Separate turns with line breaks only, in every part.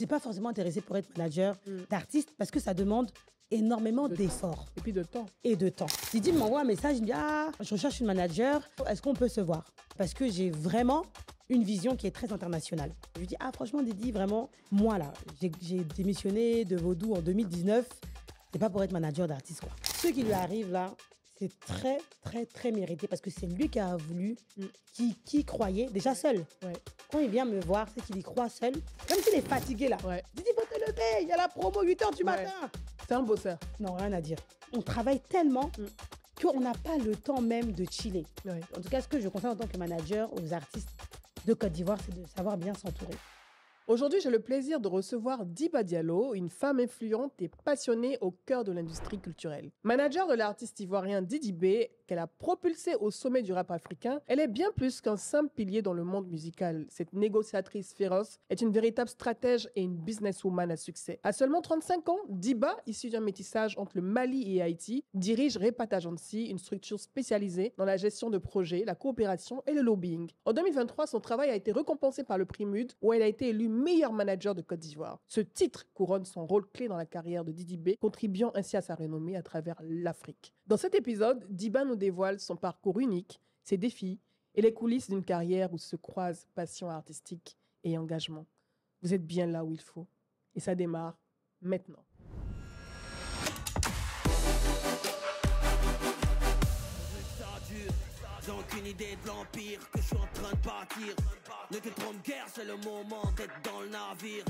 n'étais pas forcément intéressée pour être manager d'artiste parce que ça demande énormément d'efforts.
Et puis de temps.
Et de temps. Didi m'envoie un message, il me dit « Ah, je recherche une manager, est-ce qu'on peut se voir ?» Parce que j'ai vraiment une vision qui est très internationale. Je lui dis « Ah, franchement, Didi, vraiment, moi là, j'ai démissionné de Vaudou en 2019, c'est pas pour être manager d'artiste, quoi. » Ce qui lui arrive là, c'est très, très, très mérité parce que c'est lui qui a voulu, qui croyait, déjà seul.
Ouais.
Quand il vient me voir, c'est qu'il y croit seul. Comme s'il est fatigué là.
Ouais.
Didi, faut te lever, il y a la promo 8h du matin.
C'est un bosseur.
Non, rien à dire. On travaille tellement qu'on n'a pas le temps même de chiller.
Ouais.
En tout cas, ce que je conseille en tant que manager aux artistes de Côte d'Ivoire, c'est de savoir bien s'entourer.
Aujourd'hui, j'ai le plaisir de recevoir Diba Diallo, une femme influente et passionnée au cœur de l'industrie culturelle. Manager de l'artiste ivoirien Didi B, qu'elle a propulsé au sommet du rap africain, elle est bien plus qu'un simple pilier dans le monde musical. Cette négociatrice féroce est une véritable stratège et une businesswoman à succès. À seulement 35 ans, Diba, issue d'un métissage entre le Mali et Haïti, dirige Repat Agency, une structure spécialisée dans la gestion de projets, la coopération et le lobbying. En 2023, son travail a été récompensé par le prix MUD, où elle a été élue meilleur manager de Côte d'Ivoire. Ce titre couronne son rôle clé dans la carrière de Didi B, contribuant ainsi à sa renommée à travers l'Afrique. Dans cet épisode, Diba nous dévoile son parcours unique, ses défis et les coulisses d'une carrière où se croisent passion artistique et engagement. Vous êtes bien là où il faut. Et ça démarre maintenant.
J'ai aucune idée de l'empire que je suis en train de bâtir. Ne te trompe guère, c'est le moment d'être dans le navire.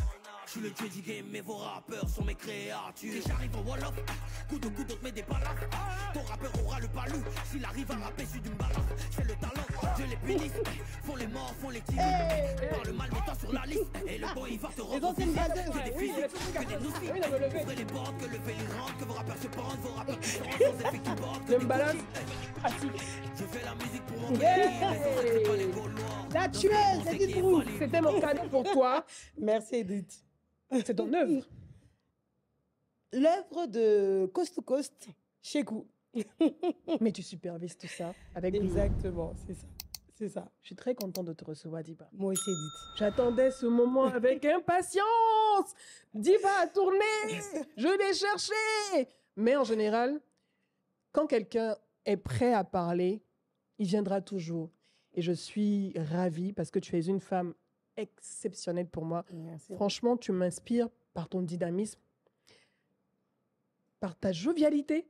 Je suis le dieu du game, mais vos rappeurs sont mes créatures. Si j'arrive au Wolof, coup de coude, on te met des balafres. Ton rappeur aura le palou, s'il arrive à rapper sur d'une balafre. C'est le talent, je les punisse. Font les morts, font les timides. Parle mal, mets-toi sur la liste. Et le bon, il va te rendre physique. Que des physiques, que des nouilles. Ouvrez les portes, que le vélo rentre. Que vos rappeurs se pendent, vos rappeurs qui chantent. Sans effet qui portent, que
Le
des
balance.
je fais la musique pour mon pays, mais c'est pas les Gaulois.
La tueuse, c'est du trou.
C'était mon cadeau pour toi.
Merci Edith.
C'est ton œuvre.
L'œuvre de Coast to Coast, Chekou.
Mais tu supervises tout ça avec brio.
Exactement, c'est ça. C'est ça.
Je suis très contente de te recevoir, Diba.
Moi aussi Edith.
J'attendais ce moment avec impatience. Diba a tourné. Je l'ai cherché. Mais en général, quand quelqu'un est prêt à parler, il viendra toujours. Et je suis ravie parce que tu es une femme exceptionnelle pour moi.
Merci.
Franchement, tu m'inspires par ton dynamisme, par ta jovialité.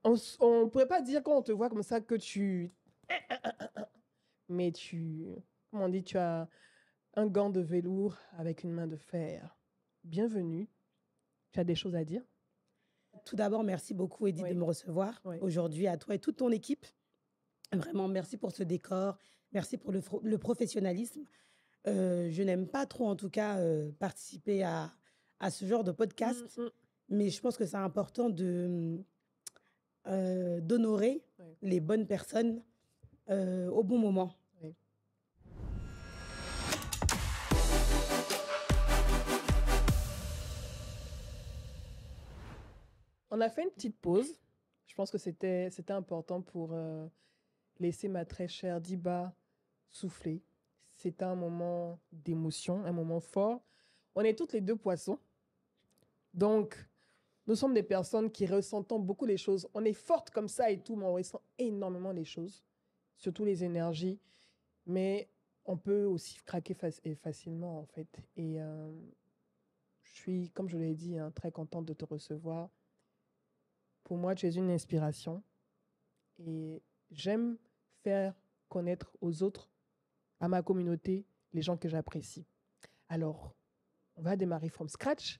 On ne pourrait pas dire quand on te voit comme ça que tu... Mais tu... Comment on dit, tu as un gant de velours avec une main de fer. Bienvenue. Tu as des choses à dire?
Tout d'abord, merci beaucoup Edith de me recevoir aujourd'hui, à toi et toute ton équipe. Vraiment, merci pour ce décor. Merci pour le professionnalisme. Je n'aime pas trop, en tout cas, participer à ce genre de podcast. Mais je pense que c'est important d'honorer les bonnes personnes au bon moment.
Oui. On a fait une petite pause. Je pense que c'était important pour laisser ma très chère Diba souffler. C'était un moment d'émotion, un moment fort. On est toutes les deux poissons. Donc, nous sommes des personnes qui ressentons beaucoup les choses. On est fortes comme ça et tout, mais on ressent énormément les choses, surtout les énergies. Mais on peut aussi craquer facilement, en fait. Et je suis, comme je l'ai dit, très contente de te recevoir. Pour moi, tu es une inspiration. Et j'aime faire connaître aux autres, à ma communauté, les gens que j'apprécie. Alors, on va démarrer from scratch.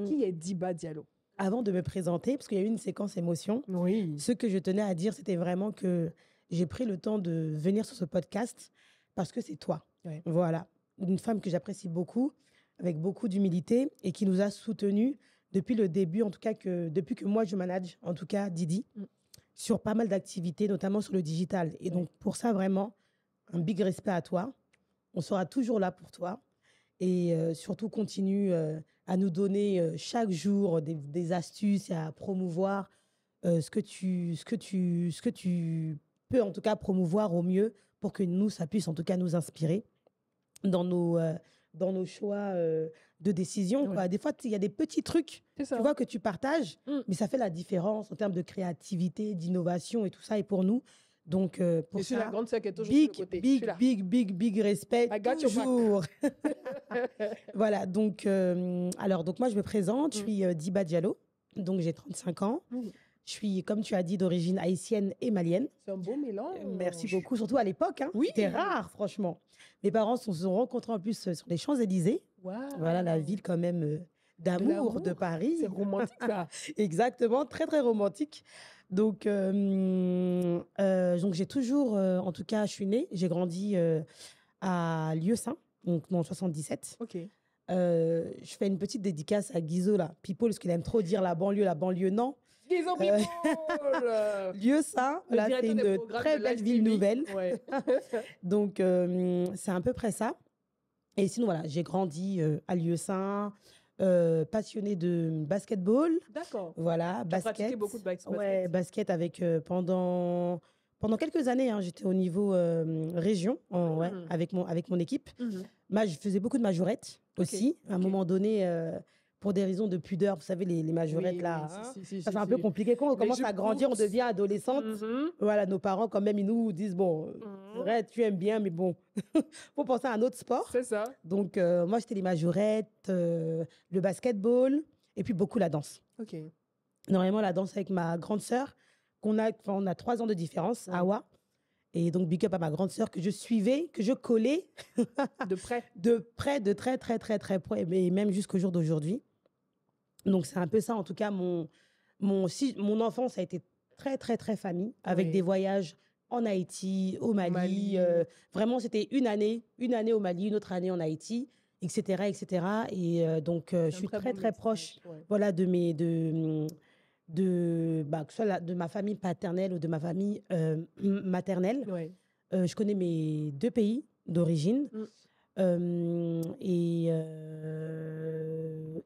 Qui est Diba Diallo?
Avant de me présenter, parce qu'il y a eu une séquence émotion, ce que je tenais à dire, c'était vraiment que j'ai pris le temps de venir sur ce podcast parce que c'est toi.
Ouais.
Voilà. Une femme que j'apprécie beaucoup, avec beaucoup d'humilité et qui nous a soutenus depuis le début, en tout cas, depuis que moi je manage, en tout cas Didi, sur pas mal d'activités, notamment sur le digital. Et donc, pour ça, vraiment, un big respect à toi. On sera toujours là pour toi. Et surtout, continue à nous donner chaque jour des astuces et à promouvoir ce que tu peux, en tout cas, promouvoir au mieux pour que nous, ça puisse, en tout cas, nous inspirer dans nos dans nos choix de décision.
Ouais.
Quoi. Des fois, il y a des petits trucs,
C'est ça.
tu vois, que tu partages,
Mm.
mais ça fait la différence en termes de créativité, d'innovation et tout ça. Et pour nous, donc pour
Je suis
ça,
la grande sœur qui est toujours
big,
sur le côté. Je
big,
suis là.
big, big, big respect
I got your back.
toujours. Voilà, donc, donc moi, je me présente, je suis Diba Diallo, donc j'ai 35 ans.
Mm.
Je suis, comme tu as dit, d'origine haïtienne et malienne.
C'est un beau mélange.
Merci beaucoup, surtout à l'époque. Hein.
Oui.
C'était rare, franchement. Mes parents se sont rencontrés en plus sur les Champs-Élysées.
Wow.
Voilà, la ville quand même d'amour de Paris.
C'est romantique, ça.
Exactement, très, très romantique. Donc j'ai toujours, en tout cas, je suis née, j'ai grandi à Lieu-Saint, donc dans le 77.
OK.
Je fais une petite dédicace à Guizot, là, People, parce qu'il aime trop dire la banlieue, non.
Guizot People.
Lieu-Saint,
Le
là, c'est
directeur des
une
programmes
très
de
belle
Live
ville
TV.
nouvelle.
Ouais.
Donc, c'est à peu près ça. Et sinon, voilà, j'ai grandi à Lieu-Saint, passionnée de basketball.
D'accord.
Voilà,
Tu as pratiqué
basket.
beaucoup de basket.
Ouais, basket avec pendant quelques années, hein, j'étais au niveau région, avec mon équipe.
Mhm.
Je faisais beaucoup de majorettes aussi. À un
ok.
moment donné, pour des raisons de pudeur, vous savez, les majorettes
Oui,
là,
oui,
hein,
si,
ça c'est un peu compliqué. Quand on
Les
commence
jupes
à grandir, on
courtes.
devient adolescente.
Mhm.
Voilà, nos parents quand même, ils nous disent bon, c'est vrai, tu aimes bien, mais bon, faut penser à un autre sport.
C'est ça.
Donc moi, c'était les majorettes, le basketball et puis beaucoup la danse.
OK.
Normalement, la danse avec ma grande sœur, on a 3 ans de différence,
Ouais.
Awa. Et donc, big up à ma grande sœur que je suivais, que je collais
De près.
de près, de très, très, très, très près, mais même jusqu'au jour d'aujourd'hui. Donc, c'est un peu ça, en tout cas, mon enfance a été très, très, très famille, avec
Oui.
des voyages en Haïti, au Mali. Vraiment, c'était une année au Mali, une autre année en Haïti, etc., etc. Et donc, je suis très, très proche, voilà, que ce soit de ma famille paternelle ou de ma famille maternelle.
Ouais.
Je connais mes 2 pays d'origine.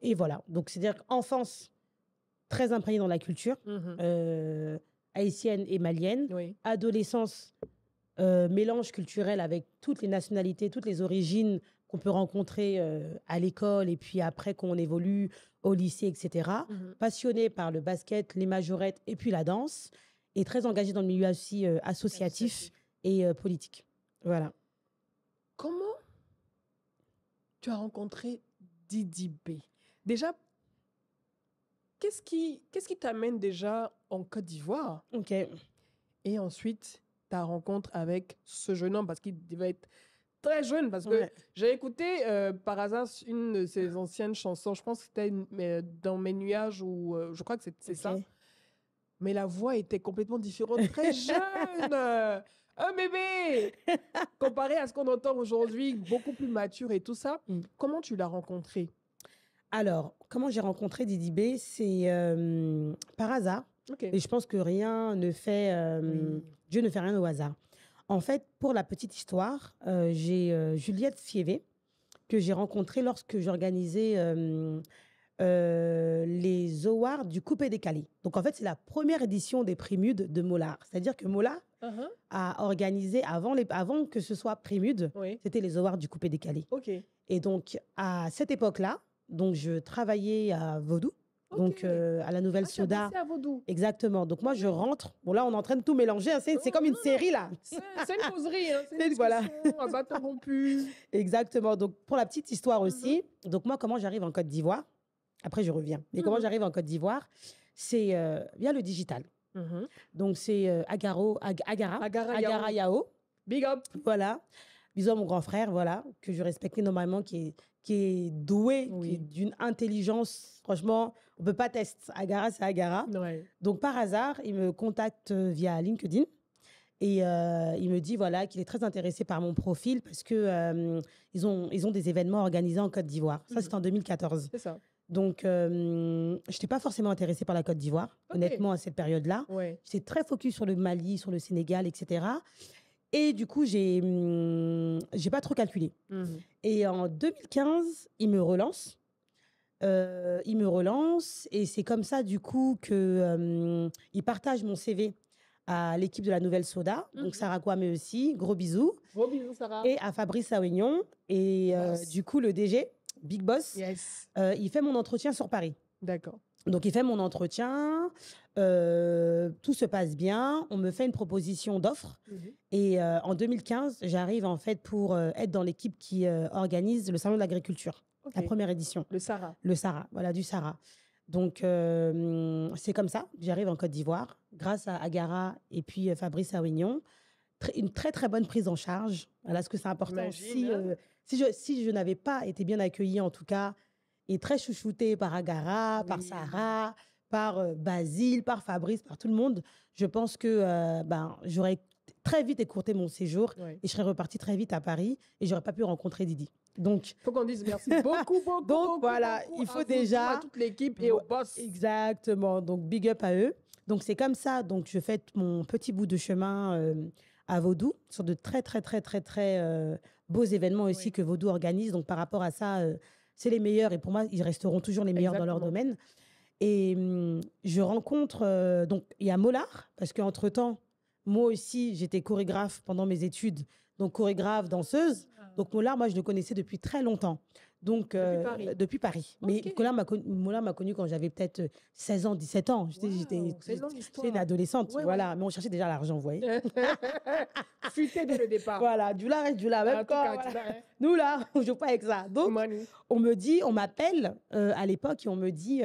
Et voilà. Donc, c'est-à-dire qu'enfance très imprégnée dans la culture
Mhm.
haïtienne et malienne.
Oui.
Adolescence, mélange culturel avec toutes les nationalités, toutes les origines qu'on peut rencontrer à l'école et puis après qu'on évolue au lycée, etc.
Mhm.
Passionnée par le basket, les majorettes et puis la danse. Et très engagée dans le milieu aussi associatif et politique. Voilà.
Comment tu as rencontré Didi B? Déjà, qu'est-ce qui t'amène déjà en Côte d'Ivoire?
OK.
Et ensuite, ta rencontre avec ce jeune homme, parce qu'il devait être très jeune, parce que
Ouais.
j'ai écouté par hasard une de ses anciennes chansons, je pense que c'était dans Mes nuages, ou je crois que c'est ça.
OK.
Mais la voix était complètement différente, très jeune. Un bébé comparé à ce qu'on entend aujourd'hui, beaucoup plus mature et tout ça. Comment tu l'as rencontré?
Alors, comment j'ai rencontré Didi B? C'est par hasard.
Ok.
Et je pense que rien ne fait... Dieu ne fait rien au hasard. En fait, pour la petite histoire, j'ai Juliette Fievé, que j'ai rencontrée lorsque j'organisais les awards du Coupé Décalé. Donc, en fait, c'est la première édition des Primudes de Mollard. C'est-à-dire que Mollard a organisé, avant que ce soit Primude,
Oui.
c'était les awards du Coupé Décalé.
Ok.
Et donc, à cette époque-là, donc je travaillais à Vaudou, donc à la Nouvelle
Tu as
Soda.
bossé à Vaudou.
Exactement. Donc, moi, je rentre. Bon, là, on est en train de tout mélanger. Hein. C'est comme une série, là.
C'est une causerie, hein. C'est une
Voilà.
discussion à bâton rompu.
Exactement. Donc, pour la petite histoire aussi, donc moi, comment j'arrive en Côte d'Ivoire? Après, je reviens. Mais comment j'arrive en Côte d'Ivoire? C'est via le digital. Donc, c'est Agara Yao.
Big up.
Voilà. Bisous à mon grand frère, voilà, que je respecte énormément, qui est doué,
Oui.
qui est d'une intelligence. Franchement, on ne peut pas tester. Agara, c'est Agara.
Ouais.
Donc, par hasard, il me contacte via LinkedIn. Et il me dit voilà, qu'il est très intéressé par mon profil parce que ils ont des événements organisés en Côte d'Ivoire. Ça, c'était en 2014.
C'est ça.
Donc, je n'étais pas forcément intéressée par la Côte d'Ivoire, honnêtement, à cette période-là.
Ouais.
J'étais très focus sur le Mali, sur le Sénégal, etc. Et du coup, j'ai pas trop calculé. Et en 2015, il me relance. Et c'est comme ça, du coup, qu'il partage mon CV à l'équipe de la Nouvelle Soda, donc Sarah Kwame aussi, gros bisous.
Gros bisous, Sarah.
Et à Fabrice Awignon. Et du coup, le DG, Big Boss,
Yes.
il fait mon entretien sur Paris.
D'accord.
Donc, il fait mon entretien, tout se passe bien, on me fait une proposition d'offre. Et en 2015, j'arrive en fait pour être dans l'équipe qui organise le Salon de l'Agriculture, la première édition.
Le Sarah.
Le Sarah, voilà, du Sarah. Donc, c'est comme ça que j'arrive en Côte d'Ivoire, grâce à Agara et puis Fabrice Awignon. Une très, très bonne prise en charge. Voilà ce que c'est important.
Imagine,
Si je n'avais pas été bien accueillie, en tout cas, et très chouchoutée par Agara, par Sarah, par Basile, par Fabrice, par tout le monde, je pense que j'aurais très vite écourté mon séjour et je serais repartie très vite à Paris et j'aurais pas pu rencontrer Didi. Donc,
faut qu'on dise merci beaucoup, beaucoup.
Donc voilà, il faut déjà
à toute l'équipe et au boss.
Exactement. Donc big up à eux. Donc c'est comme ça. Donc je fais mon petit bout de chemin à Vaudou sur de très très très très très beaux événements aussi que Vaudou organise. Donc par rapport à ça, c'est les meilleurs et pour moi ils resteront toujours les meilleurs dans leur domaine. Et je rencontre donc il y a Mollard parce qu'entre temps moi aussi j'étais chorégraphe pendant mes études. Donc chorégraphe, danseuse. Donc Mollard, moi, je le connaissais depuis très longtemps. Donc, depuis Paris. Mais Mollard m'a connu quand j'avais peut-être 16 ans, 17 ans. J'étais une adolescente. Voilà. Mais on cherchait déjà l'argent, vous voyez.
Fuité dès le départ.
Voilà, du là reste du là. Même quand, nous, là, on ne joue pas avec ça. Donc, on m'appelle à l'époque et on me dit,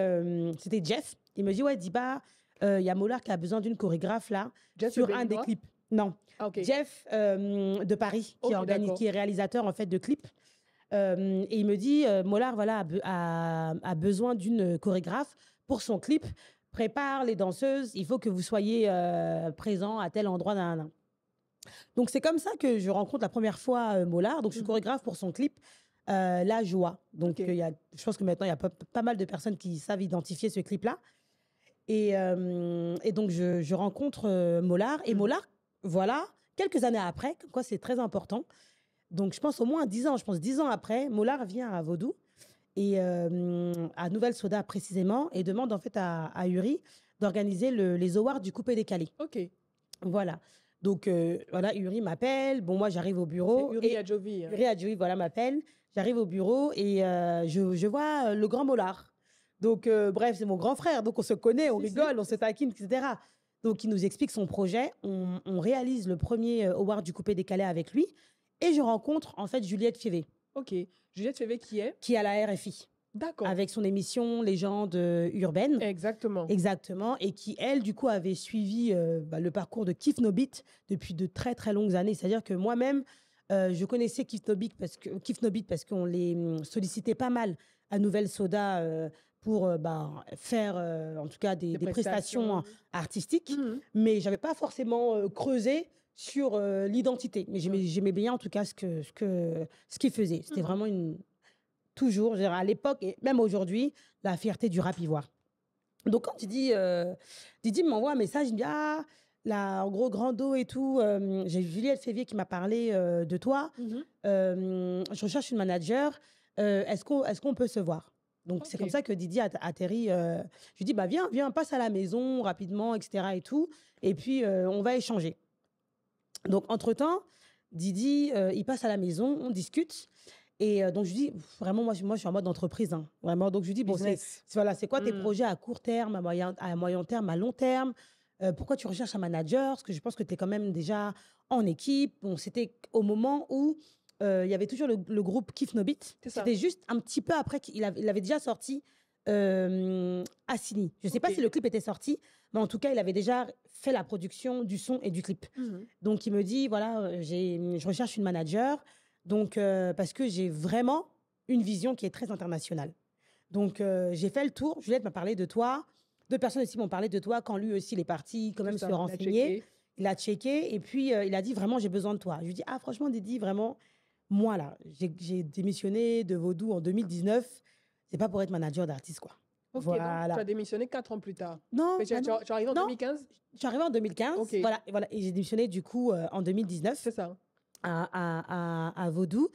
c'était Jeff. Il me dit, ouais, Diba, il y a Mollard qui a besoin d'une chorégraphe là, sur un des clips. Non. Jeff de Paris, qui est réalisateur en fait de clips. Et il me dit, Mollard voilà, a besoin d'une chorégraphe pour son clip. Prépare les danseuses, il faut que vous soyez présents à tel endroit. Donc c'est comme ça que je rencontre la première fois Mollard. Donc je suis chorégraphe pour son clip La Joie. Donc je pense que maintenant il y a pas mal de personnes qui savent identifier ce clip-là. Et donc je rencontre Mollard. Et Mollard, voilà, quelques années après, comme quoi c'est très important. Donc, je pense au moins 10 ans. Je pense 10 ans après, Mollard vient à Vaudou, et à Nouvelle Soda précisément, et demande en fait à Uri d'organiser les awards du coupé décalé.
OK.
Voilà. Donc, voilà, Uri m'appelle. Bon, moi, j'arrive au bureau.
Uri Adjovi.
Uri Adjovi, voilà, m'appelle. J'arrive au bureau et je vois le grand Mollard. Donc, bref, c'est mon grand frère. Donc, on se connaît, on rigole, on se taquine, etc. Donc, il nous explique son projet. On réalise le premier award du coupé décalé avec lui. Et je rencontre, en fait, Juliette Févé.
OK. Juliette Févé qui est?
Qui est à la RFI.
D'accord.
Avec son émission Légendes urbaines.
Exactement.
Exactement. Et qui, elle, du coup, avait suivi le parcours de Kif No Beat depuis de très, très longues années. C'est-à-dire que moi-même, je connaissais Kif No Beat parce qu'on les sollicitait pas mal à Nouvelle Soda pour faire en tout cas des prestations artistiques, mais j'avais pas forcément creusé sur l'identité. Mais j'aimais bien en tout cas ce qu'il faisait. C'était vraiment toujours, à l'époque et même aujourd'hui, la fierté du rap ivoire. Donc quand Didi m'envoie un message, il me dit en gros, grand dos et tout, j'ai Juliette Févier qui m'a parlé de toi. Je recherche une manager. Est-ce qu'on peut se voir? Donc, c'est comme ça que Didi atterrit. Je lui dis, viens, passe à la maison rapidement, etc. et tout. Et puis, on va échanger. Donc, entre-temps, Didi, il passe à la maison, on discute. Et donc, je lui dis, vraiment, moi, je suis en mode entreprise. Hein, vraiment. Donc, je lui dis, bon, c'est quoi tes projets à court terme, à moyen terme, à long terme? Pourquoi tu recherches un manager? Parce que je pense que tu es quand même déjà en équipe. Bon, c'était au moment où il y avait toujours le groupe Kif No Beat. C'était juste un petit peu après qu'il avait déjà sorti Assini. Je ne sais pas si le clip était sorti, mais en tout cas, il avait déjà fait la production du son et du clip. Donc, il me dit, voilà, je recherche une manager, donc, parce que j'ai vraiment une vision qui est très internationale. Donc, j'ai fait le tour. Juliette m'a parlé de toi. 2 personnes aussi m'ont parlé de toi quand lui aussi, il est parti quand même se renseigner. Il a checké et puis il a dit, vraiment, j'ai besoin de toi. Je lui dis, franchement, Didi, vraiment... Moi, là, j'ai démissionné de Vaudou en 2019. C'est pas pour être manager d'artiste, quoi.
Ok, voilà. Donc tu as démissionné 4 ans plus tard.
Non.
Tu es arrivé en 2015? Je
suis arrivée en 2015. Okay. Voilà, et j'ai démissionné, du coup, en 2019.
C'est ça.
À Vaudou.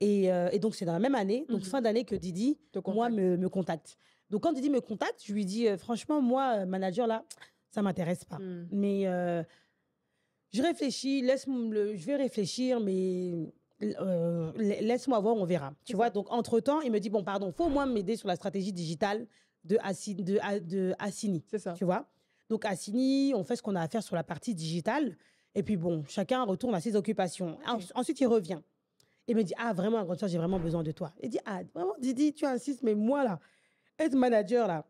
Et donc, c'est dans la même année, donc fin d'année, que Didi, moi, me contacte. Donc, quand Didi me contacte, je lui dis, franchement, moi, manager, là, ça m'intéresse pas. Mais je réfléchis, je vais réfléchir, mais laisse-moi voir, on verra. Tu vois, donc entre-temps, il me dit, bon, pardon, faut au moins m'aider sur la stratégie digitale de Assini.
C'est ça.
Tu vois. Donc Assini, on fait ce qu'on a à faire sur la partie digitale. Et puis bon, chacun retourne à ses occupations. Ensuite, il revient. Il me dit, ah, vraiment, grand soeur, j'ai vraiment besoin de toi. Il dit, ah, vraiment, Didi, tu insistes, mais moi, là, être manager, là,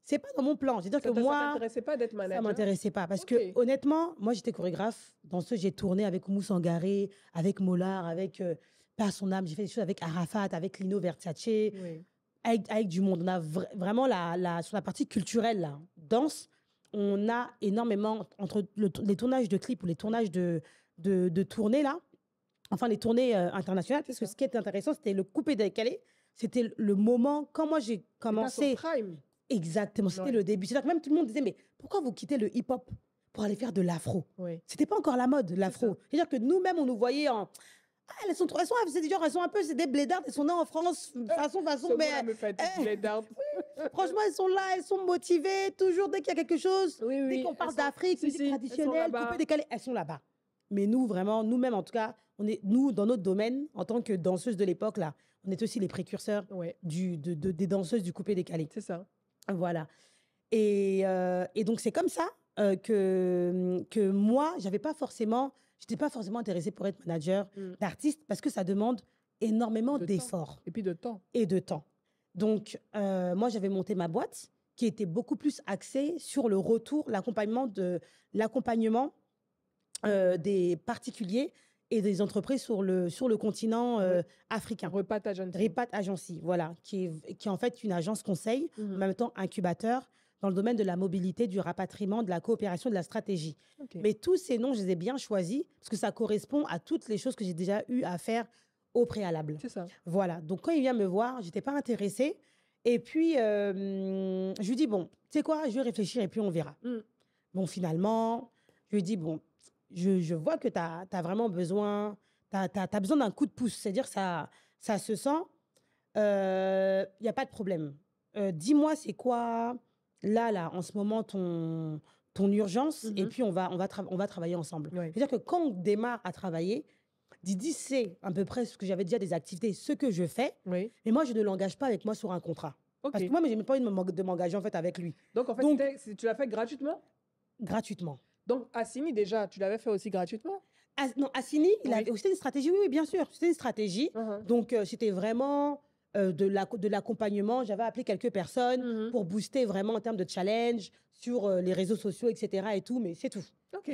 c'est pas dans mon plan. C'est-à-dire que moi...
Ça t'intéressait pas d'être manager?
Ça m'intéressait pas. Parce que, honnêtement, moi, j'étais chorégraphe. Dans ce, j'ai tourné avec Oumou Sangaré, avec Mollard, avec Père son âme. J'ai fait des choses avec Arafat, avec Lino Versace, avec du monde. On a vraiment, sur la partie culturelle, là, danse, on a énormément, entre les tournages de clips ou les tournages de tournées, là, enfin, les tournées internationales, parce que ce qui était intéressant, c'était le coupé décalé. C'était le moment, quand moi j'ai commencé.
Prime.
Exactement, c'était le début. C'est-à-dire que même tout le monde disait, mais pourquoi vous quittez le hip-hop pour aller faire de l'afro? C'était pas encore la mode, l'afro. C'est-à-dire que nous-mêmes, on nous voyait en. Ah, elles sont un peu, c'est des blédards, elles sont nées en France, façon, mais. Franchement, elles sont là, elles sont motivées, toujours dès qu'il y a quelque chose, dès qu'on parle d'Afrique, musique traditionnelle, coupé décalé, elles sont là-bas. Mais nous, vraiment, nous-mêmes, en tout cas, nous, dans notre domaine, en tant que danseuses de l'époque, là, on est aussi les précurseurs des danseuses du coupé décalé.
C'est ça.
Voilà. Et donc, c'est comme ça que moi, j'étais pas forcément intéressée pour être manager d'artiste parce que ça demande énormément d'efforts.
Et puis de temps.
Et de temps. Donc, moi, j'avais monté ma boîte qui était beaucoup plus axée sur le retour, l'accompagnement des particuliers et des entreprises sur le continent africain.
Repat Agency.
Repat Agency, voilà, qui est en fait une agence conseil, en même temps incubateur, dans le domaine de la mobilité, du rapatriement, de la coopération, de la stratégie. Mais tous ces noms, je les ai bien choisis parce que ça correspond à toutes les choses que j'ai déjà eu à faire au préalable.
C'est ça.
Voilà, donc quand il vient me voir, je n'étais pas intéressée. Et puis, je lui dis, bon, tu sais quoi, je vais réfléchir et puis on verra. Bon, finalement, je lui dis, bon, je vois que tu as vraiment besoin, tu as besoin d'un coup de pouce. C'est-à-dire ça se sent, il n'y a pas de problème. Dis-moi, c'est quoi, là, en ce moment, ton urgence, et puis on va travailler ensemble. C'est-à-dire que quand on démarre à travailler, Didi sait à peu près ce que j'avais déjà des activités, ce que je fais, mais moi, je ne l'engage pas avec moi sur un contrat. Parce que moi, je n'ai même pas envie de m'engager en fait, avec lui.
Donc, en fait, tu l'as fait gratuitement? Gratuitement. Donc, Assini, déjà, tu l'avais fait aussi gratuitement?
Non, Assini, c'était une stratégie, oui, bien sûr. C'était une stratégie. Donc, c'était vraiment de l'accompagnement. J'avais appelé quelques personnes pour booster vraiment en termes de challenge sur les réseaux sociaux, etc. et tout, mais c'est tout.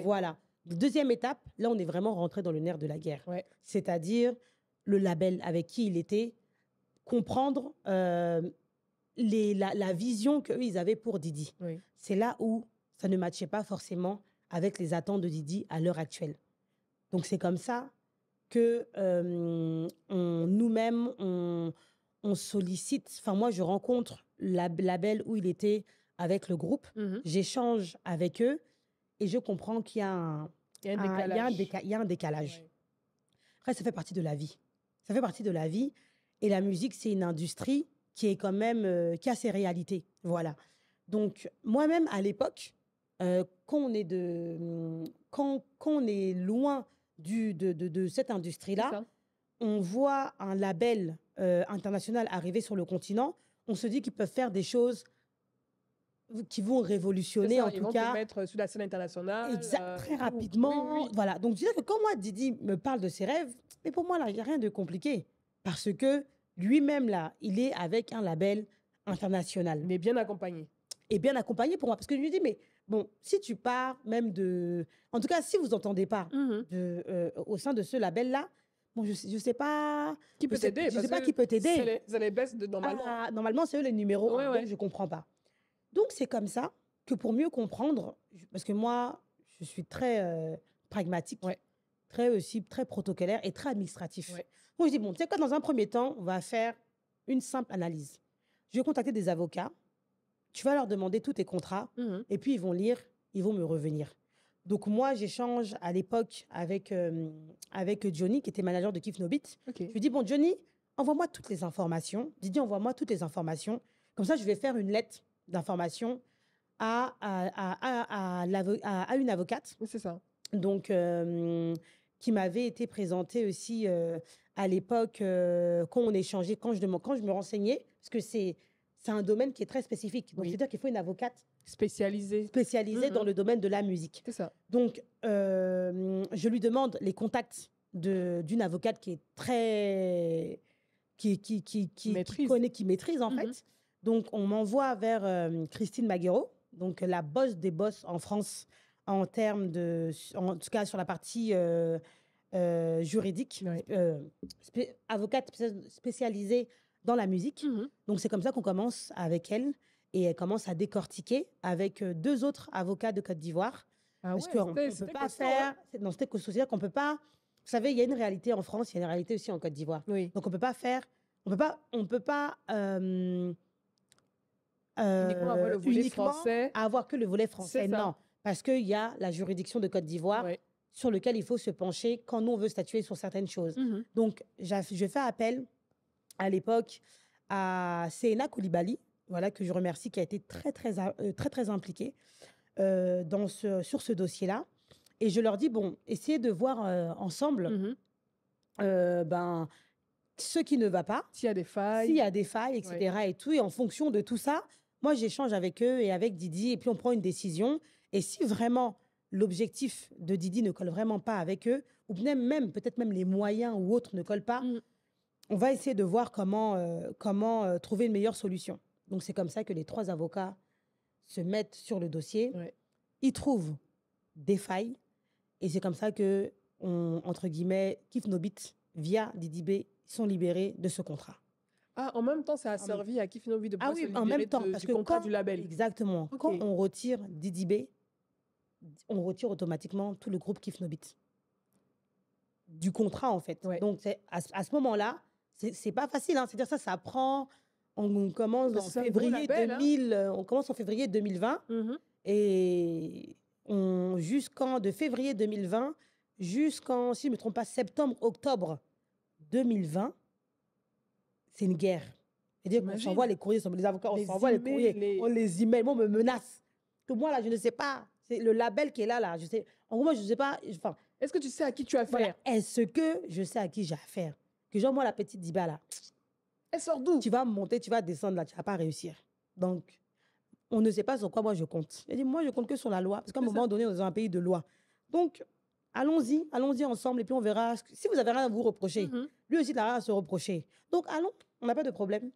Voilà. Deuxième étape, là, on est vraiment rentré dans le nerf de la guerre. C'est-à-dire le label avec qui il était, comprendre la vision qu'eux, ils avaient pour Didi. C'est là où ça ne matchait pas forcément avec les attentes de Didi à l'heure actuelle. Donc, c'est comme ça que nous-mêmes, on sollicite... Enfin, moi, je rencontre la label où il était avec le groupe. J'échange avec eux et je comprends qu'il y a un décalage. Après, ça fait partie de la vie. Ça fait partie de la vie. Et la musique, c'est une industrie qui est quand même... qui a ses réalités. Voilà. Donc, moi-même, à l'époque... quand on est loin de cette industrie-là, on voit un label international arriver sur le continent, on se dit qu'ils peuvent faire des choses qui vont révolutionner, en tout cas. Ils vont
te mettre sur la scène internationale.
Très rapidement. Oui. Voilà. Donc, je dirais que quand moi, Didi me parle de ses rêves, mais pour moi, là, il n'y a rien de compliqué. Parce que lui-même, là, il est avec un label international.
Il est bien accompagné.
Et bien accompagné pour moi. Parce que je lui dis, mais bon, si tu pars même de... En tout cas, si vous n'entendez pas au sein de ce label-là, bon, je ne sais pas...
Qui peut t'aider?
Je ne sais pas qui peut t'aider.
C'est les baisses normalement.
Normalement, c'est eux les numéros 1, donc je ne comprends pas. Donc, c'est comme ça que pour mieux comprendre, parce que moi, je suis très pragmatique, très protocolaire et très administratif. Moi, je dis, bon, tu sais quoi, dans un premier temps, on va faire une simple analyse. Je vais contacter des avocats. Tu vas leur demander tous tes contrats et puis ils vont lire, ils vont me revenir. Donc moi, j'échange à l'époque avec Johnny, qui était manager de Kif No Beat. Je lui dis, bon, Johnny, envoie-moi toutes les informations. Didi, envoie-moi toutes les informations. Comme ça, je vais faire une lettre d'information à une avocate.
Oui, c'est ça.
Donc, qui m'avait été présenté aussi à l'époque quand on échangeait, quand je me renseignais, parce que c'est un domaine qui est très spécifique. Donc,
Oui.
c'est-à-dire qu'il faut une avocate
Spécialisé.
spécialisée dans
Mhm.
le domaine de la musique.
C'est ça.
Donc, je lui demande les contacts d'une avocate qui est très... qui
Maîtrise.
connaît, qui maîtrise en
Mhm.
fait. Donc, on m'envoie vers Christine Maguero, donc la boss des boss en France en termes de... En tout cas, sur la partie juridique.
Ouais.
Avocate spécialisée dans la musique.
Mhm.
Donc, c'est comme ça qu'on commence avec elle. Et elle commence à décortiquer avec deux autres avocats de Côte d'Ivoire.
Ah
Parce
ouais,
qu'on ne peut
c'était
pas
costaud, hein.
faire... Non, c'était costaud. C'est-à-dire qu'on ne peut pas... Vous savez, il y a une réalité en France, il y a une réalité aussi en Côte d'Ivoire.
Oui.
Donc, on ne peut pas faire... On peut pas
Uniquement avoir le volet
uniquement
français.
avoir que le volet français.
C'est ça.
Non, parce qu'il y a la juridiction de Côte d'Ivoire
Ouais.
sur lequel il faut se pencher quand nous, on veut statuer sur certaines choses.
Mhm.
Donc, je fais appel à l'époque à Seena Koulibaly, voilà, que je remercie, qui a été très impliquée sur ce dossier-là. Et je leur dis, bon, essayez de voir ensemble
Mhm.
ce qui ne va pas,
S'il y a des failles.
s'il y a des failles, etc. Et tout. Et en fonction de tout ça, moi, j'échange avec eux et avec Didi, et puis on prend une décision. Et si vraiment l'objectif de Didi ne colle vraiment pas avec eux, ou peut-être même les moyens ou autres ne collent pas,
Mm.
on va essayer de voir comment trouver une meilleure solution. Donc, c'est comme ça que les trois avocats se mettent sur le dossier.
Ouais.
Ils trouvent des failles. Et c'est comme ça que, entre guillemets, Kif Nobit, via Didi B, sont libérés de ce contrat.
Ah, en même temps, ça a servi à Kifinovi de pouvoir se
en
libérer
même temps, parce
du
que
contrat du label.
Exactement.
Ok.
Quand on retire Didi B, on retire automatiquement tout le groupe Kif Nobit. Du contrat, en fait.
Ouais.
Donc, à ce moment-là, c'est pas facile. Hein. C'est-à-dire ça prend... On commence
Parce
en
que c'est un gros
février
label, hein.
2000, on commence en février 2020
Mhm.
et de février 2020 jusqu'en, si je ne me trompe pas, septembre-octobre 2020, c'est une guerre. C'est-à-dire qu'on
J'imagine.
s'envoie les courriers, les avocats, on
Les
s'envoie les
emails,
courriers, on les emails, moi, on me menace. Que moi, là, je ne sais pas. C'est le label qui est là. Je sais, en gros, moi, je ne sais pas. Enfin,
Est-ce que tu sais à qui tu as affaire?
voilà. Est-ce que je sais à qui j'ai affaire? Que genre, moi, la petite Diba, là,
Elle sort d'où?
tu vas monter, tu vas descendre, là, tu ne vas pas réussir. Donc, on ne sait pas sur quoi moi je compte. Elle dit, moi, je compte que sur la loi. Parce qu'à un
C'est
moment donné, on est dans un pays de loi. Donc, allons-y ensemble et puis on verra. Si vous avez rien à vous reprocher,
Mhm.
lui aussi, il a rien à se reprocher. Donc, allons, on n'a pas de problème.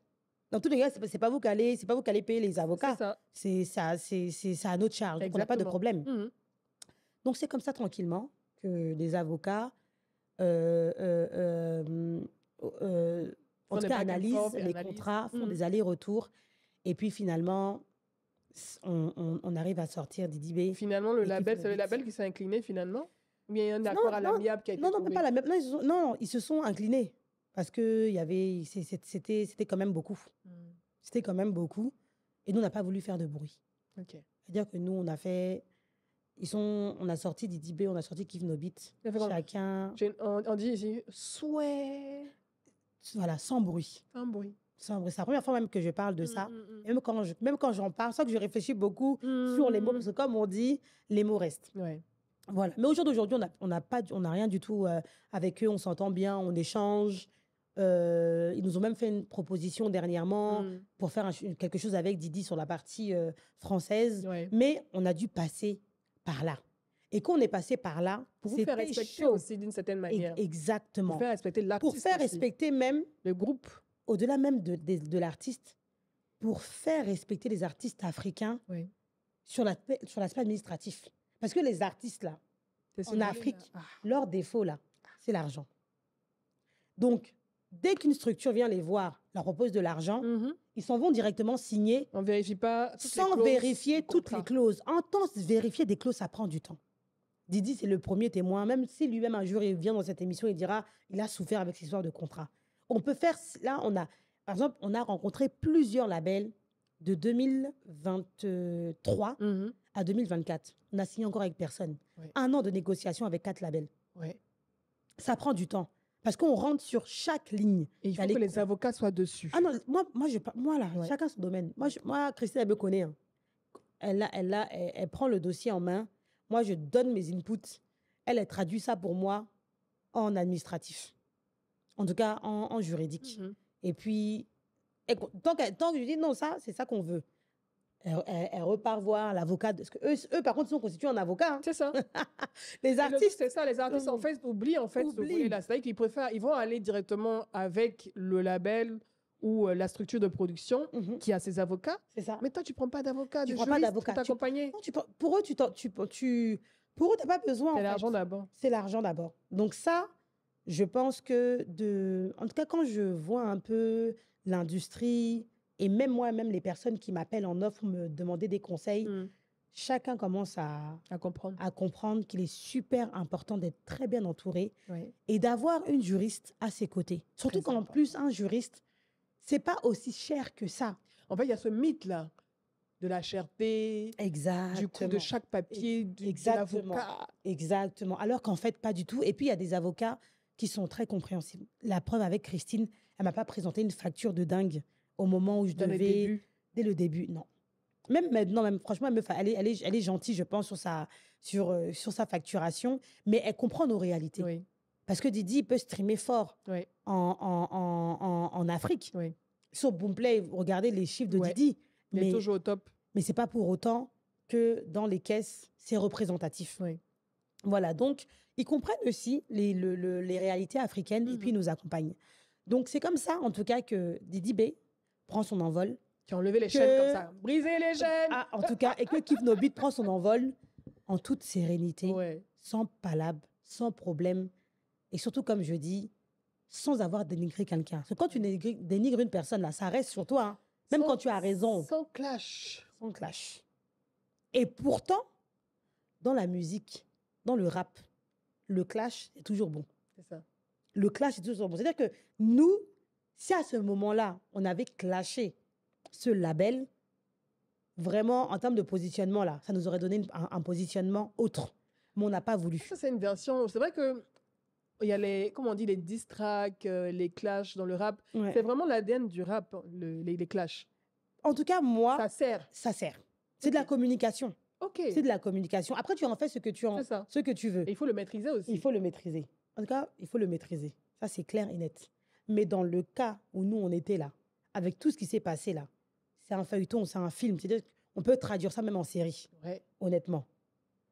Dans tous les cas, c'est pas vous qui allez payer les
C'est
avocats.
ça.
C'est à notre charge. Donc, on n'a pas de
Exactement.
problème.
Mhm.
Donc, c'est comme ça, tranquillement, que les avocats, en
Font
tout
des
cas,
back and
analysent
forth et
les
analysent.
contrats, font
Mhm.
des allers-retours. Et puis, finalement, on arrive à sortir Didi B.
Finalement, le
Et
label,
Kif
c'est le
Nobit.
label qui s'est incliné finalement? Ou bien il y a un
Non,
accord à
non,
l'amiable qui a été
Non,
trouvé?
pas la même. Non, ils se sont inclinés. Parce que c'était quand même beaucoup.
Mhm.
C'était quand même beaucoup. Et nous, on n'a pas voulu faire de bruit.
Ok.
C'est-à-dire que nous, on a sorti Didi B, on a sorti Kif Nobit.
Ça fait combien?
Chacun,
On dit ici, souhait.
voilà, sans bruit.
Un bruit.
Sans bruit. C'est la première fois même que je parle de ça.
Mhm.
Et même quand j'en parle, c'est ça que je réfléchis beaucoup sur les mots. Parce que comme on dit, les mots restent.
Ouais.
Voilà. Mais aujourd'hui, on n'a rien du tout avec eux. On s'entend bien, on échange. Ils nous ont même fait une proposition dernièrement
Mhm.
pour faire quelque chose avec Didi sur la partie française.
Ouais.
Mais on a dû passer par là. Et quand on est passé par là,
Pour vous faire
c'était
respecter
chaud.
aussi d'une certaine manière.
Exactement.
Pour faire respecter l'artiste.
Pour faire
aussi.
respecter même,
le groupe.
au-delà même de l'artiste, pour faire respecter les artistes africains
Oui.
sur l'aspect administratif. Parce que les artistes, là,
C'est
en
celui-là.
Afrique,
Ah.
leur défaut, là, c'est l'argent. Donc, dès qu'une structure vient les voir, leur propose de l'argent,
Mhm.
ils s'en vont directement signer
On vérifie pas toutes les
sans
clauses
vérifier
du
toutes
contrat.
les clauses. En temps, vérifier des clauses, ça prend du temps. Didi, c'est le premier témoin. Même si lui-même, un jour, il vient dans cette émission, il dira il a souffert avec cette histoire de contrat. On peut faire... Là, par exemple, on a rencontré plusieurs labels de 2023
Mhm.
à 2024. On n'a signé encore avec personne.
Ouais.
1 an de négociation avec 4 labels.
Ouais.
Ça prend du temps. Parce qu'on rentre sur chaque ligne.
Et il faut
D'aller-
que les avocats soient dessus.
Ah non, moi là,
Ouais.
chacun son domaine. Moi Christine, elle me connaît. Hein. Elle prend le dossier en main. Moi, je donne mes inputs. elle traduit ça pour moi en administratif. En tout cas, en juridique. Et puis, tant que je dis non, ça, c'est ça qu'on veut. Elle repart voir l'avocat. Parce que eux, par contre, ils sont constitués en avocat. Hein.
C'est ça.
Les artistes.
C'est ça, les artistes, en fait, oublient ce volet-là. C'est-à-dire qu'ils préfèrent, ils vont aller directement avec le label ou la structure de production qui a ses avocats.
C'est ça.
Mais toi, tu ne prends pas d'avocat,
tu prends pas d'avocat
pour t'accompagner.
Pour eux, tu n'as pas besoin.
C'est l'argent d'abord.
C'est l'argent d'abord. Donc ça, je pense que en tout cas, quand je vois un peu l'industrie et même moi-même les personnes qui m'appellent en offre me demander des conseils, chacun commence à comprendre qu'il est super important d'être très bien entouré et d'avoir une juriste à ses côtés. Surtout
Très
qu'en plus, un juriste, c'est pas aussi cher que ça.
En fait, il y a ce mythe-là de la cherté, du coût de chaque papier, de l'avocat.
Exactement. Alors qu'en fait, pas du tout. Et puis, il y a des avocats qui sont très compréhensibles. La preuve avec Christine, elle m'a pas présenté une facture de dingue au moment où je devais... Dès le début, non. Même maintenant, franchement, elle est gentille, je pense, sur sa facturation, mais elle comprend nos réalités.
Oui.
Parce que Didi peut streamer fort en Afrique.
Oui.
Sur Boomplay, regardez les chiffres de Didi.
Il est toujours au top.
Mais ce n'est pas pour autant que dans les caisses, c'est représentatif.
Oui.
Voilà, donc ils comprennent aussi les réalités africaines et puis ils nous accompagnent. Donc c'est comme ça, en tout cas, que Didi B prend son envol.
Tu as enlevé les chaînes comme ça. Briser les chaînes.
En tout cas, et que Kif No Beat prend son envol en toute sérénité, sans palabre, sans problème. Et surtout, comme je dis, sans avoir dénigré quelqu'un. Parce que quand tu dénigres une personne, là, ça reste sur toi. Hein. Même quand tu as raison.
Sans clash.
Sans clash. Et pourtant, dans la musique, dans le rap, le clash est toujours bon.
C'est ça.
Le clash est toujours bon. C'est-à-dire que nous, si à ce moment-là, on avait clashé ce label, vraiment, en termes de positionnement, là, ça nous aurait donné un positionnement autre. Mais on n'a pas voulu.
Ça, c'est une version... C'est vrai que il y a les diss tracks, les clashs dans le rap. C'est vraiment l'ADN du rap, les clashs.
En tout cas, moi...
Ça sert.
Ça sert. C'est de la communication. C'est de la communication. Après, tu en fais ce que tu veux.
Et il faut le maîtriser aussi.
Il faut le maîtriser. En tout cas, il faut le maîtriser. Ça, c'est clair et net. Mais dans le cas où nous, on était là, avec tout ce qui s'est passé là, c'est un feuilleton, c'est un film. C'est-à-dire qu'on peut traduire ça même en série, honnêtement.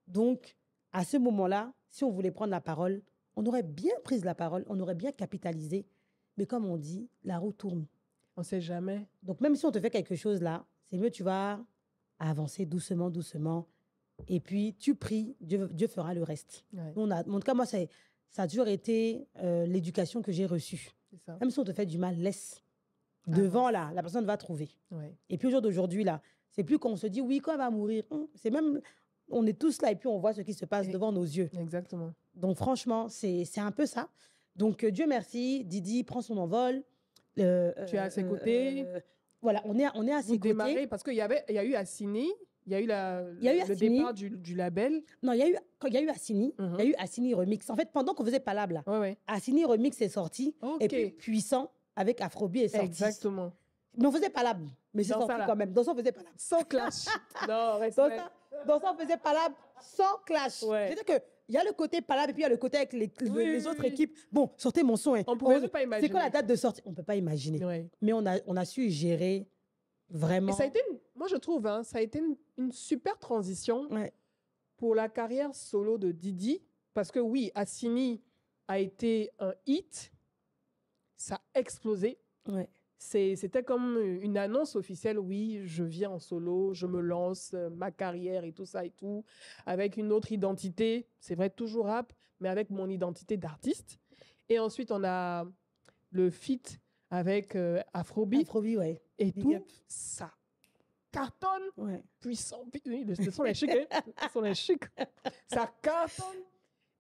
Donc, à ce moment-là, si on voulait prendre la parole, on aurait bien pris la parole, on aurait bien capitalisé. Mais comme on dit, la roue tourne.
On ne sait jamais.
Donc, même si on te fait quelque chose là, c'est mieux, tu vas avancer doucement, doucement. Et puis, tu pries, Dieu fera le reste. En tout cas, moi, ça a toujours été l'éducation que j'ai reçue. Même si on te fait du mal, laisse. Devant, là, la personne va trouver. Et puis, au jour d'aujourd'hui, là, c'est plus qu'on se dit, oui, quand elle va mourir. C'est même, on est tous là et puis on voit ce qui se passe devant nos yeux.
Exactement.
Donc, franchement, c'est un peu ça. Donc, Dieu merci, Didi prend son envol.
Tu es à ses côtés.
Voilà, on est à ses côtés.
Démarrez, parce qu'il y a eu Assini, il y a eu le départ du label.
Non, quand il y a eu Assini, il y a eu Assini Remix. En fait, pendant qu'on faisait Palab, là, Assini Remix est sorti. Et puis, Puissant avec Afrobeat est sorti.
Exactement.
Mais on faisait Palab. Mais c'est sorti quand même. Dans ça, on faisait Palab.
Sans clash. Non, respect.
Dans ça, on faisait Palab sans clash. C'est-à-dire que il y a le côté Palab et puis il y a le côté avec les autres équipes. Bon, sortez mon son. Hein.
On ne pouvait pas imaginer.
C'est quoi la date de sortie? On ne peut pas imaginer. Mais on a su gérer vraiment.
Et ça a été, moi je trouve, ça a été une super transition pour la carrière solo de Didi. Parce que oui, Assini a été un hit. Ça a explosé. C'était comme une annonce officielle. Oui, je viens en solo, je me lance, ma carrière et tout ça et tout, avec une autre identité. C'est vrai, toujours rap, mais avec mon identité d'artiste. Et ensuite, on a le feat avec Afrobeat. Et tout, ça cartonne. Puissant. Ce sont les chics. Hein? Ce sont les chics. Ça cartonne.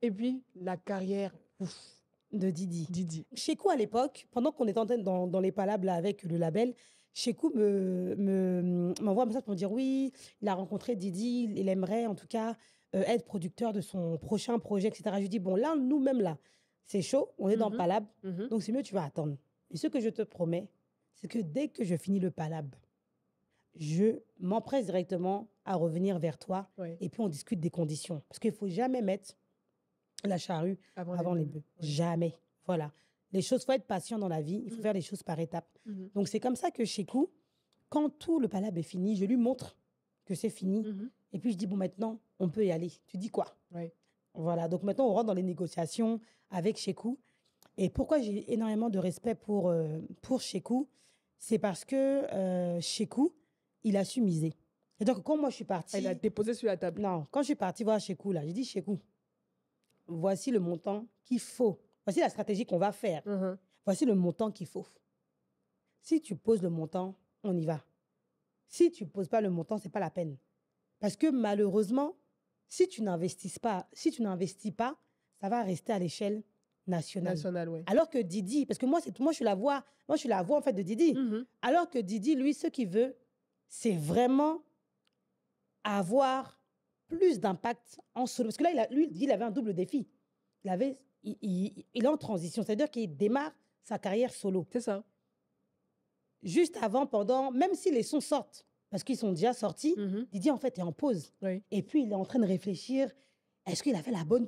Et puis, la carrière, ouf.
De Didi. Shekou, à l'époque, pendant qu'on était en train dans les palabres là, avec le label, Shekou m'envoie un message pour me dire oui, il a rencontré Didi, il aimerait en tout cas être producteur de son prochain projet, etc. Je lui dis, bon, là, nous-mêmes, là, c'est chaud, on est dans Palab, donc c'est mieux, tu vas attendre. Et ce que je te promets, c'est que dès que je finis le Palab, je m'empresse directement à revenir vers toi et puis on discute des conditions. Parce qu'il ne faut jamais mettre la charrue avant les bœufs.
Oui.
Jamais. Voilà. Les choses, il faut être patient dans la vie. Il faut faire les choses par étapes. Donc, c'est comme ça que chez Kou, quand tout le palabre est fini, je lui montre que c'est fini. Et puis, je dis, bon, maintenant, on peut y aller. Tu dis quoi?
Oui.
Voilà. Donc, maintenant, on rentre dans les négociations avec Shekou. Et pourquoi j'ai énormément de respect pour Shekou? C'est parce que Shekou, il a su miser. C'est-à-dire que quand moi, je suis partie...
Elle a déposé sur la table.
Non, quand je suis partie voir Shekou, là, j'ai dit, Shekou, voici le montant qu'il faut. Voici la stratégie qu'on va faire. Voici le montant qu'il faut. Si tu poses le montant, on y va. Si tu ne poses pas le montant, ce n'est pas la peine. Parce que malheureusement, si tu n'investis pas, ça va rester à l'échelle nationale.
Oui.
Alors que Didi, parce que moi je suis la voix en fait de Didi. Alors que Didi, lui, ce qu'il veut, c'est vraiment avoir plus d'impact en solo. Parce que là, il avait un double défi. Il est en transition, c'est-à-dire qu'il démarre sa carrière solo.
C'est ça.
Juste avant, pendant, même si les sons sortent, parce qu'ils sont déjà sortis, Didi, en fait, est en pause.
Oui.
Et puis, il est en train de réfléchir. Est-ce qu'il a fait la bonne...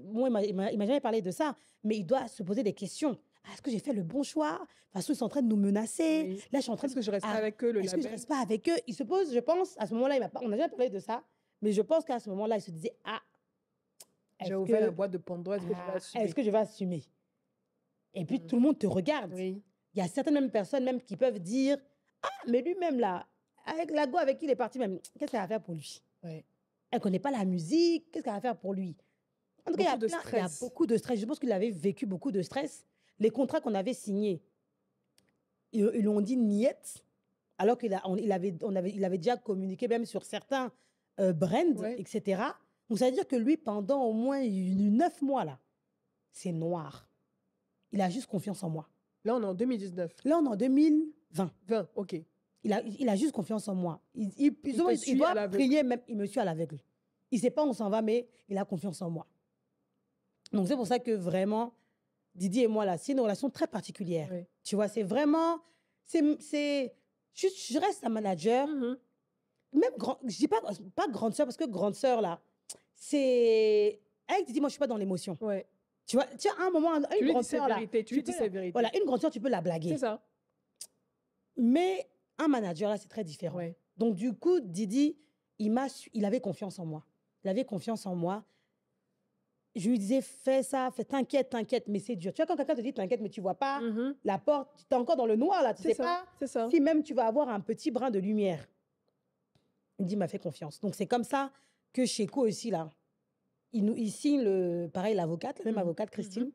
Moi, il m'a jamais parlé de ça, mais il doit se poser des questions. Est-ce que j'ai fait le bon choix? De toute façon, ils sont en train de nous menacer.
Oui.
Là, je suis en train
Est-ce que je reste pas avec eux, le
Est-ce que je
label?
reste pas avec eux? Il se pose, je pense, à ce moment-là, on n'a jamais parlé de ça, mais je pense qu'à ce moment-là, il se disait,
J'ai ouvert la boîte de Pandore, est-ce que je vais assumer?
Est-ce que je vais assumer? Et puis, tout le monde te regarde.
Oui.
Il y a certaines mêmes personnes même qui peuvent dire, mais lui-même, là, avec la go avec qui il est parti, même, qu'est-ce qu'elle va faire pour lui?
Oui.
Elle ne connaît pas la musique, qu'est-ce qu'elle va faire pour lui? En tout cas, il y a beaucoup de stress. Je pense qu'il avait vécu beaucoup de stress. Les contrats qu'on avait signés, ils l'ont dit niette, alors qu'il avait déjà communiqué même sur certains brands, etc. Donc, ça veut dire que lui, pendant au moins 9 mois, là, c'est noir. Il a juste confiance en moi.
Là, on est en 2019.
Là, on est en 2020.
20, ok.
Il a juste confiance en moi. Il doit prier même. Il me suit à l'aveugle. Il ne sait pas où on s'en va, mais il a confiance en moi. Donc, c'est pour ça que vraiment, Didi et moi, là, c'est une relation très particulière.
Oui.
Tu vois, c'est vraiment... Je reste un manager. Même je dis pas grande sœur, parce que grande sœur, là, c'est... Avec Didi, moi, je ne suis pas dans l'émotion.
Ouais.
Tu vois, à un moment, une grande sœur, là...
Tu lui dis sa vérité.
Voilà, une grande sœur, tu peux la blaguer.
C'est ça.
Mais un manager, là, c'est très différent.
Ouais.
Donc, du coup, Didi, il avait confiance en moi. Il avait confiance en moi. Je lui disais, fais ça, t'inquiète, mais c'est dur. Tu vois, quand quelqu'un te dit t'inquiète, mais tu vois pas la porte, tu es encore dans le noir, là, tu sais pas si même tu vas avoir un petit brin de lumière. Il dit, m'a fait confiance. Donc, c'est comme ça que chez Co aussi, là, il signe, pareil, l'avocate, la même avocate, Christine,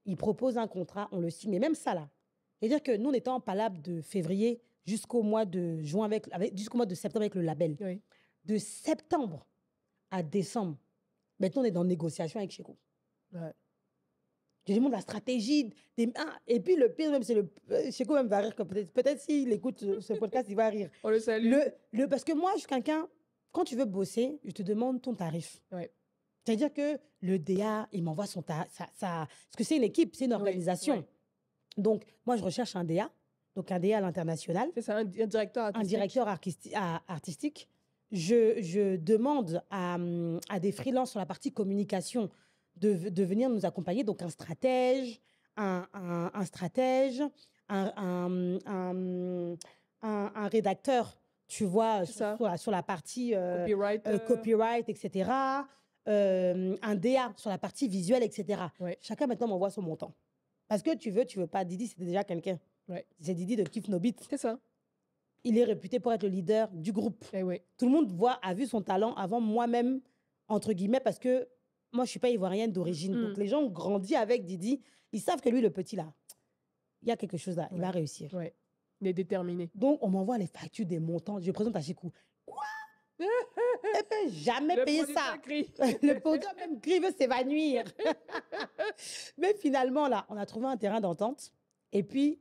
il propose un contrat, on le signe. Mais même ça, là, c'est-à-dire que nous, on était en palabre de février jusqu'au mois de juin, jusqu'au mois de septembre avec le label.
Oui.
De septembre à décembre, maintenant, on est dans négociation avec Shekou.
Ouais.
Je demande la stratégie. Et puis, le pire, même, c'est Shekou même va rire. Peut-être s'il écoute ce podcast, il va rire.
On le salue.
Parce que moi, je suis quelqu'un, quand tu veux bosser, je te demande ton tarif.
Ouais.
C'est-à-dire que le DA, il m'envoie son tarif. Parce que c'est une équipe, c'est une organisation.
Ouais.
Donc, moi, je recherche un DA. Donc, un DA à l'international.
C'est ça, un directeur artistique.
Un directeur artistique. Je demande à des freelances sur la partie communication de venir nous accompagner. Donc, un stratège, un rédacteur, tu vois, sur la partie copyright, etc. Un DA sur la partie visuelle, etc.
Ouais.
Chacun maintenant m'envoie son montant. Parce que tu veux pas. Didi, c'était déjà quelqu'un.
Ouais.
C'est Didi de Kiff No Beat.
C'est ça.
Il est réputé pour être le leader du groupe.
Eh oui.
Tout le monde a vu son talent avant moi-même, entre guillemets, parce que moi, je ne suis pas ivoirienne d'origine. Donc, les gens ont grandi avec Didi. Ils savent que lui, le petit, là, il y a quelque chose là. Il va réussir.
Ouais. Il est déterminé.
Donc, on m'envoie les factures des montants. Je présente à Shekou. Quoi? Elle ne peut jamais payer ça. Le producteur même crie, veut s'évanouir. Mais finalement, là, on a trouvé un terrain d'entente. Et puis,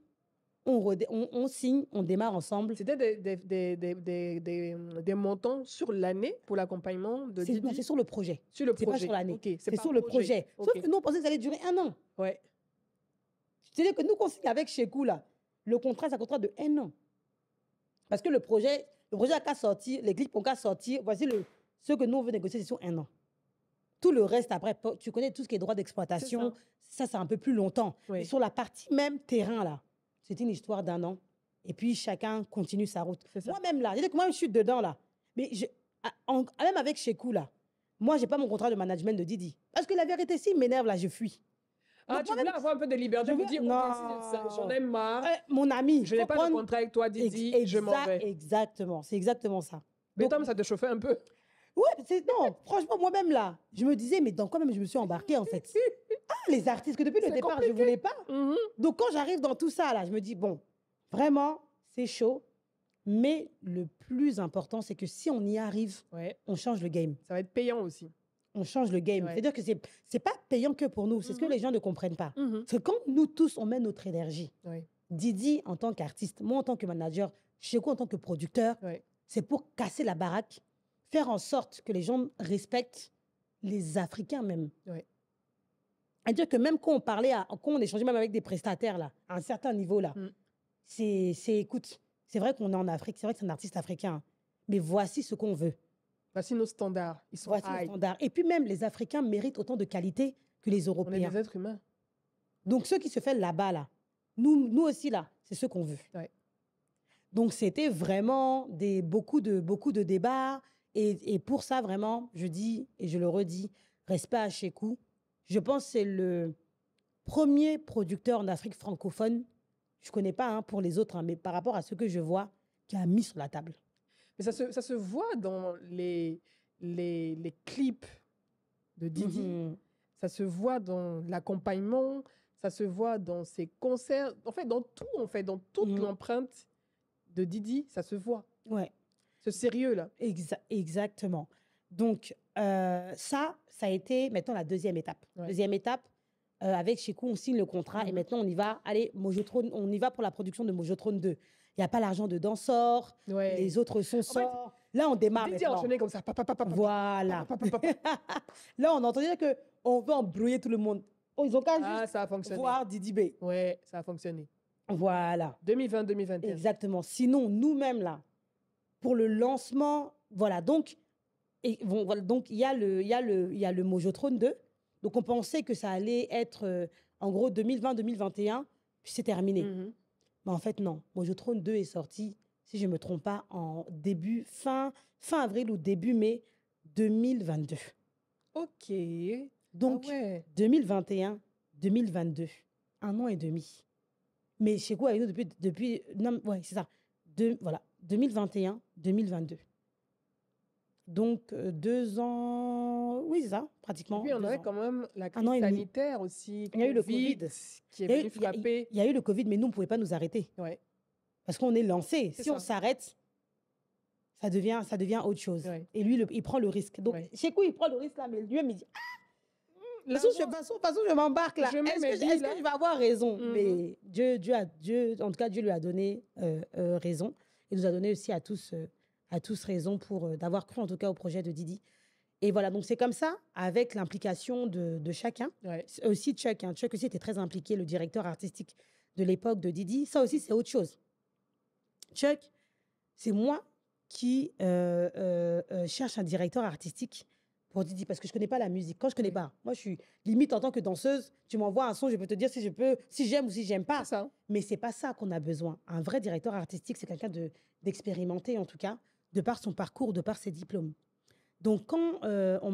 on signe, on démarre ensemble.
C'était des montants sur l'année pour l'accompagnement de Didi?
Non, c'est sur le projet.
Sur le projet.
C'est pas sur l'année.
Okay.
C'est sur le projet.
Okay.
Sauf que nous, on pensait que ça allait durer 1 an.
Ouais.
C'est-à-dire que nous, qu'on signe avec Shekou, là, le contrat, c'est un contrat de 1 an. Parce que le projet n'a qu'à sortir, les clips n'ont qu'à sortir. Voici ce que nous, on veut négocier, c'est sur 1 an. Tout le reste, après, tu connais tout ce qui est droit d'exploitation. Ça, c'est un peu plus longtemps.
Oui.
Et sur la partie même terrain, là, c'était une histoire d'1 an. Et puis, chacun continue sa route.
C'est ça.
Moi-même, là, moi, je suis dedans, là. Mais même avec Shekou, là, moi, je n'ai pas mon contrat de management de Didi. Parce que la vérité, s'il m'énerve, là, je fuis.
Ah,
Donc,
tu voulais avoir un peu de liberté pour dire,
non.
ok, j'en ai marre.
Mon ami,
Je n'ai
faut
pas
prendre-
de contrat avec toi, Didi, je m'en vais.
Exactement, c'est exactement ça.
Mais
Donc,
Tom, ça te chauffait un peu.
ouais, non, franchement, moi-même là, je me disais, mais dans quoi même je me suis embarquée en fait. Ah, les artistes, que depuis le
C'est
départ, je ne voulais pas.
Mhm.
Donc quand j'arrive dans tout ça là, je me dis, bon, vraiment, c'est chaud. Mais le plus important, c'est que si on y arrive,
Ouais,
on change le game.
ça va être payant aussi.
On change le game.
Ouais.
C'est-à-dire que c'est pas payant que pour nous. C'est ce que
Mhm.
les gens ne comprennent pas.
Mhm.
Parce que quand nous tous, on met notre énergie,
Ouais.
Didi en tant qu'artiste, moi en tant que manager, Shekou en tant que producteur,
Ouais.
c'est pour casser la baraque, faire en sorte que les gens respectent les Africains même.
Ouais.
C'est-à-dire que même quand on échangeait même avec des prestataires là, à un certain niveau là,
Mm.
écoute, c'est vrai qu'on est en Afrique, c'est vrai que c'est un artiste africain, mais voici ce qu'on veut.
Voici nos standards. Ils sont
Voici le
high.
standard. Et puis même les Africains méritent autant de qualité que les
On est
Européens.
des êtres humains.
Donc, ceux qui se font là-bas, là, nous aussi, là, c'est ce qu'on veut.
Ouais.
Donc, c'était vraiment beaucoup de débats. Et pour ça, vraiment, je dis et je le redis, respect à Shekou. Je pense que c'est le premier producteur en Afrique francophone, je ne connais pas hein, pour les autres, hein, mais par rapport à ce que je vois, qui a mis sur la table.
Mais ça se voit dans les clips de Didi.
Mhm.
Ça se voit dans l'accompagnement. Ça se voit dans ses concerts. En fait, dans tout, dans toute
Mhm.
l'empreinte de Didi, ça se voit.
Ouais.
Ce sérieux-là.
Exactement. Donc, ça a été maintenant la deuxième étape.
Ouais.
Deuxième étape, avec Shekou, on signe le contrat et
Mhm.
maintenant on y va. Allez, Mojotrone, on y va pour la production de Mojotrone 2. Il n'y a pas l'argent dedans sort,
Ouais.
les autres sons
fait,
sortent. Là, on démarre
Didi a
maintenant.
enchaîné comme ça.
Voilà.
Pa.
Là, on entendait qu'on veut embrouiller tout le monde. Oh, ils ont qu'à
Ah,
juste
ça a fonctionné.
voir Didi B.
Ouais, ça a fonctionné.
Voilà.
2020-2021.
Exactement. Sinon, nous-mêmes, là, pour le lancement, voilà. Donc, donc il y a le Mojotrone 2. Donc, on pensait que ça allait être, en gros, 2020-2021, puis c'est terminé.
Mhm.
Mais en fait, non. Mojotrone 2 est sorti, si je ne me trompe pas, en fin avril ou début mai 2022.
Ok.
Donc,
Ah ouais.
2021-2022, 1 an et demi. Mais Shekou avec nous depuis non, ouais, c'est ça. Voilà, 2021-2022. Donc, 2 ans, oui, c'est ça, pratiquement.
Et puis, on
2
avait
ans.
quand même la
1 an
crise
et demi.
sanitaire aussi.
Il y a eu le Covid.
qui est
Il y a eu-
venu frapper.
il y a eu le Covid, mais nous, on ne pouvait pas nous arrêter.
Ouais.
Parce qu'on est lancé.
C'est
Si on
ça.
s'arrête, ça devient autre chose.
Ouais.
Et lui, il prend le risque. Donc,
Ouais.
Shekou, il prend le risque là, mais lui, il me dit, de toute
L'argent-
façon, je m'embarque là.
Je mets mes billes,
Est-ce
là.
que je vais avoir raison?
Mhm.
Mais en tout cas, Dieu lui a donné raison. Il nous a donné aussi à tous raison pour d'avoir cru en tout cas au projet de Didi. Et voilà, donc c'est comme ça, avec l'implication de chacun.
Ouais.
C'est aussi Chuck. Hein. Chuck aussi était très impliqué, le directeur artistique de l'époque de Didi. Ça aussi, c'est autre chose. Chuck, c'est moi qui cherche un directeur artistique pour Didi, parce que je ne connais pas la musique. Quand je ne connais pas, moi, je suis limite en tant que danseuse, tu m'envoies un son, je peux te dire si j'aime ou si j'aime pas.
C'est ça.
Mais c'est pas ça qu'on a besoin. Un vrai directeur artistique, c'est quelqu'un d'expérimenté, en tout cas, de par son parcours, de par ses diplômes. Donc, quand on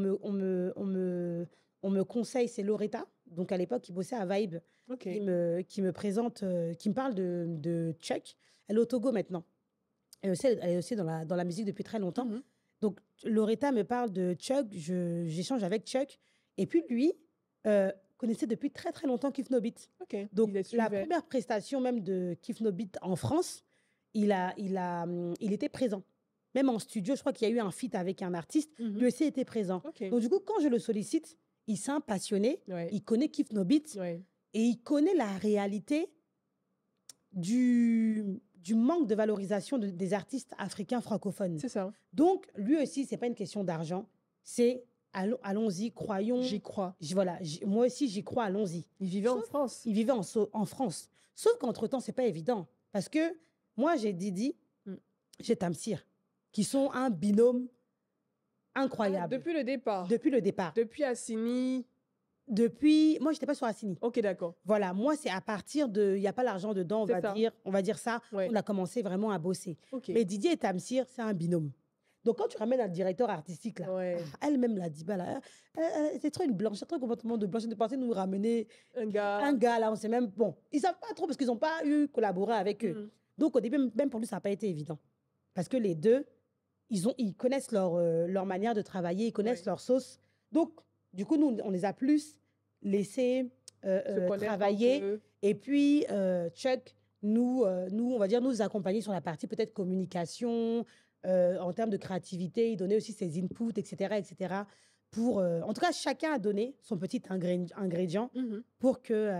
me conseille, c'est Loretta, donc à l'époque, qui bossait à Vibe,
Ok.
qui me présente, qui me parle de Chuck. Elle est au Togo maintenant. Elle est aussi dans la musique depuis très longtemps.
Mhm.
Donc, Loretta me parle de Chuck, j'échange avec Chuck. Et puis, lui, connaissait depuis très, très longtemps Kif No Beat.
Ok.
Donc,
Il les
la
suivait.
première prestation même de Kif No Beat en France, il était présent. Même en studio, je crois qu'il y a eu un feat avec un artiste,
Mhm.
lui aussi était présent.
Ok.
Donc, du coup, quand je le sollicite, il s'est un passionné,
Ouais.
il connaît Kif No Beat
Ouais.
et il connaît la réalité du manque de valorisation des artistes africains francophones.
C'est ça.
Donc, lui aussi, ce n'est pas une question d'argent, c'est allons-y, croyons.
J'y crois.
Voilà, moi aussi, j'y crois, allons-y.
Il vivait en
Sauf-
France.
Il vivait en France. Sauf qu'entre-temps, ce n'est pas évident. Parce que moi, j'ai Didi,
Mm.
j'ai Tamsir, qui sont un binôme incroyable.
Depuis le départ.
Depuis le départ.
Depuis Assini.
Moi, je n'étais pas sur Assini.
Ok, d'accord.
Voilà, moi, c'est à partir de... Il n'y a pas l'argent dedans,
C'est ça.
on va dire ça.
Ouais.
On a commencé vraiment à bosser.
Ok.
Mais Didier et Tamsir, c'est un binôme. Donc, quand tu ramènes un directeur artistique, là,
Ouais.
elle-même, la Diba, là, c'est trop une blanche, c'est trop un comportement de blanche. Elle est partie nous ramener
Un gars.
un gars, là, on sait même... Bon, ils ne savent pas trop parce qu'ils n'ont pas eu collaboré avec eux.
Mhm.
Donc, au début, même pour lui, ça n'a pas été évident. Parce que les deux, ils connaissent leur manière de travailler, ils connaissent
Ouais.
leur sauce. Donc, du coup, nous, on les a plus laissés
Se connaître
travailler.
entre eux.
Et puis, Chuck, on va dire, nous accompagner sur la partie peut-être communication, en termes de créativité. Il donnait aussi ses inputs, etc., etc. Pour, en tout cas, chacun a donné son petit ingrédient
Mhm.
pour que,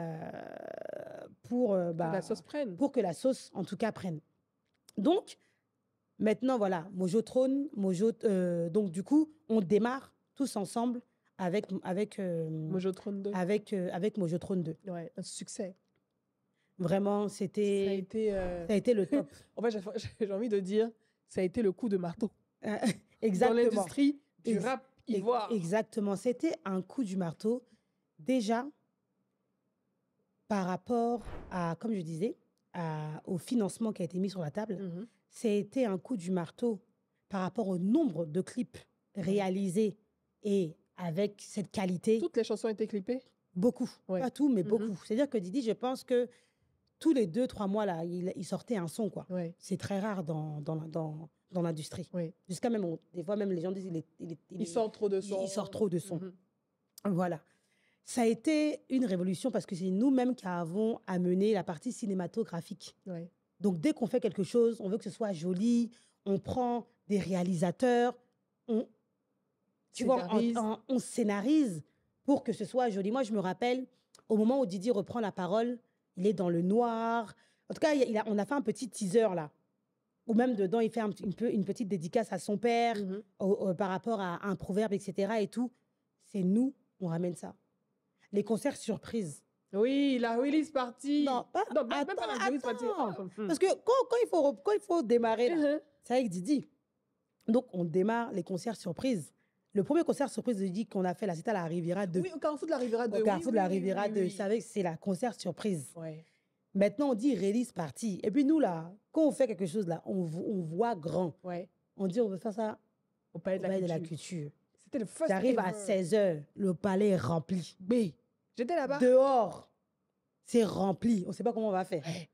Que la sauce prenne.
pour que la sauce, en tout cas, prenne. Donc, maintenant, voilà, Mojo trône, donc, du coup, on démarre tous ensemble avec
Mojo 32.
avec Mojo Trône 2.
Ouais, un succès.
Vraiment,
Ça a
ça
été.
a été le top.
En fait, j'ai envie de dire, ça a été le coup de marteau. Dans
Exactement.
l'industrie du
Ex-
rap ivoire.
Exactement. C'était un coup du marteau. Déjà, par rapport à, comme je disais, au financement qui a été mis sur la table,
Mhm.
c'était un coup du marteau par rapport au nombre de clips réalisés et avec cette qualité.
Toutes les chansons étaient clippées.
Beaucoup.
Ouais.
Pas tout, mais
Mhm.
beaucoup. C'est-à-dire que Didi, je pense que tous les 2-3 mois, là, il sortait un son, quoi.
Ouais.
C'est très rare dans l'industrie.
Ouais.
Jusqu'à même, des fois, même les gens disent
Il sort trop de sons.
il sort trop de sons.
Mhm.
Voilà. Ça a été une révolution parce que c'est nous-mêmes qui avons amené la partie cinématographique.
Ouais.
Donc, dès qu'on fait quelque chose, on veut que ce soit joli, on prend des réalisateurs, tu vois,
Scénarise.
on scénarise pour que ce soit joli. Moi, je me rappelle, au moment où Didier reprend la parole, il est dans le noir. En tout cas, on a fait un petit teaser, là. Ou même dedans, il fait une petite dédicace à son père
Mhm.
par rapport à un proverbe, etc. et tout. C'est nous, on ramène ça. Les concerts surprises.
Oui, la release party.
Non, pas,
Non, même pas la release party.
attends.
Mhm.
Parce que quand il faut démarrer, là,
Mhm.
c'est avec Didi. Donc, on démarre les concerts surprises. Le premier concert surprise de Didi qu'on a fait, là, c'était à la Riviera 2.
Oui, au Carrefour de la Riviera 2.
Au Carrefour
oui,
de la
oui, oui,
Riviera
oui,
2.
oui.
C'est la concert surprise.
Ouais.
Maintenant, on dit release party. Et puis nous, là, quand on fait quelque chose, là, on voit grand.
Ouais.
On dit, on veut faire ça
Au Palais
au
de la
Palais de la
Culture.
Culture.
C'était le first
J'arrive à
ever.
16h, le palais est rempli. B.
J'étais là-bas.
Dehors, c'est rempli. On ne sait pas comment on va faire.
Ouais.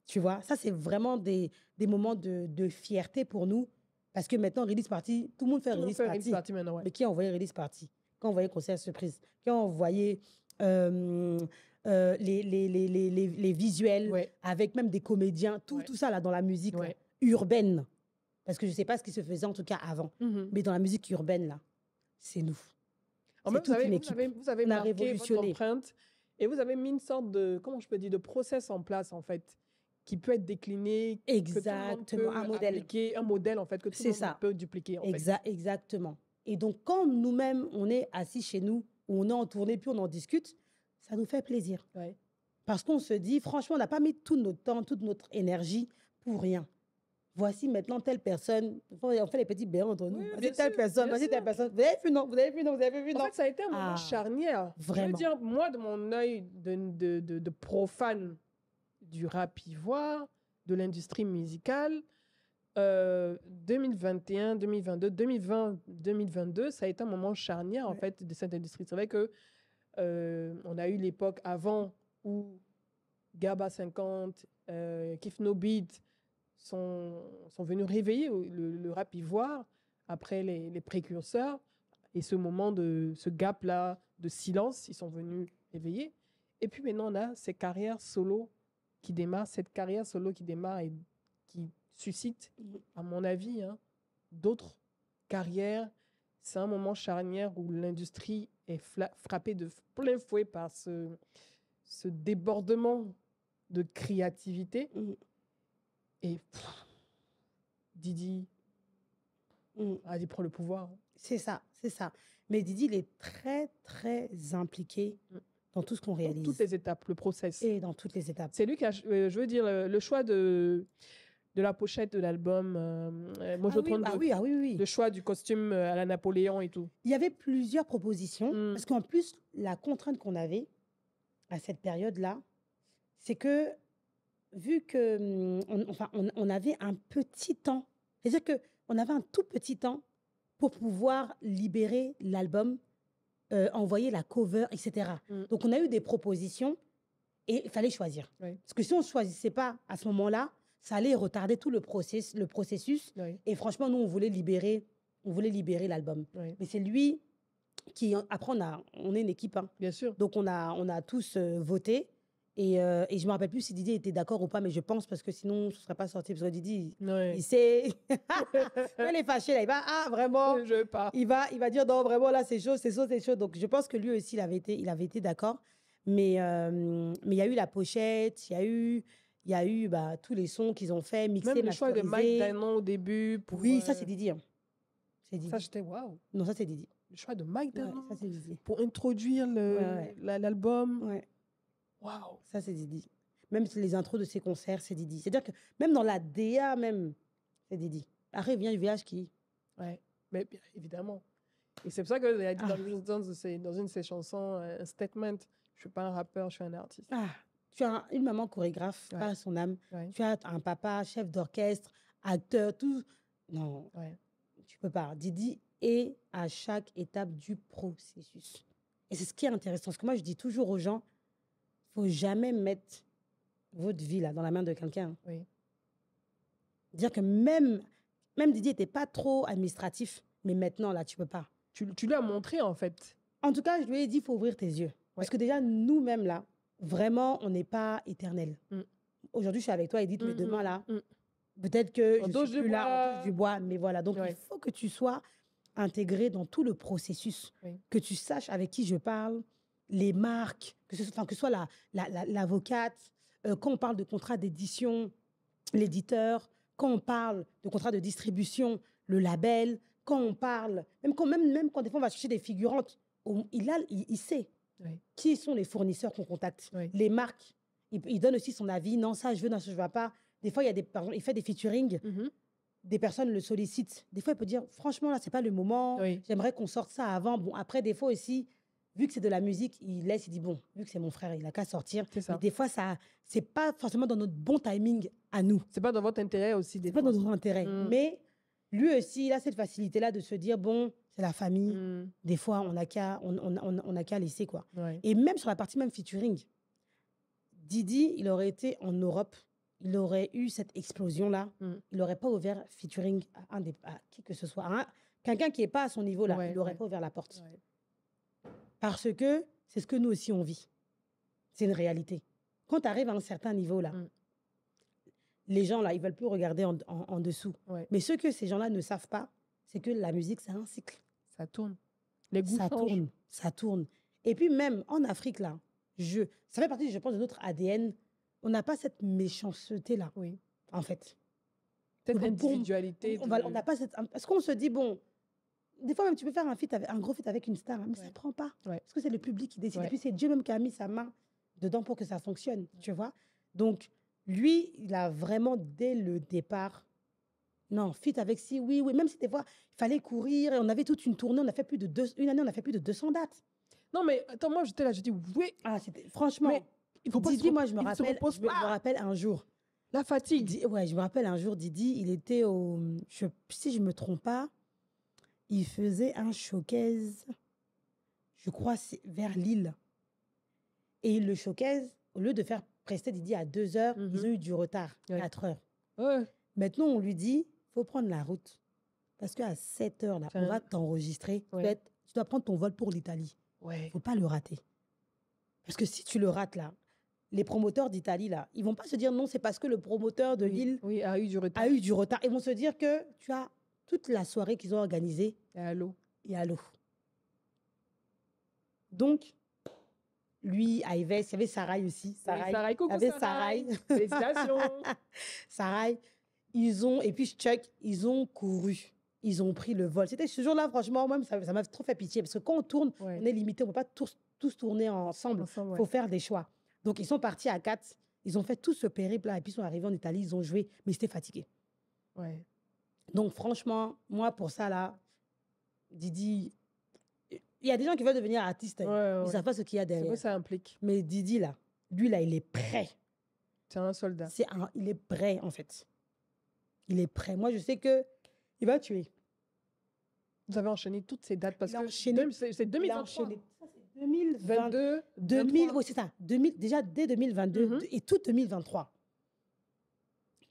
Tu vois, ça, c'est vraiment des moments de fierté pour nous. Parce que maintenant, release party, tout le monde fait
Tout le monde
release
fait
party.
release party maintenant, ouais.
Mais qui a envoyé release party? Qui a envoyé concert surprise? Qui a envoyé les visuels
Ouais.
avec même des comédiens,
Ouais.
tout ça là dans la musique là,
Ouais.
urbaine. Parce que je ne sais pas ce qui se faisait en tout cas avant.
Mhm.
Mais dans la musique urbaine là, c'est nous.
En
C'est
même,
toute une
vous
équipe.
avez
On a
marqué votre
révolutionné.
empreinte et vous avez mis une sorte de, comment je peux dire, de process en place, en fait, qui peut être décliné, que tout le monde
Exactement,
peut
un modèle.
appliquer, un modèle, en fait, que tout
C'est
le monde
ça.
peut dupliquer, en fait.
Exactement. Et donc, quand nous-mêmes, on est assis chez nous, ou on est en tournée, puis on en discute, ça nous fait plaisir.
Ouais.
Parce qu'on se dit, franchement, on n'a pas mis tout notre temps, toute notre énergie pour rien. Voici maintenant telle personne. On fait les petits béants entre nous.
Oui,
Voici
bien
telle
sûr,
personne,
bien
voici telle
sûr.
personne. Vous avez vu, non? Vous avez vu, non? Vous avez vu, non?
En fait, ça a été un moment
Ah,
charnière. Je veux
vraiment.
dire, moi, de mon œil de profane du rap ivoire, de l'industrie musicale, 2021, 2022, 2020, 2022, ça a été un moment charnière, en
Ouais.
fait, de cette industrie. C'est vrai que on a eu l'époque avant où Gaba 50, Kif No Beat sont venus réveiller le rap ivoire après les précurseurs. Et ce moment ce gap-là de silence, ils sont venus réveiller. Et puis maintenant, on a cette carrière solo qui démarre et qui suscite, à mon avis, hein, d'autres carrières. C'est un moment charnière où l'industrie est frappée de plein fouet par ce débordement de créativité.
Mm.
Et Didi a dit prend le pouvoir.
C'est ça, c'est ça. Mais Didi, il est très, très impliqué dans tout ce qu'on
Dans
réalise.
toutes les étapes, le process.
Et dans toutes les étapes.
C'est lui qui a, je veux dire, le choix de de la pochette de l'album Mojotron 2.
Oui.
Le choix du costume à la Napoléon et tout.
Il y avait plusieurs propositions, parce qu'en plus, la contrainte qu'on avait à cette période-là, c'est que, vu que on avait un petit temps, c'est-à-dire qu'on avait un tout petit temps pour pouvoir libérer l'album, envoyer la cover, etc. Donc, on a eu des propositions et il fallait choisir.
Oui.
Parce que si on ne choisissait pas à ce moment-là, ça allait retarder tout le processus.
Oui.
Et franchement, nous, on voulait libérer l'album.
Oui.
Mais c'est lui qui... Après, on est une équipe. Hein.
Bien sûr.
Donc, on a tous voté. Et je ne me rappelle plus si Didier était d'accord ou pas, mais je pense parce que sinon, ce ne serait pas sorti. Parce que Didier, il sait... il est fâché, là. Il va, vraiment...
Je veux pas.
Il va dire, non, vraiment, là, c'est chaud, c'est chaud, c'est chaud. Donc, je pense que lui aussi, il avait été d'accord. Mais il y a eu la pochette, il y a eu tous les sons qu'ils ont fait, mixés,
même le choix de
masterisés.
Mike Danon au début.
Oui, ça, c'est Didi. Hein.
Ça, j'étais waouh.
Non, ça, c'est Didi.
Le choix de Mike Danon
ça, c'est Didi.
pour introduire l'album.
Ouais.
Waouh.
Ça, c'est Didi. Même les intros de ses concerts, c'est Didi. C'est-à-dire que même dans la DA, même, c'est Didi. Après, vient UVH qui...
Ouais, mais bien évidemment. Et c'est pour ça qu'il a dit dans une de ses chansons, un statement, je ne suis pas un rappeur, je suis un artiste.
Tu as une maman chorégraphe, pas son âme.
Ouais.
Tu as un papa, chef d'orchestre, acteur, tout. Non, tu peux pas. Didi est à chaque étape du processus. Et c'est ce qui est intéressant. Parce que moi, je dis toujours aux gens, il ne faut jamais mettre votre vie là, dans la main de quelqu'un.
Oui.
Dire que même Didier n'était pas trop administratif, mais maintenant, là, tu ne peux pas.
Tu lui as montré, en fait.
En tout cas, je lui ai dit, il faut ouvrir tes yeux. Parce que déjà, nous-mêmes, là, vraiment, on n'est pas éternel. Aujourd'hui, je suis avec toi, Edith, mais demain, là, peut-être que je suis plus là, on touche du bois, mais voilà. Donc, il faut que tu sois intégré dans tout le processus, que tu saches avec qui je parle, les marques, que ce soit l'avocate, quand on parle de contrat d'édition, l'éditeur, quand on parle de contrat de distribution, le label, quand on parle, même quand des fois on va chercher des figurantes, il sait qui sont les fournisseurs qu'on contacte, les marques. Il donne aussi son avis. Non, ça je veux, non, ça je veux pas. Des fois, il fait des featuring. Des personnes le sollicitent. Des fois, il peut dire, franchement, là, c'est pas le moment. J'aimerais qu'on sorte ça avant. Bon, après, des fois aussi, vu que c'est de la musique, il dit, bon, vu que c'est mon frère, il a qu'à sortir. Mais des fois, c'est pas forcément dans notre bon timing à nous.
C'est pas dans votre intérêt aussi.
C'est pas dans notre intérêt. Mais lui aussi, il a cette facilité-là de se dire, bon, c'est la famille. Des fois, on n'a qu'à laisser, quoi. Et même sur la partie même featuring, Didi, il aurait été en Europe, il aurait eu cette explosion-là, il n'aurait pas ouvert featuring à qui que ce soit. Quelqu'un qui n'est pas à son niveau-là, il n'aurait pas ouvert la porte. Parce que c'est ce que nous aussi on vit. C'est une réalité. Quand tu arrives à un certain niveau-là, les gens, là, ils ne veulent plus regarder en dessous. Mais ce que ces gens-là ne savent pas, c'est que la musique, c'est un cycle.
Ça tourne. Les goûts changent.
Ça tourne. Et puis même en Afrique, là, ça fait partie, je pense, de notre ADN. On n'a pas cette méchanceté-là, en fait.
Cette individualité.
On n'a pas cette... Parce qu'on se dit, bon, des fois même, tu peux faire un gros feat avec une star, mais ça ne prend pas. Parce que c'est le public qui décide. Et puis c'est Dieu même qui a mis sa main dedans pour que ça fonctionne, tu vois. Donc, lui, il a vraiment, dès le départ, non, feat avec si, oui, même si des fois, il fallait courir, et on avait toute une tournée, une année, on a fait plus de 200 dates.
Non, mais attends, moi, j'étais là, je dis, oui.
Franchement,
mais il faut pas
Didi, moi, je me rappelle un jour.
La fatigue.
Je me rappelle un jour, Didi, il était si je ne me trompe pas, il faisait un showcase, je crois, c'est vers Lille. Et le showcase, au lieu de faire prester Didi à 2 heures, ils ont eu du retard, 4 heures. Maintenant, on lui dit, il faut prendre la route. Parce qu'à 7 heures, là, on va t'enregistrer. Tu dois prendre ton vol pour l'Italie. Il ne faut pas le rater. Parce que si tu le rates, là, les promoteurs d'Italie, là, ils ne vont pas se dire non, c'est parce que le promoteur de Lille
a eu du retard.
Ils vont se dire que tu as toute la soirée qu'ils ont organisée.
Et à l'eau. Donc,
lui, à Yves, il y avait Sarai aussi.
Sarai, coucou
Sarai.
Félicitations.
Sarai. Et puis Chuck, ils ont couru. Ils ont pris le vol. C'était ce jour-là, franchement, même ça m'a trop fait pitié. Parce que quand on tourne, on est limité. On ne peut pas tous tourner ensemble. Il faut faire des choix. Donc, ils sont partis à 4. Ils ont fait tout ce périple-là et puis ils sont arrivés en Italie, ils ont joué, mais ils étaient fatigués.
Ouais.
Donc, franchement, moi, pour ça, là, Didi, il y a des gens qui veulent devenir artistes. Hein.
Ouais,
Ils ne
ouais.
savent pas ce qu'il y a
C'est quoi
derrière.
ça implique?
Mais Didi, là, lui, là, il est prêt.
C'est un soldat.
Il est prêt, en fait. Il est prêt. Moi, je sais que il va tuer.
Vous avez enchaîné toutes ces dates parce
Il a
que
enchaîné-
c'est
Il a
2023.
enchaîné. Ça, c'est 2020.
22,
2000,
23.
oui, c'est ça. Déjà, dès 2022
Mhm.
et tout 2023.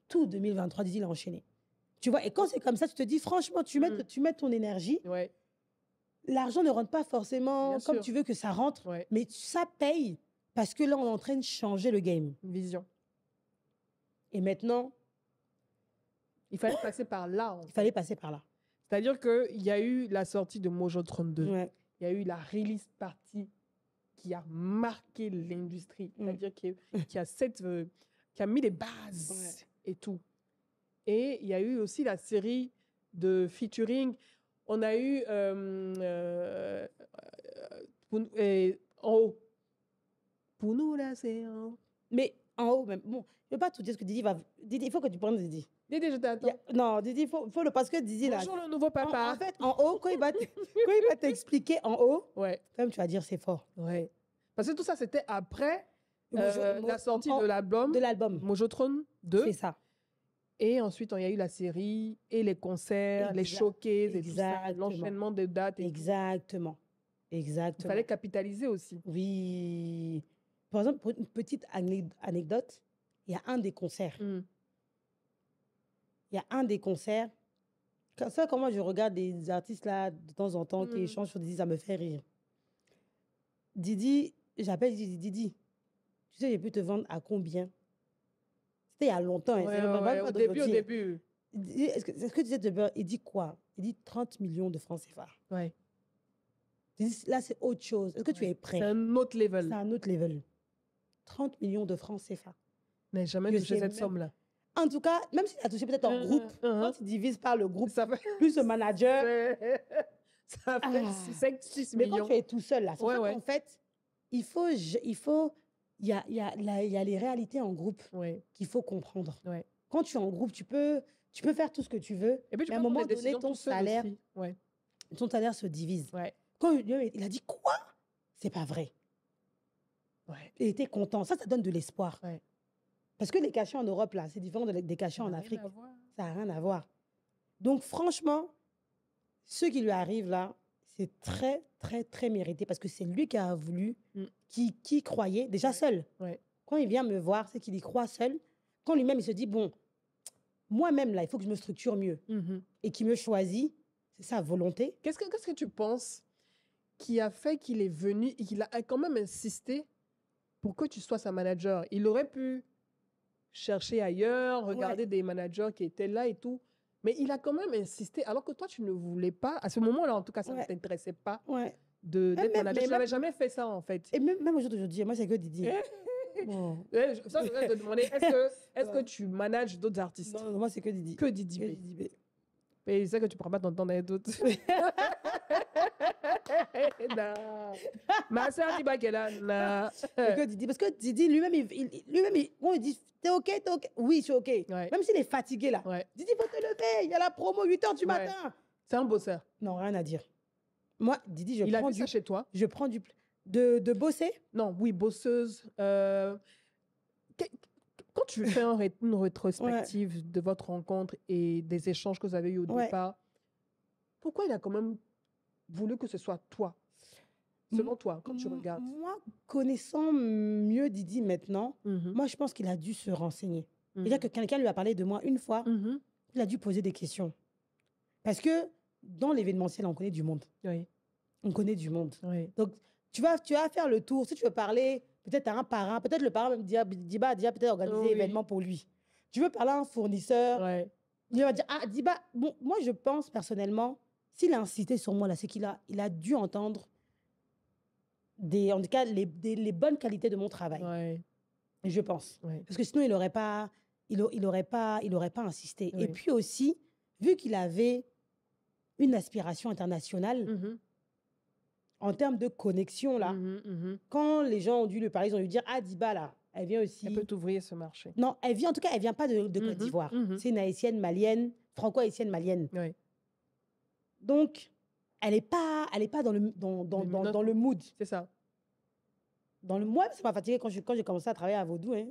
Tout 2023, Didi, il a enchaîné. Tu vois, et quand c'est comme ça, tu te dis, franchement, tu mets ton énergie.
Ouais,
L'argent ne rentre pas forcément
Bien
comme
sûr.
tu veux que ça rentre,
ouais.
mais ça paye parce que là, on est en train de changer le game.
Une vision.
Et maintenant,
Il fallait passer par là. En
il
fait.
fallait passer par là.
C'est-à-dire qu'il y a eu la sortie de Mojo 32.
Ouais.
Il y a eu la release party qui a marqué l'industrie. C'est-à-dire qui a mis les bases et tout. Et il y a eu aussi la série de featuring. On a eu en haut. Pour nous, là, c'est en haut.
Mais en haut, même, bon, je ne veux pas tout dire ce que Didi va. Didi, il faut que tu prennes Didi.
Dédé, je t'attends.
Non, Didi, il faut le. Parce que Didi, là.
Bonjour le nouveau papa.
En fait, en haut, quand il va t'expliquer en haut,
Ouais,
quand même, tu vas dire c'est fort.
ouais. Parce que tout ça, c'était après
Mojo-
la sortie
en-
de l'album
De l'album.
Mojotron 2.
C'est ça.
Et ensuite, il y a eu la série et les concerts, les
Exact-
showcases et tout ça,
exactement.
l'enchaînement de dates. Et tout.
Exactement.
Il
Exactement.
fallait capitaliser aussi.
Oui. Par exemple, pour une petite anecdote, il y a un des concerts. Il y a un des concerts. Ça, comment je regarde des artistes là de temps en temps qui échangent sur Didi, ça me fait rire. Didi, j'appelle Didi. Tu sais, j'ai pu te vendre à combien? C'était il y a longtemps. Hein,
Ouais,
c'est même
ouais,
pas
au
d'aujourd'hui.
début.
Il dit, est-ce que tu sais, il dit quoi? Il dit 30 millions de francs CFA.
Ouais.
Je dis, là, c'est autre chose. Est-ce que tu
Ouais.
es prêt?
C'est un autre level.
C'est un autre level. 30 millions de francs CFA.
Je n'ai jamais
Je
touché
sais
cette
même-
somme-là.
En tout cas, même s'il a touché peut-être en groupe, quand il divise par le groupe,
Ça fait,
plus le manager,
ça fait
Ah.
6
mais
millions.
quand tu es tout seul, là, c'est
Ouais,
pour ça
ouais.
qu'en fait, il y a les réalités en groupe
Ouais.
qu'il faut comprendre.
Ouais.
Quand tu es en groupe, tu peux faire tout ce que tu veux,
Et puis, tu
mais à
peux
un
prendre
moment
des
donné,
décisions tout seul aussi. Ouais.
ton salaire se divise.
Ouais.
Quand il a dit quoi? C'est pas vrai.
Ouais.
Il était content. Ça donne de l'espoir.
Ouais.
Parce que les cachets en Europe, là, c'est différent des cachets en
Ça n'a rien
Afrique.
à voir.
Ça n'a rien à voir. Donc, franchement, ce qui lui arrive là, c'est très, très, très mérité parce que c'est lui qui a voulu, qui croyait, déjà seul.
Ouais.
Quand il vient me voir, c'est qu'il y croit seul. Quand lui-même, il se dit, bon, moi-même, là, il faut que je me structure mieux. Et qu'il me choisit, c'est sa volonté.
Qu'est-ce que tu penses qui a fait qu'il est venu et qu'il a quand même insisté pour que tu sois sa manager? Il aurait pu chercher ailleurs, regarder des managers qui étaient là et tout. Mais il a quand même insisté, alors que toi, tu ne voulais pas. À ce moment-là, en tout cas, ça ne t'intéressait pas
Ouais.
d'être manager. Tu n'avais jamais fait ça, en fait.
Et même aujourd'hui, moi, c'est que Didi. Bon.
Ça, je voudrais te demander, est-ce que tu manages d'autres artistes?
Non, moi, c'est que Didi.
Que Didi
Que
B.
Didi B.
Mais je sais que tu ne pourras pas t'entendre avec d'autres. Non. Ma soeur dit pas qu'elle a. Non.
C'est que Didi. Parce que Didi, lui-même, bon, il dit, t'es OK, t'es OK. Oui, je suis OK.
Ouais.
Même s'il est fatigué, là.
Ouais.
Didi, faut te lever. Il y a la promo 8h du matin.
C'est un bosseur.
Non, rien à dire. Moi, Didi,
Il a vu ça chez toi?
je prends du de bosser.
Non, oui, bosseuse. Quand tu fais une rétrospective de votre rencontre et des échanges que vous avez eus au départ, pourquoi il a quand même voulu que ce soit toi, selon toi, quand tu regardes?
Moi, connaissant mieux Didi maintenant, moi, je pense qu'il a dû se renseigner. Déjà que quelqu'un lui a parlé de moi une fois, il a dû poser des questions. Parce que dans l'événementiel, on connaît du monde.
Oui.
On connaît du monde.
Oui.
Donc, tu vas faire le tour. Si tu veux parler peut-être à un parrain, peut-être le parrain même a déjà peut-être organisé événement pour lui. Tu veux parler à un fournisseur, il va dire, ah, Diba, bon, moi, je pense personnellement, s'il a incité sur moi, là, c'est qu'il a dû entendre en tout cas, les bonnes qualités de mon travail.
Ouais.
Je pense.
Ouais.
Parce que sinon, il n'aurait pas insisté.
Oui.
Et puis aussi, vu qu'il avait une aspiration internationale, en termes de connexion, là, quand les gens ont dû lui parler, ils ont dû dire, ah, Diba, là, Elle vient aussi.
Elle peut t'ouvrir ce marché.
Non, elle vient, en tout cas, elle vient pas de Côte d'Ivoire. C'est une haïtienne malienne, franco-haïtienne malienne.
Oui.
Donc, elle n'est pas dans le mood.
C'est ça.
Moi, ça m'a fatigué quand j'ai commencé à travailler à Vaudou. Hein.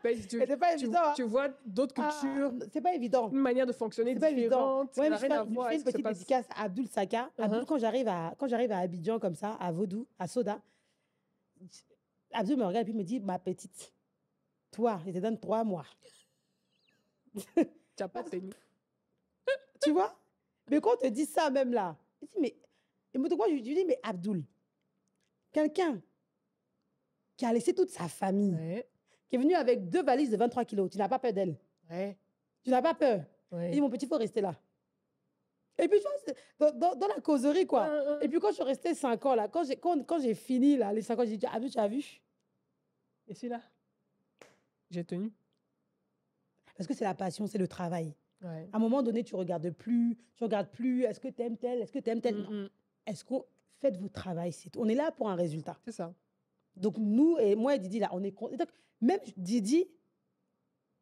Ben,
C'est pas évident.
Tu vois d'autres cultures,
c'est pas évident.
une manière de fonctionner
C'est pas évident.
différente.
Ouais,
Ça n'a rien à voir
je fais
avec
une
ce qui se
petite
passe.
dédicace à Abdul Saka. Abdul, quand j'arrive à Abidjan comme ça, à Vaudou, à Soda, Abdul me regarde et puis me dit, ma petite, toi, je te donne 3 mois.
Tu n'as pas tenu.
Tu vois? Mais quand on te dit ça même là, je dis, mais, et moi, je lui dis, mais Abdul, quelqu'un qui a laissé toute sa famille,
Ouais.
qui est venu avec 2 valises de 23 kilos, tu n'as pas peur d'elle?
Ouais.
Tu n'as pas peur?
Ouais.
Il dit, mon petit, il faut rester là. Et puis, tu vois, c'est dans la causerie, quoi. Et puis, quand je suis restée 5 ans, là, quand j'ai fini, là, les 5 ans, j'ai dit, Abdul, tu as vu?
Et celui-là, j'ai tenu.
Parce que c'est la passion, c'est le travail.
Ouais.
À un moment donné, tu regardes plus, est-ce que tu aimes tel, est-ce que tu aimes tel. Non. Est-ce qu'on faites votre travail, c'est tout. On est là pour un résultat.
C'est ça.
Donc, nous, et moi et Didi, là, on est... Donc, même Didi,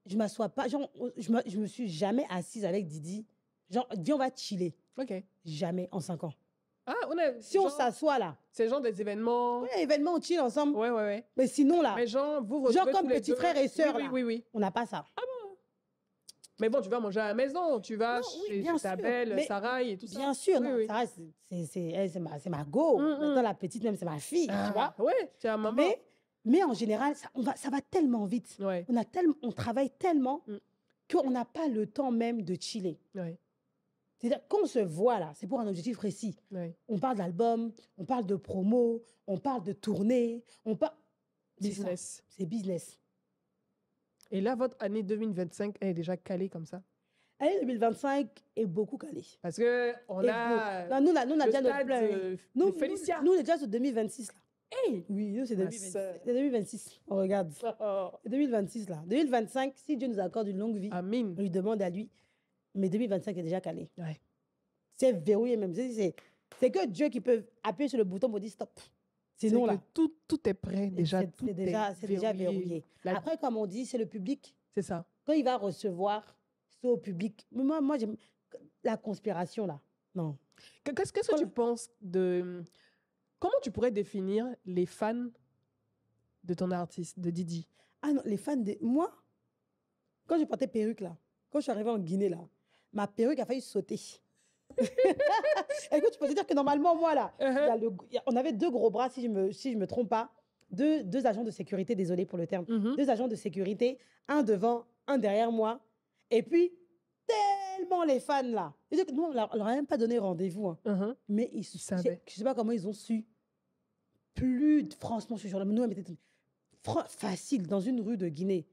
je m'assois pas, genre, je me suis jamais assise avec Didi. Genre, dis, on va chiller.
OK.
Jamais en 5 ans.
Ah, on est.
Si on s'assoit là,
C'est genre des événements.
oui, événement, on chill ensemble.
Ouais.
Mais sinon, là,
Mais genre, vous
genre
retrouvez
comme
tous les
petits
deux.
frères et sœurs,
Oui,
là,
oui.
on n'a pas ça.
Mais bon, tu vas manger à la maison, tu vas
Non, oui,
chez
bien
ta
sûr,
belle,
mais
Sarah et tout ça.
Bien sûr,
Oui,
non,
oui.
Sarah, c'est ma go. Maintenant, la petite, même, c'est ma fille, tu vois.
Ouais, tu as maman.
Mais en général, ça va tellement vite.
Ouais.
On travaille tellement qu'on n'a pas le temps même de chiller.
Ouais.
C'est-à-dire, quand on se voit là, c'est pour un objectif précis.
Ouais.
On parle d'album, on parle de promo, on parle de tournée, on parle...
Business.
C'est business.
Et là, votre année 2025, elle est déjà calée comme ça.
L'année 2025 est beaucoup calée.
Parce que on a.
Non, nous, on a
le
déjà notre
stade
plan.
de Félicia.
Nous, on est déjà sur 2026 là.
Hey!
Oui, nous, c'est
Ma
2026.
sœur.
C'est 2026. On regarde. C'est 2026 là. 2025, si Dieu nous accorde une longue vie,
Amin.
on lui demande à lui. Mais 2025 est déjà calé.
Ouais.
C'est verrouillé même. C'est que Dieu qui peut appuyer sur le bouton pour dire stop. Sinon,
C'est
là,
que tout est prêt déjà.
c'est déjà verrouillé. Après, comme on dit, c'est le public.
C'est ça.
Quand il va recevoir, c'est au public. Mais moi j'aime la conspiration, là. Non.
Qu'est-ce que tu penses de. Comment tu pourrais définir les fans de ton artiste, de Didi?
Ah non, les fans de... Moi, quand je portais perruque, là, quand je suis arrivée en Guinée, là, ma perruque a failli sauter. Écoute, tu peux te dire que normalement, moi, là, on avait 2 gros bras, si je me trompe pas, deux agents de sécurité, désolé pour le terme, 2 agents de sécurité, un devant, un derrière moi, et puis, tellement les fans, là. Nous, on leur a même pas donné rendez-vous, hein. Mais ils
savaient.
Je sais pas comment ils ont su. Franchement, ce jour-là, nous, on était facile, dans une rue de Guinée,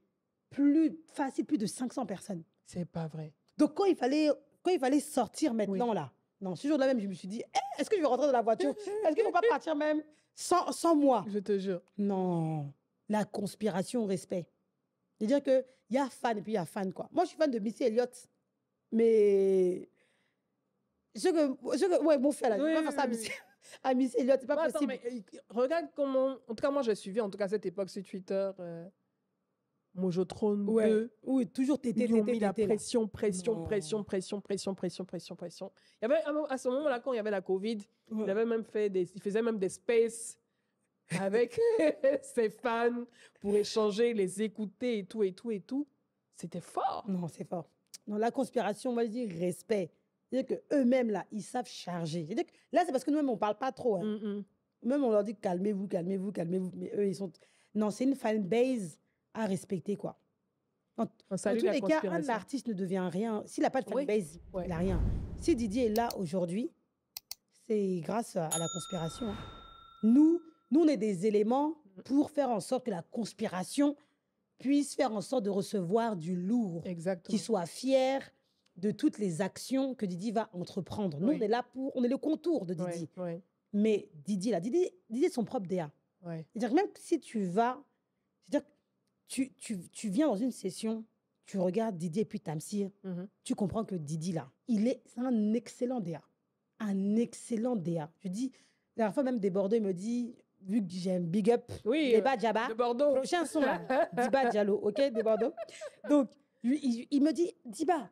plus de 500 personnes.
C'est pas vrai.
Donc, quand il fallait sortir maintenant, là, non, ce jour-là même, je me suis dit, est-ce que je vais rentrer dans la voiture? Est-ce qu'ils ne vont pas partir même sans moi?
Je te jure.
Non, la conspiration, respect. C'est-à-dire qu'il y a fan et puis il y a fan, quoi. Moi, je suis fan de Missy Elliott, mais... Ouais, mon frère, là, je ne vais pas faire ça à Missy Elliott, c'est pas possible.
Attends, mais regarde comment... En tout cas, moi, j'ai suivi, en tout cas, cette époque sur Twitter... Mojotrone 2.
Oui, toujours tété.
Ils ont mis la
là.
pression. Il y avait, à ce moment-là, quand il y avait la Covid, il faisait même des spaces avec ses fans pour échanger, les écouter et tout. C'était fort.
Non, c'est fort. Non, la conspiration, moi, je dis respect. C'est-à-dire qu'eux-mêmes, là, ils savent charger. C'est-à-dire que là, c'est parce que nous-mêmes, on ne parle pas trop. Hein. Même, on leur dit calmez-vous. Mais eux, ils sont... Non, c'est une fanbase à respecter, quoi. En tous les cas, un artiste ne devient rien. S'il n'a pas de fanbase, il n'a rien. Si Didier est là aujourd'hui, c'est grâce à la conspiration. Hein. Nous, on est des éléments pour faire en sorte que la conspiration puisse faire en sorte de recevoir du lourd.
Exactement.
Qu'il soit fier de toutes les actions que Didi va entreprendre. Nous, on est là on est le contour de Didi. Mais Didi est son propre DA. C'est-à-dire que même si tu vas... C'est-à-dire que tu viens dans une session, tu regardes Didier et puis Tamsir, tu comprends que Didi, là, c'est un excellent DA. Un excellent DA. Je dis, la dernière fois, même débordé, il me dit, vu que j'aime Big Up,
Oui,
Débat Djaba,
de Bordeaux.
prochain son là, Diba Diallo, ok, de Bordeaux. Donc, il me dit, Diba,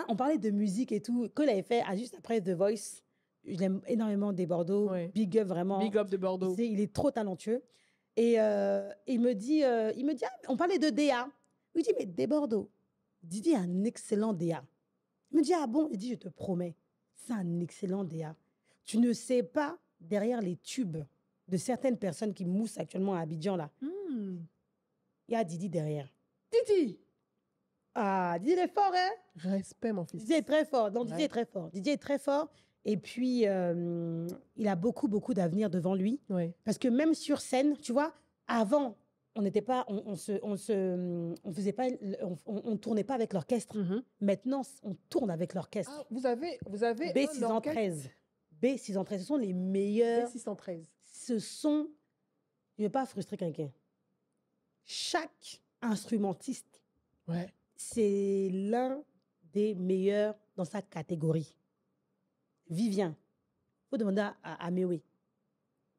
on parlait de musique et tout, qu'il avait fait juste après The Voice. Je l'aime énormément des Bordeaux,
Ouais.
Big Up vraiment.
Big up de Bordeaux.
Il est trop talentueux. Et il me dit, ah, on parlait de DA. Il me dit, mais des Bordeaux, Didi est un excellent DA. Il me dit, ah bon? Il dit, je te promets, c'est un excellent DA. Tu ne sais pas, derrière les tubes de certaines personnes qui moussent actuellement à Abidjan, là,
Hmm.
il y a Didi derrière.
Didi.
Ah, Didi il est fort, hein?
Respect, mon fils.
Didi est très fort. Donc, Didi
Ouais.
est très fort. Didi est très fort. Et puis, il a beaucoup, beaucoup d'avenir devant lui.
Oui.
Parce que même sur scène, tu vois, avant, on n'était pas, on faisait pas, on tournait pas avec l'orchestre.
Mhm.
Maintenant, on tourne avec l'orchestre.
Ah, vous avez un
B613. B613, ce sont les meilleurs.
B613.
Ce sont, je ne veux pas frustrer quelqu'un. Chaque instrumentiste,
Ouais.
c'est l'un des meilleurs dans sa catégorie. Vivien, il faut demander à Méoué.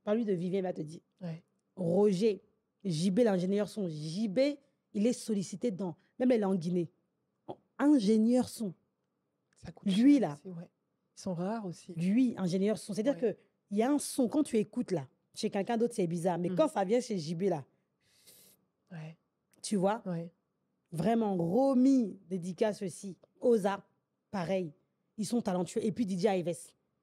Parle-lui de Vivien, il va te dire.
Ouais.
Roger, JB, l'ingénieur son. JB, il est sollicité dans, même elle est en Guinée. Ingénieur son.
Ça coûte
Lui,
cher
là.
aussi, ouais. Ils sont rares aussi.
Lui, ingénieur son. C'est-à-dire
Ouais.
qu'il y a un son, quand tu écoutes là, chez quelqu'un d'autre, c'est bizarre. Mais quand ça vient chez JB là,
Ouais.
tu vois,
Ouais.
vraiment, Romy, dédicace aussi. Oza, pareil. Ils sont talentueux. Et puis Didier Ives.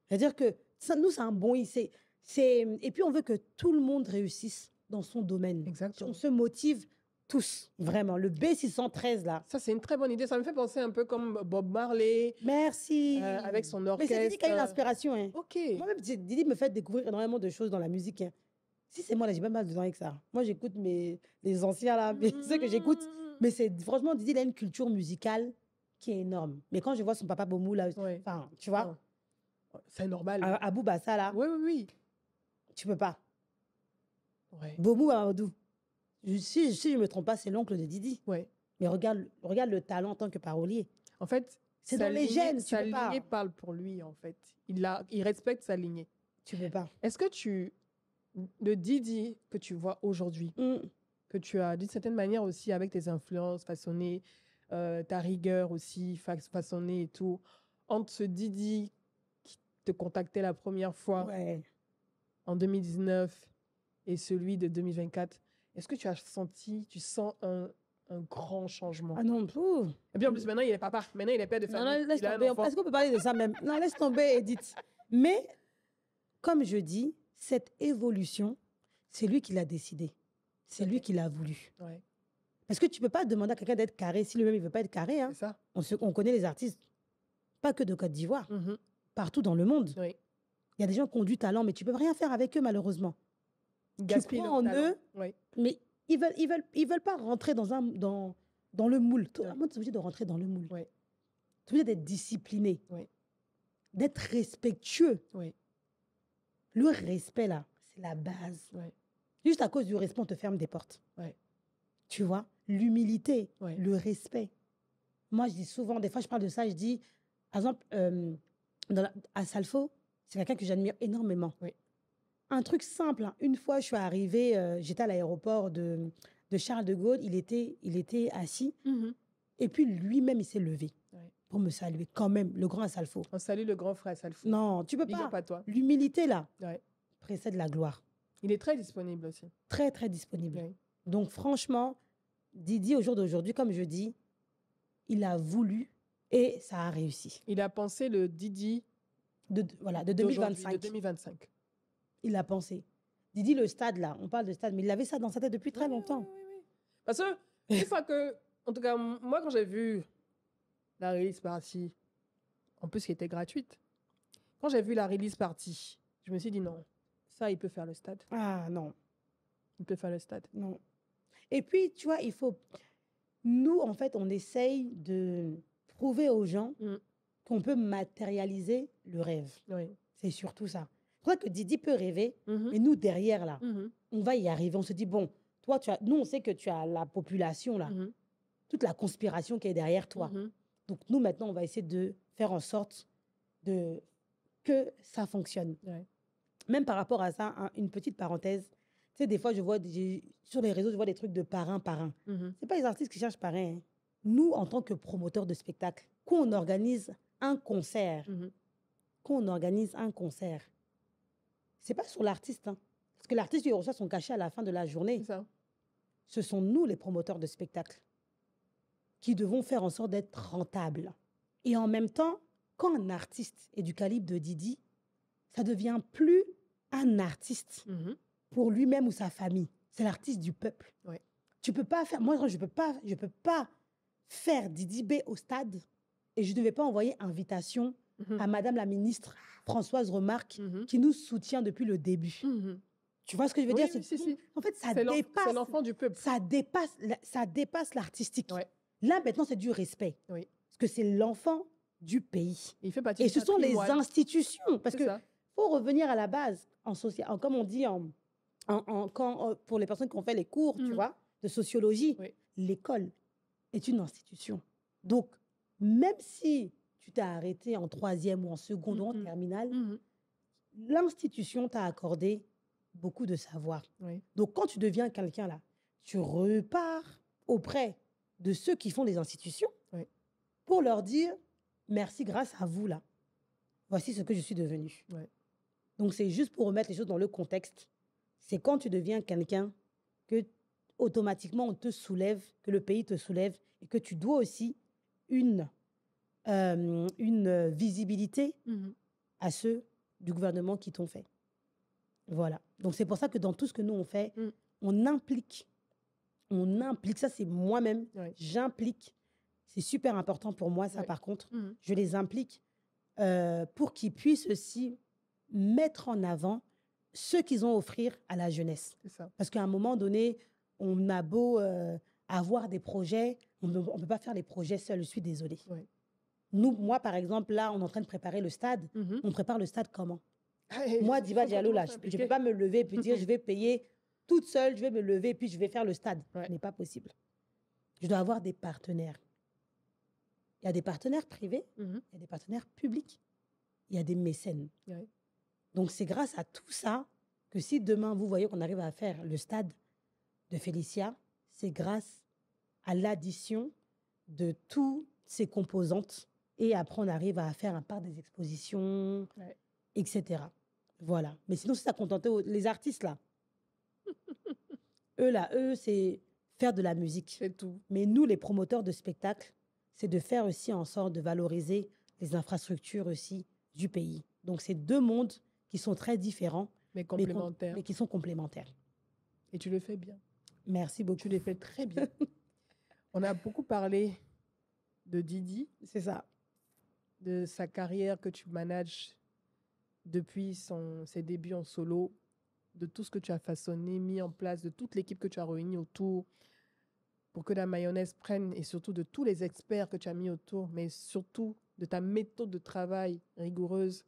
C'est-à-dire que ça, nous, c'est un bon. Et puis, on veut que tout le monde réussisse dans son domaine.
Exactement.
On se motive tous, vraiment. Le B613, là.
Ça, c'est une très bonne idée. Ça me fait penser un peu comme Bob Marley,
Merci.
avec son
Mais
orchestre.
c'est Didi qui a eu l'inspiration. Hein.
Ok.
Moi-même, Didi me fait découvrir énormément de choses dans la musique. Hein. Si c'est moi, là, j'ai pas mal besoin avec ça. Moi, j'écoute les anciens, là, mais ceux que j'écoute. Mais franchement, Didi, il a une culture musicale qui est énorme. Mais quand je vois son papa Bomou, là,
Ouais.
enfin, tu vois,
C'est normal.
Abou Bassa, là,
Oui, oui, oui.
tu peux pas.
Ouais.
Bomou Amadou, si je ne me trompe pas, c'est l'oncle de Didi.
Ouais.
Mais regarde le talent en tant que parolier.
En fait,
C'est
sa
dans les
lignée-
gènes, tu
Sa
peux pas.
lignée parle pour lui, en fait. Il respecte sa lignée.
Tu peux pas.
Est-ce que le Didi que tu vois aujourd'hui, que tu as d'une certaine manière aussi avec tes influences façonnées, ta rigueur aussi façonnée et tout, entre ce Didi qui te contactait la première fois
Ouais.
en 2019 et celui de 2024, est-ce que tu sens un grand changement?
Ah non, pouf.
Et puis en plus, maintenant, il est papa. Maintenant, il est père de
Non,
famille.
non, laisse
Il a un
tomber.
enfant.
Est-ce qu'on peut parler de ça même? Non, laisse tomber, Edith. Mais, comme je dis, cette évolution, c'est lui qui l'a décidé. C'est lui qui l'a voulu.
Ouais,
Parce que tu ne peux pas demander à quelqu'un d'être carré si lui-même, il ne veut pas être carré. Hein.
c'est ça.
On connaît les artistes, pas que de Côte d'Ivoire,
Mhm.
partout dans le monde.
Oui.
Il y a des gens qui ont du talent, mais tu ne peux rien faire avec eux, malheureusement.
Gaspille
crois en
le talent.
eux?
Oui.
Mais ils veulent pas rentrer dans le moule. Toi,
Ouais.
moi, tu es obligé de rentrer dans le moule.
Ouais.
Tu es obligé d'être discipliné,
Ouais.
d'être respectueux.
Oui.
Le respect, là, c'est la base.
Ouais.
Juste à cause du respect, on te ferme des portes.
Ouais.
Tu vois, l'humilité,
Ouais.
le respect. Moi, je dis souvent, des fois, je parle de ça, je dis, par exemple, à Salfo, c'est quelqu'un que j'admire énormément.
Oui.
Un truc simple, hein. Une fois, je suis arrivée, j'étais à l'aéroport de Charles de Gaulle, il était assis,
Mhm.
et puis lui-même, il s'est levé
Ouais.
pour me saluer, quand même, le grand Salfo.
On salue le grand frère Salfou.
Non, tu peux
Big up
pas.
à toi.
L'humilité, là,
Ouais.
précède la gloire.
Il est très disponible aussi.
Très, très disponible.
Ouais.
Donc, franchement, Didi, au jour d'aujourd'hui, comme je dis, il a voulu et ça a réussi.
Il a pensé le Didi
De
d'aujourd'hui,
2025.
de 2025.
Il a pensé. Didi, le stade, là, on parle de stade, mais il avait ça dans sa tête depuis très longtemps.
Oui. Parce que, une fois que, en tout cas, moi, quand j'ai vu la release party, en plus, qui était gratuite, quand j'ai vu la release party, je me suis dit non, ça, il peut faire le stade.
Ah, non,
Il peut faire le stade.
non. Et puis, tu vois, nous, en fait, on essaye de prouver aux gens qu'on peut matérialiser le rêve.
Oui.
C'est surtout ça. Je crois que Didi peut rêver,
Mhm.
mais nous, derrière, là,
Mhm.
on va y arriver. On se dit, bon, toi, nous, on sait que tu as la population, là,
Mhm.
toute la conspiration qui est derrière toi.
Mhm.
Donc, nous, maintenant, on va essayer de faire en sorte que ça fonctionne.
Ouais.
même par rapport à ça, une petite parenthèse. Tu sais, des fois, sur les réseaux, je vois des trucs de parrain. C'est pas les artistes qui cherchent parrain, hein. Nous, en tant que promoteurs de spectacle, quand on organise un concert, c'est pas sur l'artiste, hein. Parce que l'artiste, il reçoit son cachet à la fin de la journée.
C'est ça.
Ce sont nous, les promoteurs de spectacle, qui devons faire en sorte d'être rentables. Et en même temps, quand un artiste est du calibre de Didi, ça devient plus un artiste pour lui-même ou sa famille. C'est l'artiste du peuple.
Ouais.
Tu peux pas faire... Moi, je peux pas faire Didi B au stade et je ne devais pas envoyer invitation à Madame la ministre Françoise Remarque qui nous soutient depuis le début. Tu vois ce que je veux dire?
Si.
En fait,
C'est l'enfant du peuple.
Ça dépasse l'artistique.
Ouais.
Là, maintenant, c'est du respect.
Oui.
Parce que c'est l'enfant du pays.
Il fait partie
Et
du
ce sont les
patrimoine.
institutions. Parce
C'est
que
ça.
faut revenir à la base, comme on dit pour les personnes qui ont fait les cours, tu vois, de sociologie,
Oui.
l'école est une institution. Donc, même si tu t'es arrêté en 3e ou en seconde ou en terminale, l'institution t'a accordé beaucoup de savoir.
Oui.
Donc, quand tu deviens quelqu'un là, tu repars auprès de ceux qui font les institutions pour leur dire merci, grâce à vous là. Voici ce que je suis devenu.
Ouais.
Donc, c'est juste pour remettre les choses dans le contexte. C'est quand tu deviens quelqu'un que automatiquement on te soulève, que le pays te soulève et que tu dois aussi une visibilité à ceux du gouvernement qui t'ont fait. Voilà. Donc, c'est pour ça que dans tout ce que nous, on fait, on implique. Ça, c'est moi-même.
Ouais.
J'implique. C'est super important pour moi, ça, par contre. Je les implique pour qu'ils puissent aussi mettre en avant ce qu'ils ont à offrir à la jeunesse.
C'est ça.
Parce qu'à un moment donné, on a beau avoir des projets, on ne peut pas faire les projets seuls, je suis désolée.
Ouais.
Moi, par exemple, là, on est en train de préparer le stade. On prépare le stade comment?
Et
Moi,
il
Diva
faut
Diallo, là,
commencer à
je ne
impliquer.
peux pas me lever et puis dire je vais payer toute seule, je vais me lever et puis je vais faire le stade.
Ouais.
Ce n'est pas possible. Je dois avoir des partenaires. Il y a des partenaires privés, il y a des partenaires publics, il y a des mécènes.
Ouais.
Donc, c'est grâce à tout ça que si demain, vous voyez qu'on arrive à faire le stade de Félicia, c'est grâce à l'addition de toutes ces composantes. Et après, on arrive à faire un parc des expositions, etc. Voilà. Mais sinon, si ça contentait les artistes, là, eux, c'est faire de la musique.
C'est tout.
Mais nous, les promoteurs de spectacles, c'est de faire aussi en sorte de valoriser les infrastructures aussi du pays. Donc, c'est deux mondes qui sont très différents,
Mais complémentaire.
mais qui sont complémentaires.
Et tu le fais bien.
Merci beaucoup.
Tu le fais très bien. On a beaucoup parlé de Didi,
C'est ça.
de sa carrière que tu manages depuis ses débuts en solo, de tout ce que tu as façonné, mis en place, de toute l'équipe que tu as réunie autour pour que la mayonnaise prenne, et surtout de tous les experts que tu as mis autour, mais surtout de ta méthode de travail rigoureuse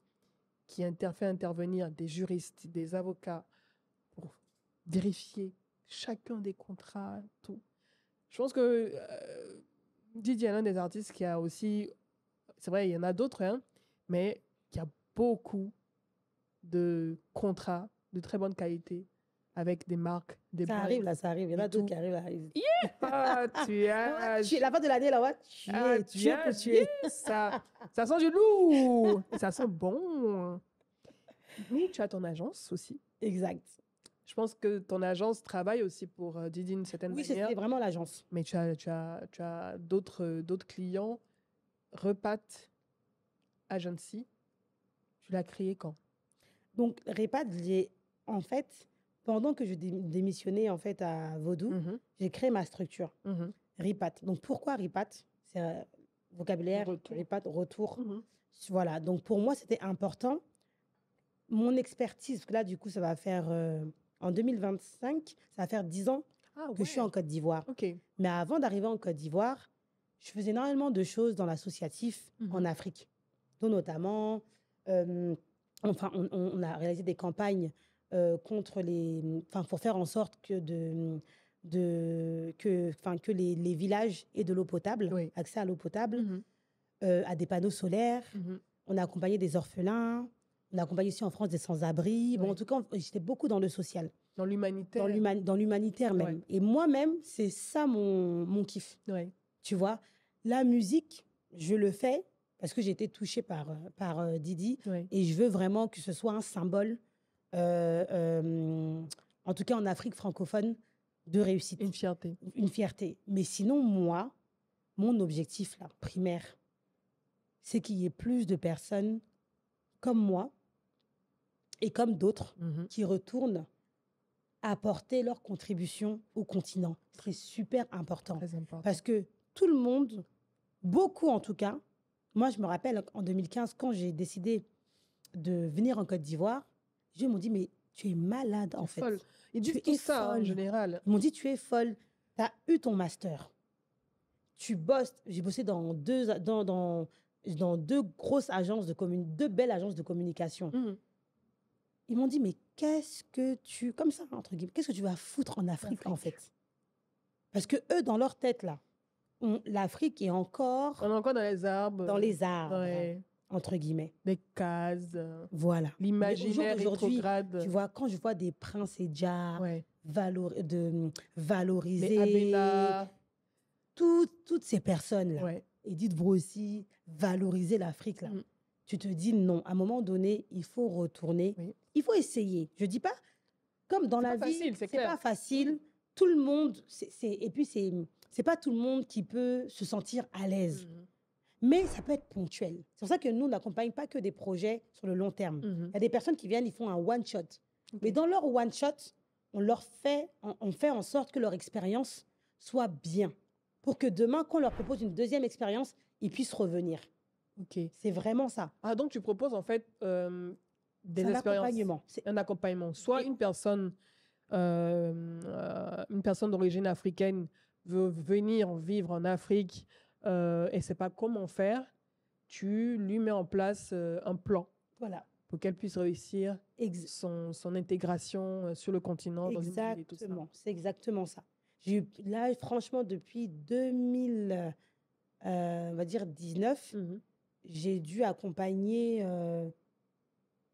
qui fait intervenir des juristes, des avocats pour vérifier chacun des contrats, tout. Je pense que Didi est l'un des artistes qui a aussi, c'est vrai, il y en a d'autres, hein, mais qui a beaucoup de contrats de très bonne qualité avec des marques, des
Ça
brands.
arrive, là, ça arrive. Il y en a
et
d'autres
tout.
qui arrivent là.
Ah, tu as...
Tu es la fin de l'année, là, ouais. Tu es.
Ça sent du lourd. Et ça sent bon. Mais tu as ton agence aussi.
Exact.
Je pense que ton agence travaille aussi pour Didi d'une certaine
Oui,
manière.
c'est vraiment l'agence.
Mais tu as d'autres clients. Repat Agency. Tu l'as créé quand?
Donc, Repad, en fait, pendant que je démissionnais en fait, à Vaudou, j'ai créé ma structure, Ripat. Donc, pourquoi Ripat? C'est vocabulaire,
Retour.
Ripat, retour. Voilà, donc pour moi, c'était important. Mon expertise, parce que là, du coup, ça va faire, en 2025, ça va faire 10 ans que je suis en Côte d'Ivoire.
Ok.
Mais avant d'arriver en Côte d'Ivoire, je faisais énormément de choses dans l'associatif en Afrique. Donc, notamment, on a réalisé des campagnes contre pour faire en sorte que les villages aient de l'eau potable, accès à l'eau potable, à des panneaux solaires. On a accompagné des orphelins. On a accompagné aussi en France des sans-abri. Bon,
Ouais.
en tout cas, j'étais beaucoup dans le social,
Dans l'humanitaire.
dans l'humanitaire même.
Ouais.
Et moi-même, c'est ça mon kiff.
Ouais.
Tu vois, la musique, je le fais parce que j'ai été touchée par Didi
Ouais.
et je veux vraiment que ce soit un symbole, en tout cas en Afrique francophone, de réussite,
Une fierté.
une fierté. Mais sinon, moi, mon objectif là, primaire, c'est qu'il y ait plus de personnes comme moi et comme d'autres
Mhm.
qui retournent apporter leur contribution au continent. C'est super important.
Très important.
Parce que tout le monde, beaucoup en tout cas, moi je me rappelle en 2015, quand j'ai décidé de venir en Côte d'Ivoire, ils m'ont dit, mais tu es malade en fait.
Folle. Ils
Tu
disent
es
tout ça en
folle.
général.
Ils m'ont dit, tu es folle, tu as eu ton master. Tu bosses, j'ai bossé dans deux grosses agences deux belles agences de communication.
Mhm.
Ils m'ont dit, mais qu'est-ce que tu, comme ça, entre guillemets, qu'est-ce que tu vas foutre en Afrique, en fait? Parce que eux, dans leur tête, là, l'Afrique est encore
On est encore dans les arbres.
dans les arbres,
Ouais.
entre guillemets.
Des cases.
Voilà. Mais au jour
L'imaginaire
d'aujourd'hui,
rétrograde.
tu vois, quand je vois des princes et déjà
Ouais.
de
Les
valoriser
Abela.
toutes ces personnes-là,
Ouais.
Edith Bro aussi, valoriser l'Afrique, là.
Mm.
Tu te dis non, à un moment donné, il faut retourner.
Oui.
Il faut essayer. Je dis pas, comme dans
C'est
la
pas
vie,
facile, c'est
c'est
clair.
pas facile. Tout le monde, et puis c'est pas tout le monde qui peut se sentir à l'aise.
Mhm.
Mais ça peut être ponctuel. C'est pour ça que nous, on n'accompagne pas que des projets sur le long terme.
Mhm.
Il y a des personnes qui viennent, ils font un one-shot.
Ok.
Mais dans leur one-shot, on fait en sorte que leur expérience soit bien. Pour que demain, quand on leur propose une deuxième expérience, ils puissent revenir.
Ok.
C'est vraiment ça.
Ah, donc tu proposes en fait des
C'est un
expériences.
accompagnement.
Un accompagnement. Soit
Et-
une personne d'origine africaine veut venir vivre en Afrique et ne sait pas comment faire, tu lui mets en place un plan
Voilà.
pour qu'elle puisse réussir
Ex-
son intégration sur le continent, dans une ville et tout ça.
Exactement. C'est exactement ça. Là, franchement, depuis 2000, on va dire 19,
Mhm.
j'ai dû accompagner,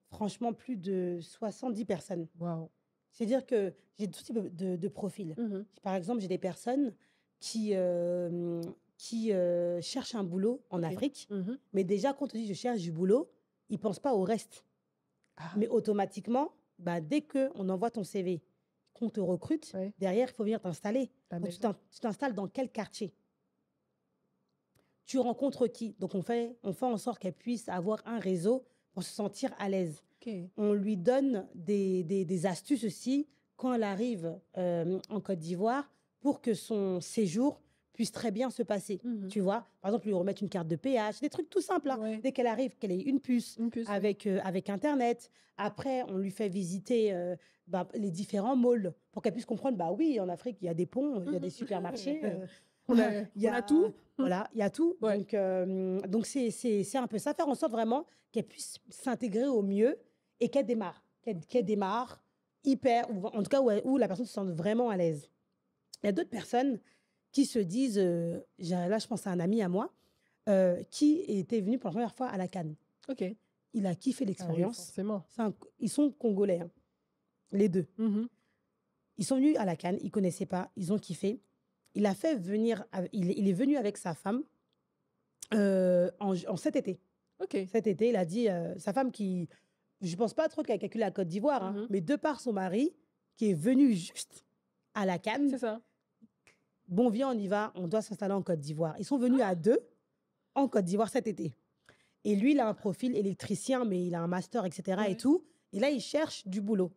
franchement, plus de 70 personnes.
Waouh.
C'est-à-dire que j'ai tout type de profils.
Mhm.
Par exemple, j'ai des personnes qui cherchent un boulot en
Ok.
Afrique,
Mhm.
mais déjà, quand on te dit je cherche du boulot, ils ne pensent pas au reste.
Ah.
Mais automatiquement, bah, dès qu'on envoie ton CV, qu'on te recrute,
Ouais.
derrière, il faut venir t'installer.
La
Donc,
maison.
tu t'installes dans quel quartier? Tu rencontres qui? Donc, on fait en sorte qu'elle puisse avoir un réseau pour se sentir à l'aise.
Ok.
On lui donne des astuces aussi quand elle arrive en Côte d'Ivoire pour que son séjour puisse très bien se passer.
Mhm.
Tu vois, par exemple, lui remettre une carte de péage, des trucs tout simples. Hein.
Ouais.
Dès qu'elle arrive, qu'elle ait une puce
Une puce.
avec Internet. Après, on lui fait visiter les différents malls pour qu'elle puisse comprendre, bah oui, en Afrique, il y a des ponts, il y a des supermarchés.
Ouais.
Il y
On a tout.
Voilà, il y a tout.
Ouais.
Donc c'est un peu ça, faire en sorte vraiment qu'elle puisse s'intégrer au mieux et qu'elle démarre. Qu'elle démarre hyper, ou en tout cas où la personne se sente vraiment à l'aise. Il y a d'autres personnes qui se disent, là je pense à un ami à moi, qui était venu pour la première fois à la Cannes.
Ok.
Il a kiffé
Ah oui,
l'expérience.
forcément.
Ils sont congolais, hein, les deux.
Mhm.
Ils sont venus à la Cannes, ils ne connaissaient pas, ils ont kiffé. Il a fait venir, il est venu avec sa femme en cet été.
Ok.
Cet été, il a dit, sa femme qui, je ne pense pas trop qu'elle a calculé la Côte d'Ivoire, hein,
Mhm.
mais de par son mari, qui est venu juste à la Cannes,
C'est ça.
bon, viens, on y va, on doit s'installer en Côte d'Ivoire. Ils sont venus à deux en Côte d'Ivoire cet été. Et lui, il a un profil électricien, mais il a un master, etc.
Ouais.
et tout. Et là, il cherche du boulot.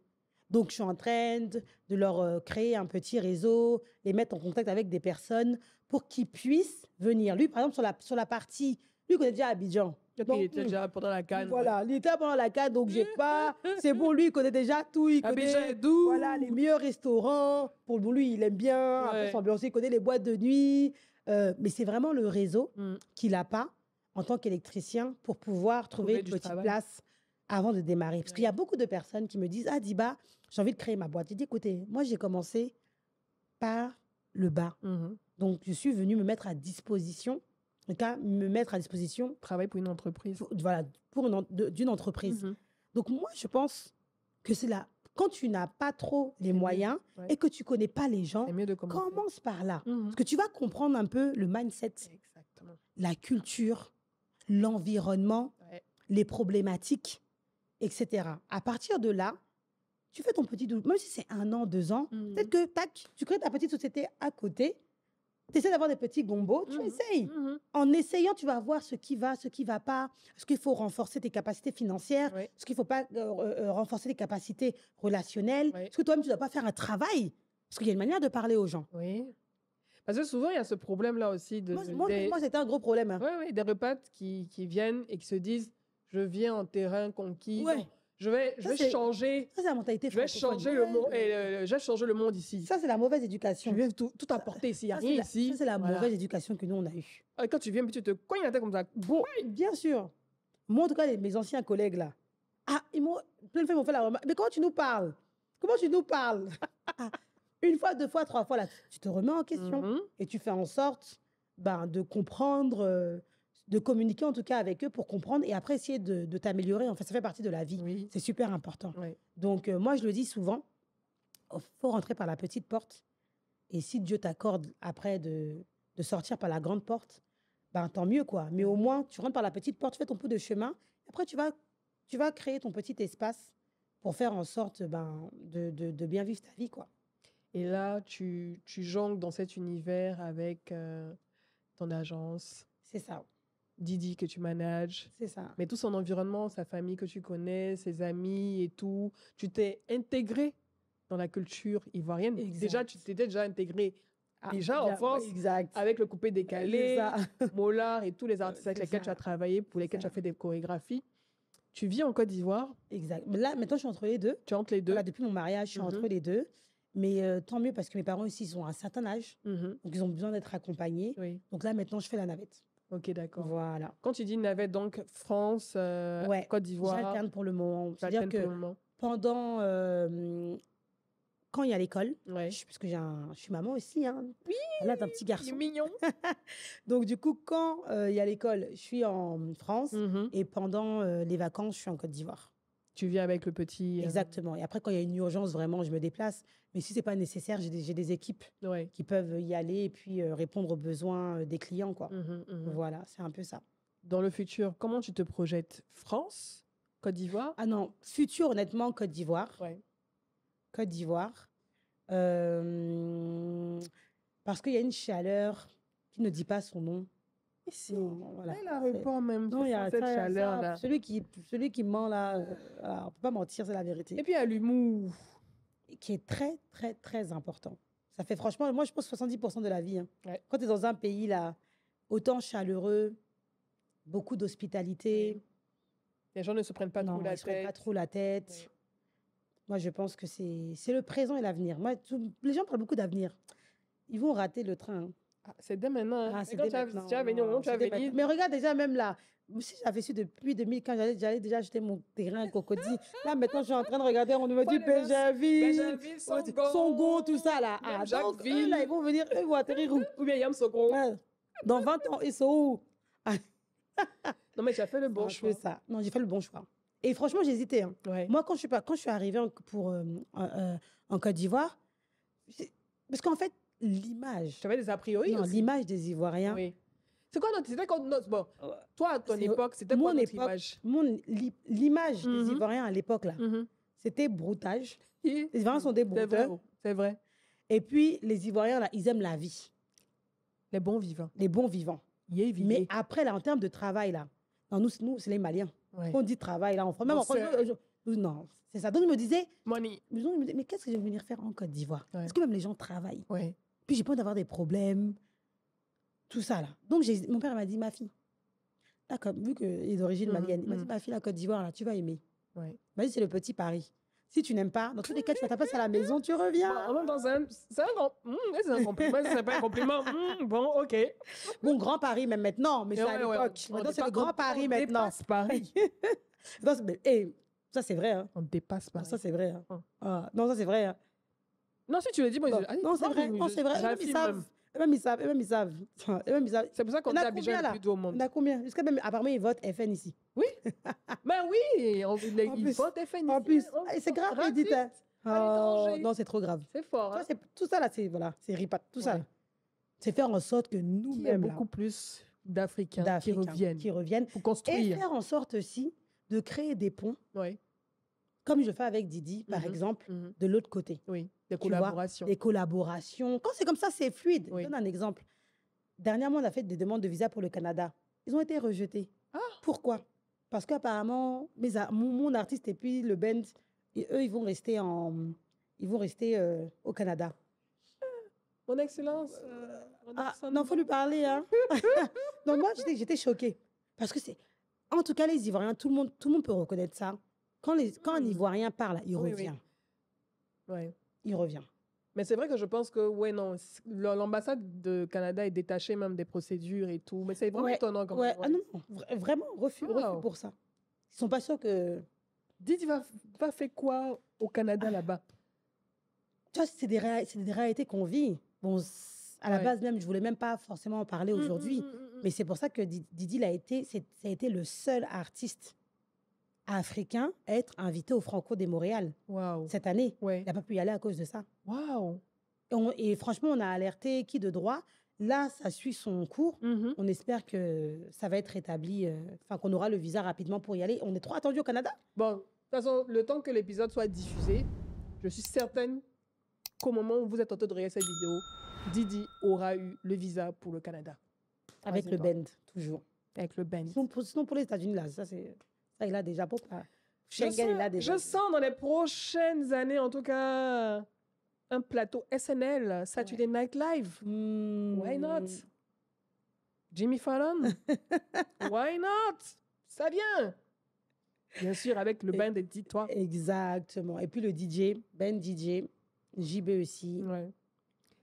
Donc, je suis en train de leur créer un petit réseau, les mettre en contact avec des personnes pour qu'ils puissent venir. Lui, par exemple, sur la partie, lui, il connaît déjà Abidjan.
Ok,
Donc,
il était déjà pendant la canne.
voilà, il était pendant la CAN, donc j'ai pas. C'est bon, lui, il connaît déjà tout. Il
Abidjan
connaît
est doux.
voilà, les meilleurs restaurants. Pour lui, il aime bien. Après,
Ouais.
s'ambiancer, il connaît les boîtes de nuit. Mais c'est vraiment le réseau
Mm.
qu'il n'a pas en tant qu'électricien pour pouvoir trouver
Trouver
une
du
petite
travail.
place avant de démarrer. Parce
Ouais.
qu'il y a beaucoup de personnes qui me disent, ah, Diba, j'ai envie de créer ma boîte. J'ai dit, écoutez, moi, j'ai commencé par le bas.
Mhm.
Donc, je suis venue me mettre à disposition. En tout cas, me mettre à disposition
Travail pour une entreprise.
voilà, d'une entreprise.
Mhm.
Donc, moi, je pense que c'est là. Quand tu n'as pas trop les moyens
Ouais.
et que tu connais pas les gens,
C'est mieux de commencer.
commence par là.
Mhm.
Parce que tu vas comprendre un peu le mindset,
Exactement.
la culture, l'environnement,
Ouais.
les problématiques, etc. À partir de là, tu fais ton petit doute. Même si c'est 1 an, 2 ans,
Mhm.
peut-être que tac, tu crées ta petite société à côté. Tu essaies d'avoir des petits gombos, tu
Mhm.
essayes.
Mhm.
En essayant, tu vas voir ce qui va pas. Est-ce qu'il faut renforcer tes capacités financières?
Ouais.
Est-ce qu'il ne faut pas renforcer tes capacités relationnelles?
Ouais.
Est-ce que toi-même, tu ne dois pas faire un travail? Parce qu'il y a une manière de parler aux gens.
Oui. Parce que souvent, il y a ce problème-là aussi de
Moi, c'était un gros problème. Hein.
ouais, des repates qui viennent et qui se disent je viens en terrain conquis.
Ouais.
Non, je vais
Ça, c'est-
changer.
Ça, c'est la mentalité
Je vais
francophone.
changer le monde. Je vais changer le monde ici.
Ça, c'est la mauvaise
Je
éducation.
vais tout apporter ici. Il n'y a
Ça, c'est
rien
la-
ici.
ça, c'est la
Voilà.
mauvaise éducation que nous, on a eue.
Et quand tu viens, tu te cognes la tête comme ça.
Bon, bien sûr. Moi, en tout cas, mes anciens collègues, là, plein de fois, ils m'ont fait la remarque. Mais comment tu nous parles? Comment tu nous parles? Ah, 1 fois, 2 fois, 3 fois, là, tu te remets en question.
Mhm.
Et tu fais en sorte de comprendre, de communiquer en tout cas avec eux pour comprendre et après essayer de t'améliorer. En fait, ça fait partie de la vie.
Oui.
C'est super important.
Ouais.
Donc, moi, je le dis souvent, il faut rentrer par la petite porte. Et si Dieu t'accorde après de sortir par la grande porte, tant mieux, quoi. Mais au moins, tu rentres par la petite porte, tu fais ton bout de chemin. Après, tu vas créer ton petit espace pour faire en sorte de bien vivre ta vie, quoi.
Et là, tu jongles dans cet univers avec ton agence,
C'est ça,
Didi que tu manages,
c'est ça.
mais tout son environnement, sa famille que tu connais, ses amis et tout. Tu t'es intégré dans la culture ivoirienne.
Exact.
Déjà, tu t'étais déjà intégré déjà en France
Exact.
avec le coupé
C'est
décalé,
ça.
Mollard et tous les artistes avec
C'est
lesquels
ça.
tu as travaillé, pour lesquels tu
ça.
as fait des chorégraphies. Tu vis en Côte d'Ivoire,
Exact. Mais là, maintenant, je suis entre les deux.
tu es entre les deux.
Voilà, depuis mon mariage, je suis entre les deux. Mais tant mieux parce que mes parents ici, ils ont un certain âge.
Mhm.
Donc, ils ont besoin d'être accompagnés.
Oui,
Donc là, maintenant, je fais la navette.
ok, d'accord.
Voilà.
Quand tu dis navette, donc France,
Ouais,
Côte d'Ivoire,
j'alterne pour le moment. C'est-à-dire
j'alterne pour
que
le moment.
pendant... quand il y a l'école,
Ouais.
parce que je suis maman aussi, hein. Là, t'as un petit
Il est
garçon.
mignon.
Donc, du coup, quand il y a l'école, je suis en France.
Mhm.
Et pendant les vacances, je suis en Côte d'Ivoire.
Tu viens avec le petit.
Exactement. Et après, quand il y a une urgence, vraiment, je me déplace. Mais si c'est pas nécessaire, j'ai des équipes
Ouais.
qui peuvent y aller et puis répondre aux besoins des clients, quoi.
Mhm, mhm.
Voilà, c'est un peu ça.
Dans le futur, comment tu te projettes? France, Côte d'Ivoire?
Ah non, futur, honnêtement, Côte d'Ivoire.
Ouais.
Côte d'Ivoire. Parce qu'il y a une chaleur qui ne dit pas son nom.
Ici.
Non, voilà.
Elle a report même.
Non, il y a
cette
ça,
chaleur-là.
Celui qui ment, là, voilà, on ne peut pas mentir, c'est la vérité.
Et puis, il y a l'humour.
Qui est très, très, très important. Ça fait franchement, moi, je pense 70% de la vie. Hein.
Ouais.
Quand tu es dans un pays, là, autant chaleureux, beaucoup d'hospitalité.
Les gens ne se prennent pas
Non,
trop la
ils se prennent
tête.
pas trop la tête.
Ouais.
Moi, je pense que c'est le présent et l'avenir. Moi, les gens parlent beaucoup d'avenir. Ils vont rater le train. Hein.
Ah, c'est dès maintenant. Hein.
Ah,
Et
c'est
quand
dès
tu vas
maintenant.
tu vas venir, au moment où tu vas
C'est dès
venir.
maintenant. Mais regarde déjà même là. Si j'avais su depuis 2015, j'allais déjà acheter mon terrain à Cocody. Là, maintenant, je suis en train de regarder. On me dit Béjaville, Songo, tout ça là.
Même
Ah, donc,
Jacquesville.
eux, là, ils vont venir, eux, ils vont atterrir où?
Ou bien Yam Sokro.
Ouais. Dans 20 ans, ils sont où?
Non, mais tu as fait le bon
Ah,
choix.
je fais ça. Non, j'ai fait le bon choix. Et franchement, j'hésitais. Hein.
Ouais.
Moi, quand je suis arrivée en Côte d'Ivoire, parce qu'en fait, l'image,
Tu avais des a priori
non,
aussi.
l'image des Ivoiriens,
Oui. C'est quoi notre... C'était quoi notre... Bon, toi, à ton
C'est-
époque, c'était
mon
quoi notre
époque,
image?
l'image
Mhm.
des Ivoiriens à l'époque, là,
Mhm.
c'était broutage.
Les
Les Ivoiriens sont des
C'est vrai.
brouteurs.
C'est vrai.
Et puis, les Ivoiriens, là, ils aiment la vie,
Les bons vivants.
les bons vivants.
Yé,
Mais après, là, en termes de travail, là, non, nous c'est les Maliens.
Ouais.
Quand on dit travail, là, en France, même en France, non, c'est ça. Donc, je me disais,
Money.
mais qu'est-ce que je vais venir faire en Côte d'Ivoire?
Ouais.
Est-ce que même les gens travaillent?
Ouais.
Puis j'ai pas envie d'avoir des problèmes, tout ça là. Donc mon père m'a dit, ma fille, d'accord, vu qu'il est d'origine malienne, il m'a dit, ma fille, la Côte d'Ivoire, là, tu vas aimer.
Ouais.
Il m'a dit, c'est le petit Paris. Si tu n'aimes pas, dans tous les cas, tu vas taper à la maison, tu reviens.
En même temps, c'est un compliment. C'est pas un compliment. Bon, ok.
Bon, Grand Paris, même maintenant, mais c'est à
Ouais, ouais,
l'époque.
on
Maintenant, c'est le
dépasse-
Grand Paris
on
maintenant.
dépasse Paris.
Non, ça, c'est vrai. Hein.
On dépasse
Non,
Paris.
ça, c'est vrai. Hein.
Hum.
Ah, non, ça, c'est vrai. Hein.
Non, si tu le dis, moi,
Non,
allez,
non, c'est vrai.
je-
Non, c'est vrai.
j'affirme
Ils savent.
même.
Eux-mêmes, ils savent. Eux-mêmes, ils savent. Eux-mêmes, ils savent.
C'est pour ça qu'on
On
dit
a
Abidjan
combien,
est le
là?
plus doux au monde.
On a combien? Jusqu'à même, apparemment, ils votent FN ici.
Ben oui, ils
plus.
votent FN
En
ici,
plus.
hein,
Et c'est grave,
raciste.
Edith. Hein.
à l'étranger.
Non, c'est trop grave.
C'est fort.
Tu
Hein?
vois, tout ça, là, c'est voilà, c'est ripat. Tout ça,
Ouais.
là. C'est faire en sorte que
Qui est
nous-mêmes, là,
beaucoup plus d'Africains qui
d'Africains,
reviennent
pour
pour construire.
faire en sorte aussi de créer des ponts,
Ouais.
comme je fais avec Didi, par
Mhm.
exemple,
Mhm.
de l'autre côté.
Oui, des
Tu vois,
collaborations.
Des collaborations. Quand c'est comme ça, c'est fluide.
Oui.
Je donne un exemple. Dernièrement, on a fait des demandes de visa pour le Canada. Ils ont été rejetés.
Ah.
Pourquoi? Parce qu'apparemment, mon artiste et puis le band, eux, ils vont rester au Canada.
Mon Excellence.
Non, faut lui parler. Hein. Donc moi, j'étais choquée. Parce que c'est... En tout cas, les Ivoiriens, tout le monde peut reconnaître ça. Quand un Ivoirien parle, il
Oui,
revient.
Ouais.
Il revient.
Mais c'est vrai que je pense que, ouais, non, l'ambassade de Canada est détachée même des procédures et tout. Mais c'est vraiment
Ouais,
étonnant. Comme
Ouais. Ah non, vraiment, refus
Wow.
pour ça. Ils sont pas sûrs que...
Didi va faire quoi au Canada là-bas?
Tu vois, c'est des réalités qu'on vit. Bon, à la
Ouais.
base même, je voulais même pas forcément en parler aujourd'hui. Mais c'est pour ça que Didi ça a été le seul artiste africain à être invité au Franco de Montréal
Waouh.
cette année.
Ouais.
Il n'a pas pu y aller à cause de ça.
Waouh.
Et franchement, on a alerté qui de droit. Là, ça suit son cours.
Mhm.
On espère que ça va être rétabli, qu'on aura le visa rapidement pour y aller. On est trop attendu au Canada.
Bon, de toute façon, le temps que l'épisode soit diffusé, je suis certaine qu'au moment où vous êtes en train de regarder cette vidéo, Didi aura eu le visa pour le Canada.
Avec le
Croisez-les
band, toujours.
Avec le band.
Sinon, pour les États-Unis, là, ça, il a déjà. Pourquoi Schengen, il a déjà.
Je sens dans les prochaines années, en tout cas, un plateau SNL, Saturday Night Live. Why not? Jimmy Fallon? Why not? Ça vient. Bien sûr, avec le band et dis-toi.
Exactement. Et puis le DJ, Ben DJ, JB aussi.
Ouais.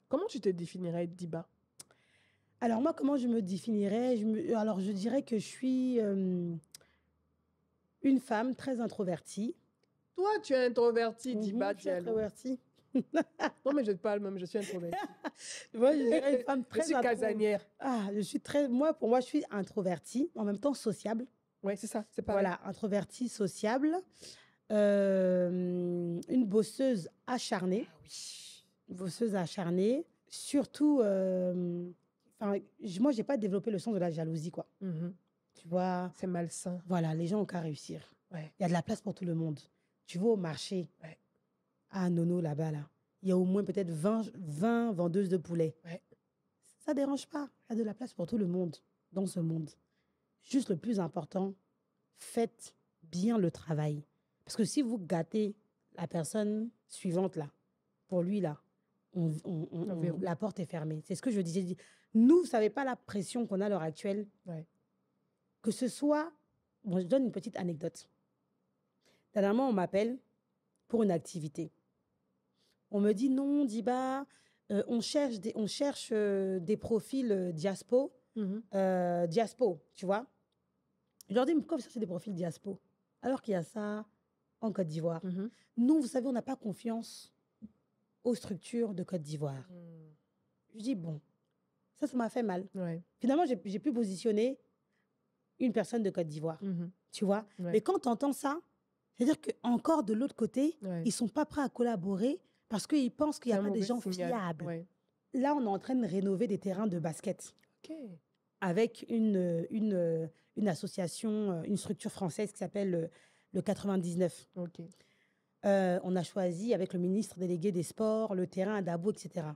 Comment tu te définirais, Diba?
Alors moi, comment je me définirais? Alors je dirais que je suis une femme très introvertie.
Toi, tu es introvertie, Diba
Je suis
Diallo.
introvertie.
Non, mais je te parle même, je suis introvertie.
Moi, je dirais une femme
Je
très
suis casanière.
Pour moi, je suis introvertie, en même temps sociable.
Ouais, c'est ça, c'est pareil.
Voilà, introvertie, sociable. Une bosseuse acharnée.
Ah oui.
Une bosseuse acharnée. Surtout, moi, j'ai pas développé le sens de la jalousie, quoi.
Mhm.
Tu vois,
C'est malsain.
voilà, les gens ont qu'à réussir.
Ouais.
Il y a de la place pour tout le monde. Tu vas au marché,
Ouais.
à Nono, là-bas, là. Il y a au moins peut-être 20 vendeuses de poulet.
Ouais.
Ça ne dérange pas. Il y a de la place pour tout le monde dans ce monde. Juste le plus important, faites bien le travail. Parce que si vous gâtez la personne suivante, là, pour lui, là,
verrouille.
la porte est fermée. C'est ce que je disais. Nous, vous ne savez pas la pression qu'on a à l'heure actuelle.
Ouais.
Que ce soit... Bon, je donne une petite anecdote. Dernièrement, on m'appelle pour une activité. On me dit, non, Diba, on cherche des profils diaspo, tu vois. Je leur dis, mais pourquoi vous cherchez des profils diaspo? Alors qu'il y a ça en Côte d'Ivoire.
Mhm.
Nous, vous savez, on n'a pas confiance aux structures de Côte d'Ivoire. Je dis, bon, ça m'a fait mal.
Ouais.
Finalement, j'ai pu positionner une personne de Côte d'Ivoire,
Mhm.
tu vois.
Ouais.
Mais quand tu entends ça, c'est-à-dire qu'encore de l'autre côté,
Ouais.
ils ne sont pas prêts à collaborer parce qu'ils pensent qu'il n'y a
C'est un
pas des
mauvais
gens
signal.
fiables.
Ouais.
Là, on est en train de rénover des terrains de basket
Ok.
avec une association, une structure française qui s'appelle le 99.
Ok.
On a choisi avec le ministre délégué des Sports, le terrain à Dabo, etc.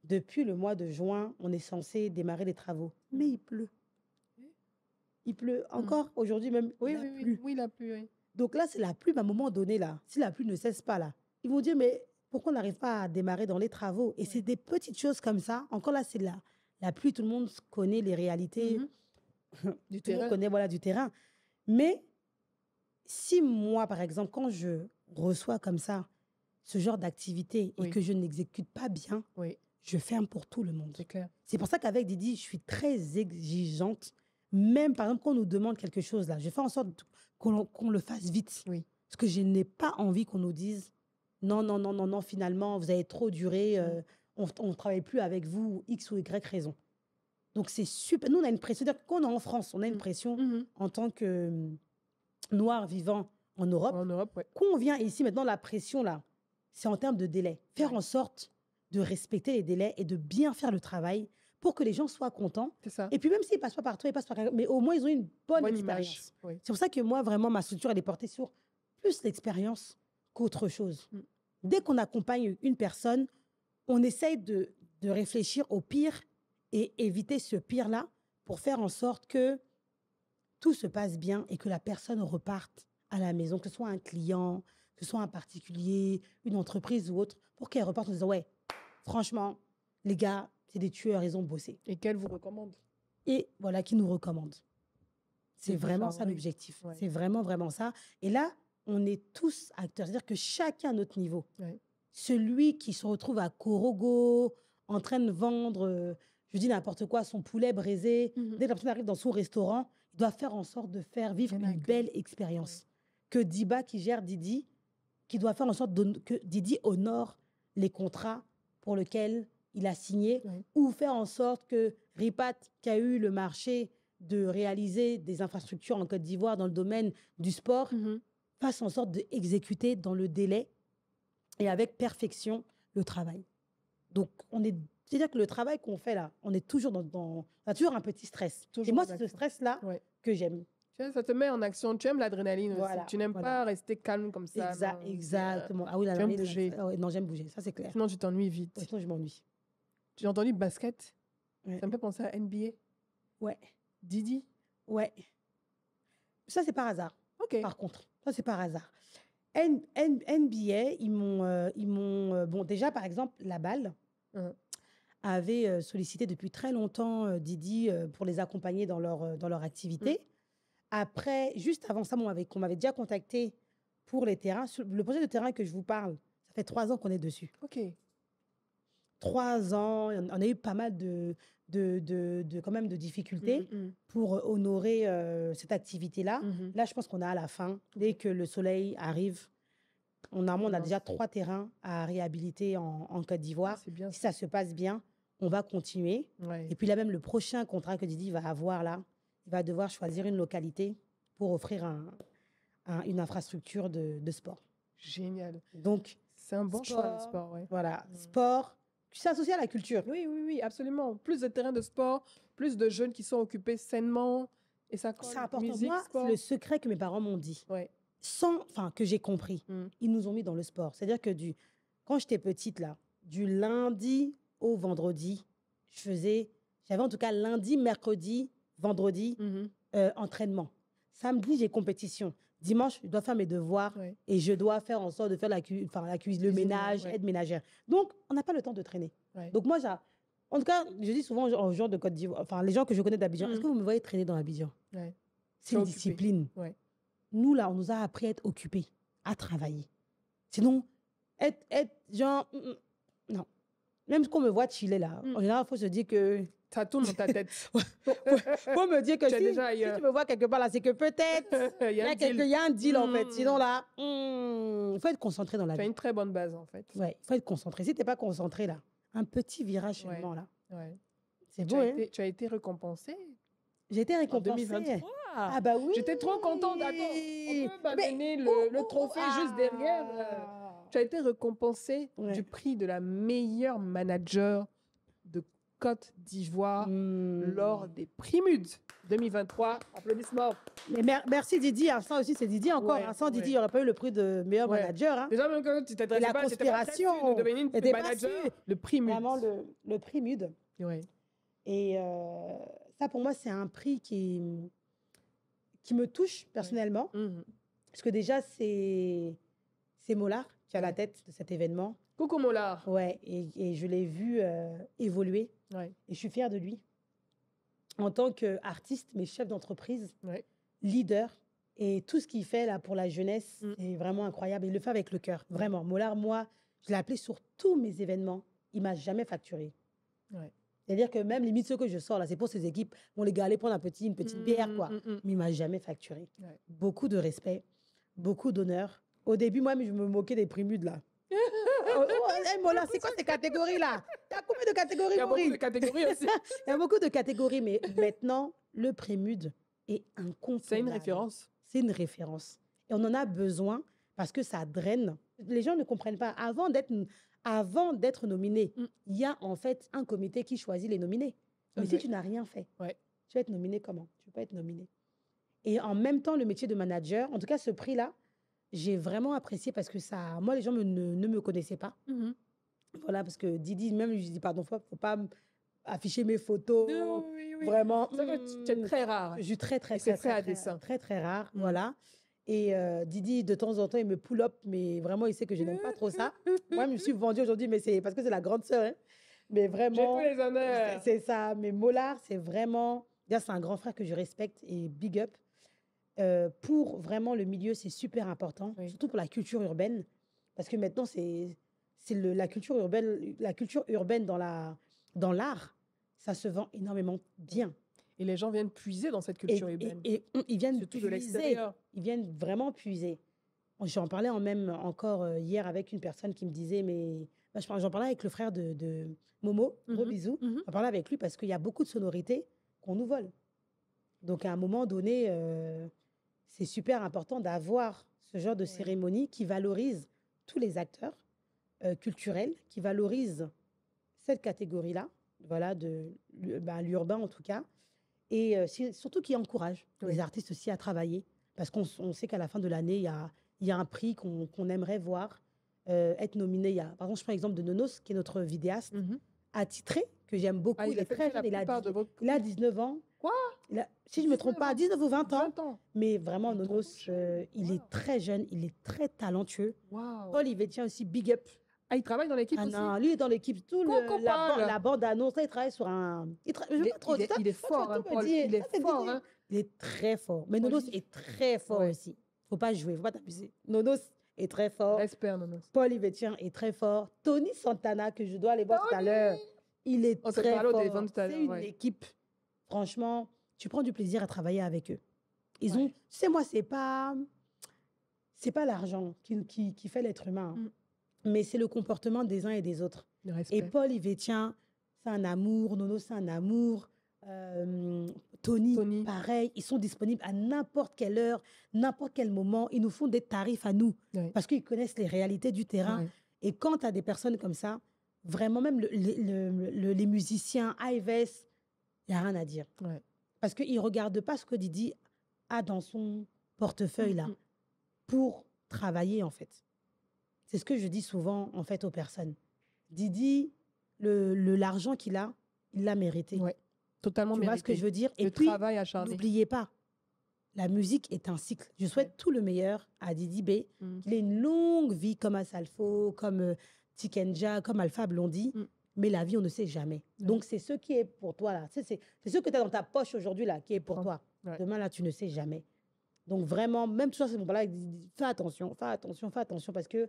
Depuis le mois de juin, on est censé démarrer les travaux. Mais il pleut. Il pleut. Encore aujourd'hui même,
Oui,
il a
oui,
plu.
oui. Oui, il a plu, oui.
Donc là, c'est la pluie, mais à un moment donné, là, si la pluie ne cesse pas, là, ils vont dire, mais pourquoi on n'arrive pas à démarrer dans les travaux? Et c'est des petites choses comme ça. Encore là, c'est la pluie, tout le monde connaît les réalités.
Mhm. Du
Tout le monde
terrain.
connaît, voilà, du terrain. Mais si moi, par exemple, quand je reçois comme ça ce genre d'activité
Oui.
et que je n'exécute pas bien,
Oui,
je ferme pour tout le monde.
c'est clair.
C'est pour ça qu'avec Didi, je suis très exigeante. Même, par exemple, quand on nous demande quelque chose, là, je fais en sorte qu'on le fasse vite.
Oui.
Parce que je n'ai pas envie qu'on nous dise non, non, non, non, non, finalement, vous avez trop duré, on ne travaille plus avec vous, X ou Y raison. Donc, c'est super. Nous, on a une pression. C'est-à-dire qu'on est en France, on a une pression en tant que Noirs vivant en Europe.
En Europe, ouais.
Quand on vient ici, maintenant, la pression, là, c'est en termes de délai. Faire en sorte de respecter les délais et de bien faire le travail pour que les gens soient contents.
C'est ça.
Et puis, même s'ils ne passent pas par toi, ils passent par quelqu'un, mais au moins, ils ont une bonne
Bonne
expérience.
image. Oui.
C'est pour ça que moi, vraiment, ma structure, elle est portée sur plus l'expérience qu'autre chose. Dès qu'on accompagne une personne, on essaye de réfléchir au pire et éviter ce pire-là pour faire en sorte que tout se passe bien et que la personne reparte à la maison, que ce soit un client, que ce soit un particulier, une entreprise ou autre, pour qu'elle reparte en disant « Ouais, franchement, les gars, c'est des tueurs, ils ont bossé.
Et qu'elle vous recommande. »
Et voilà, qui nous recommande. C'est vraiment ça
oui.
l'objectif.
Ouais.
C'est vraiment, vraiment ça. Et là, on est tous acteurs. C'est-à-dire que chacun à notre niveau.
Ouais.
Celui qui se retrouve à Korogo, en train de vendre, je dis n'importe quoi, son poulet braisé, dès que la personne arrive dans son restaurant, il doit faire en sorte de faire vivre
Bien
une
accueilli.
belle expérience. Que Diba, qui gère Didi, qui doit faire en sorte que Didi honore les contrats pour lesquels il a signé,
Ouais.
ou faire en sorte que Ripat, qui a eu le marché de réaliser des infrastructures en Côte d'Ivoire dans le domaine du sport, fasse en sorte d'exécuter dans le délai et avec perfection le travail. Donc, c'est-à-dire que le travail qu'on fait là, on est toujours on a toujours un petit stress.
Toujours
et moi,
en
c'est ce
action.
stress-là
Ouais.
que j'aime.
Tu vois, ça te met en action. Tu aimes l'adrénaline
Voilà,
aussi. Tu n'aimes
voilà.
pas rester calme comme ça. non.
Exactement. Ah oui,
tu aimes bouger.
non, j'aime bouger. Ça, c'est clair.
Sinon, tu t'ennuies vite.
Ouais, sinon, je m'ennuie.
J'ai entendu basket.
Ouais.
Ça me fait penser à NBA.
Ouais.
Didi.
Ouais. Ça, c'est par hasard.
Ok.
Par contre, ça, c'est par hasard. NBA, ils m'ont bon, déjà, par exemple, la balle avait sollicité depuis très longtemps Didi pour les accompagner dans leur activité. Après, juste avant ça, qu'on m'avait déjà contacté pour les terrains. Le projet de terrain que je vous parle, ça fait 3 ans qu'on est dessus.
Ok.
3 ans, on a eu pas mal quand même de difficultés pour honorer cette activité-là. Là, je pense qu'on est à la fin. Dès que le soleil arrive, on a déjà 3 terrains à réhabiliter en Côte d'Ivoire.
C'est bien.
Si ça se passe bien, on va continuer.
Ouais.
Et puis là, même le prochain contrat que Didi va avoir là, il va devoir choisir une localité pour offrir une infrastructure de sport.
Génial.
Donc,
C'est un bon choix, le sport. Ouais.
Voilà, sport, c'est associé à la culture.
Oui, absolument. Plus de terrains de sport, plus de jeunes qui sont occupés sainement. Et ça colle.
C'est important.
Musique,
Moi,
sport.
c'est le secret que mes parents m'ont dit.
Ouais.
Que j'ai compris. Ils nous ont mis dans le sport. C'est-à-dire que quand j'étais petite, là, du lundi au vendredi, j'avais en tout cas lundi, mercredi, vendredi, entraînement. Samedi, j'ai compétition. Dimanche, je dois faire mes devoirs et je dois faire en sorte de faire la cuisine, le ménage, aide ménagère. Donc, on n'a pas le temps de traîner.
Ouais.
Donc, moi, en tout cas, je dis souvent aux gens de Côte d'Ivoire, enfin, les gens que je connais d'Abidjan, est-ce que vous me voyez traîner dans Abidjan?
Ouais.
C'est une
Occupé.
discipline.
Ouais.
Nous, là, on nous a appris à être occupés, à travailler. Sinon, être genre... non. Même qu'on me voit chiller, là, en général, il faut se dire que...
Ça tourne dans ta tête.
faut me dire que
Tu es déjà
si
ailleurs.
tu me vois quelque part, là, c'est que peut-être...
Il y a un deal.
Il y a un deal, en fait. Sinon, là, il faut être concentré dans la
Tu as
vie.
une très bonne base, en fait.
Ouais, il faut être concentré. Si tu n'es pas concentré, là, un petit virage seulement, là.
Ouais.
C'est
Tu
beau,
as
hein?
tu as été récompensée
J'ai été
en
récompensée.
2023.
Ah bah oui.
J'étais trop contente. Attends, on peut m'amener le trophée juste derrière. Tu as été récompensée du prix de la meilleure manager de Côte d'Ivoire lors des Primudes 2023. Applaudissements.
Mais merci Didi. Ça aussi, c'est Didi encore.
Ouais,
Sans Didi, il n'y aurait pas eu le prix de meilleur
Ouais.
manager. Hein.
Déjà, même quand tu t'es
Et la conspiration
de devenir
n'était
une
pas
manager,
sûre.
le Primudes.
Vraiment, le prix MUD.
Ouais.
Et ça, pour moi, c'est un prix qui me touche personnellement. Parce que déjà, c'est Mollard qui a la tête de cet événement.
Coucou Mollard.
Ouais, et je l'ai vu évoluer.
Ouais.
Et je suis fière de lui. En tant qu'artiste, mais chef d'entreprise,
Ouais.
leader, et tout ce qu'il fait là pour la jeunesse, c'est vraiment incroyable. Il le fait avec le cœur, vraiment. Mollard, moi, je l'ai appelé sur tous mes événements. Il m'a jamais facturé.
Ouais.
C'est-à-dire que même limite ceux que je sors là, c'est pour ses équipes. Bon, les gars, allez prendre une petite bière, quoi. Mais il m'a jamais facturé.
Ouais.
Beaucoup de respect, beaucoup d'honneur. Au début, moi, je me moquais des Primudes là. hey, Mola, c'est quoi ces catégories-là? Il y a combien de catégories,
Il y a beaucoup
Maurice?
de catégories aussi.
Il y a beaucoup de catégories, mais maintenant, le prélude est incontournable.
C'est une référence.
C'est une référence. Et on en a besoin parce que ça draine. Les gens ne comprennent pas. Avant d'être nominé, il y a en fait un comité qui choisit les nominés. Mais si tu n'as rien fait,
Ouais.
tu vas être nominé comment? Tu ne peux pas être nominé. Et en même temps, le métier de manager, en tout cas ce prix-là, j'ai vraiment apprécié parce que ça, moi, les gens ne me connaissaient pas.
Mhm.
Voilà, parce que Didi, même, je dis, pardon, faut pas afficher mes photos.
Oui, oui.
Vraiment.
C'est vrai que tu es très rare.
Je suis très, très,
Et c'est
très,
très à
très,
dessein.
très, très rare.
Mm.
Voilà. Et Didi, de temps en temps, il me pull up, mais vraiment, il sait que je n'aime pas trop ça. Moi, je me suis vendue aujourd'hui, mais c'est parce que c'est la grande sœur. Hein. Mais
J'ai
vraiment,
tous les honneurs.
c'est ça. Mais Mollard, c'est vraiment. Déjà, c'est un grand frère que je respecte et big up. Pour vraiment le milieu, c'est super important,
Oui.
surtout pour la culture urbaine. Parce que maintenant, c'est la culture urbaine dans l'art, ça se vend énormément bien.
Et les gens viennent puiser dans cette culture urbaine.
Et ils viennent
Surtout de
puiser.
l'extérieur.
Ils viennent vraiment puiser. J'en parlais même encore hier avec une personne qui me disait, mais j'en parlais avec le frère de Momo, gros
Mhm,
bisous.
mhm.
J'en parlais avec lui parce qu'il y a beaucoup de sonorités qu'on nous vole. Donc à un moment donné, c'est super important d'avoir ce genre de
Ouais.
cérémonie qui valorise tous les acteurs culturels, qui valorise cette catégorie-là, voilà, de l'urbain en tout cas, et surtout qui encourage
Oui.
les artistes aussi à travailler. Parce qu'on sait qu'à la fin de l'année, il y a un prix qu'on aimerait voir être nominé. Par exemple, je prends l'exemple de Nonos, qui est notre vidéaste
Mhm.
attitré, que j'aime beaucoup.
Ah,
il est très
effectue la
jeune,
plupart de vos
il a 19 ans.
Quoi?
Si je ne me trompe
19
pas,
ans.
19 ou 20 ans.
20 ans.
Mais vraiment,
Il est trop
Nonos,
jeune.
il
Wow.
est très jeune, il est très talentueux.
Waouh.
Paul Yvetien aussi, big up.
Ah, il travaille dans l'équipe
Ah
aussi.
non, lui, il est dans l'équipe.
Coco Paul.
La bande-annonce, là, il travaille sur un... Je
Il
veux
est,
pas trop
il est-
dire.
il est
Toi, tu
fort,
vas
hein,
tout me
Paul.
dire.
Il est
Ça, c'est
fort.
Didi.
Hein.
Il est très fort. Mais
Paul,
Nonos
il-
est très fort
Ouais.
aussi. Faut pas jouer, faut pas t'abuser. Nonos est très fort.
Respect, Nonos.
Paul Yvetien est très fort. Tony Santana, que je dois aller voir tout à l'heure, il est
On s'est
très
parlé au
fort.
téléphone tout à
C'est
l'heure,
une
ouais.
équipe. Franchement, tu prends du plaisir à travailler avec eux. Ils
Ouais.
ont... Tu sais, moi, c'est pas l'argent qui fait l'être humain, hein. Mais c'est le comportement des uns et des autres.
Le
Et
respect.
Paul Yvetien, c'est un amour. Nono, c'est un amour. Tony, pareil. Ils sont disponibles à n'importe quelle heure, n'importe quel moment. Ils nous font des tarifs à nous
Ouais.
parce qu'ils connaissent les réalités du terrain.
Ouais.
Et quand tu as des personnes comme ça, vraiment, même les musiciens, Ives, il n'y a rien à dire.
Ouais.
Parce qu'ils ne regardent pas ce que Didi a dans son portefeuille là pour travailler, en fait. C'est ce que je dis souvent, en fait, aux personnes. Didi, l'argent qu'il a, il l'a mérité.
Ouais. Totalement
Tu
mérité.
vois ce que je veux dire? Et
Le
puis,
travail acharné.
n'oubliez pas, la musique est un cycle. Je souhaite tout le meilleur à Didi B. Qu'il ait une longue vie comme Asalfo, comme Tikenja, comme Alpha Blondie. Mais la vie, on ne sait jamais. Donc, c'est ce qui est pour toi, là. C'est ce que tu as dans ta poche aujourd'hui, là, qui est pour toi.
Ouais.
Demain, là, tu ne sais jamais. Donc, vraiment, même tout ça, c'est mon là, fais attention, fais attention, fais attention, parce que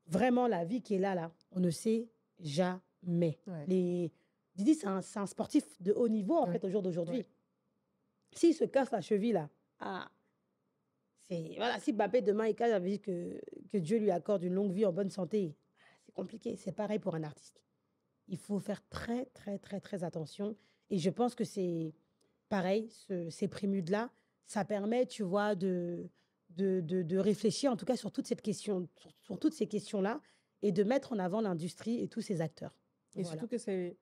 vraiment, la vie qui est là, on ne sait jamais.
Ouais.
Didi, c'est un sportif de haut niveau, en fait, au jour d'aujourd'hui.
Ouais.
S'il se casse la cheville, là, voilà, si Mbappé, demain, il casse la vie, que Dieu lui accorde une longue vie en bonne santé, c'est compliqué. C'est pareil pour un artiste. Il faut faire très, très, très, très attention. Et je pense que c'est pareil, ces préludes-là, ça permet, tu vois, de réfléchir, en tout cas, sur toute cette question, sur toutes ces questions-là, et de mettre en avant l'industrie et tous ses acteurs.
Et
Voilà.
surtout que c'est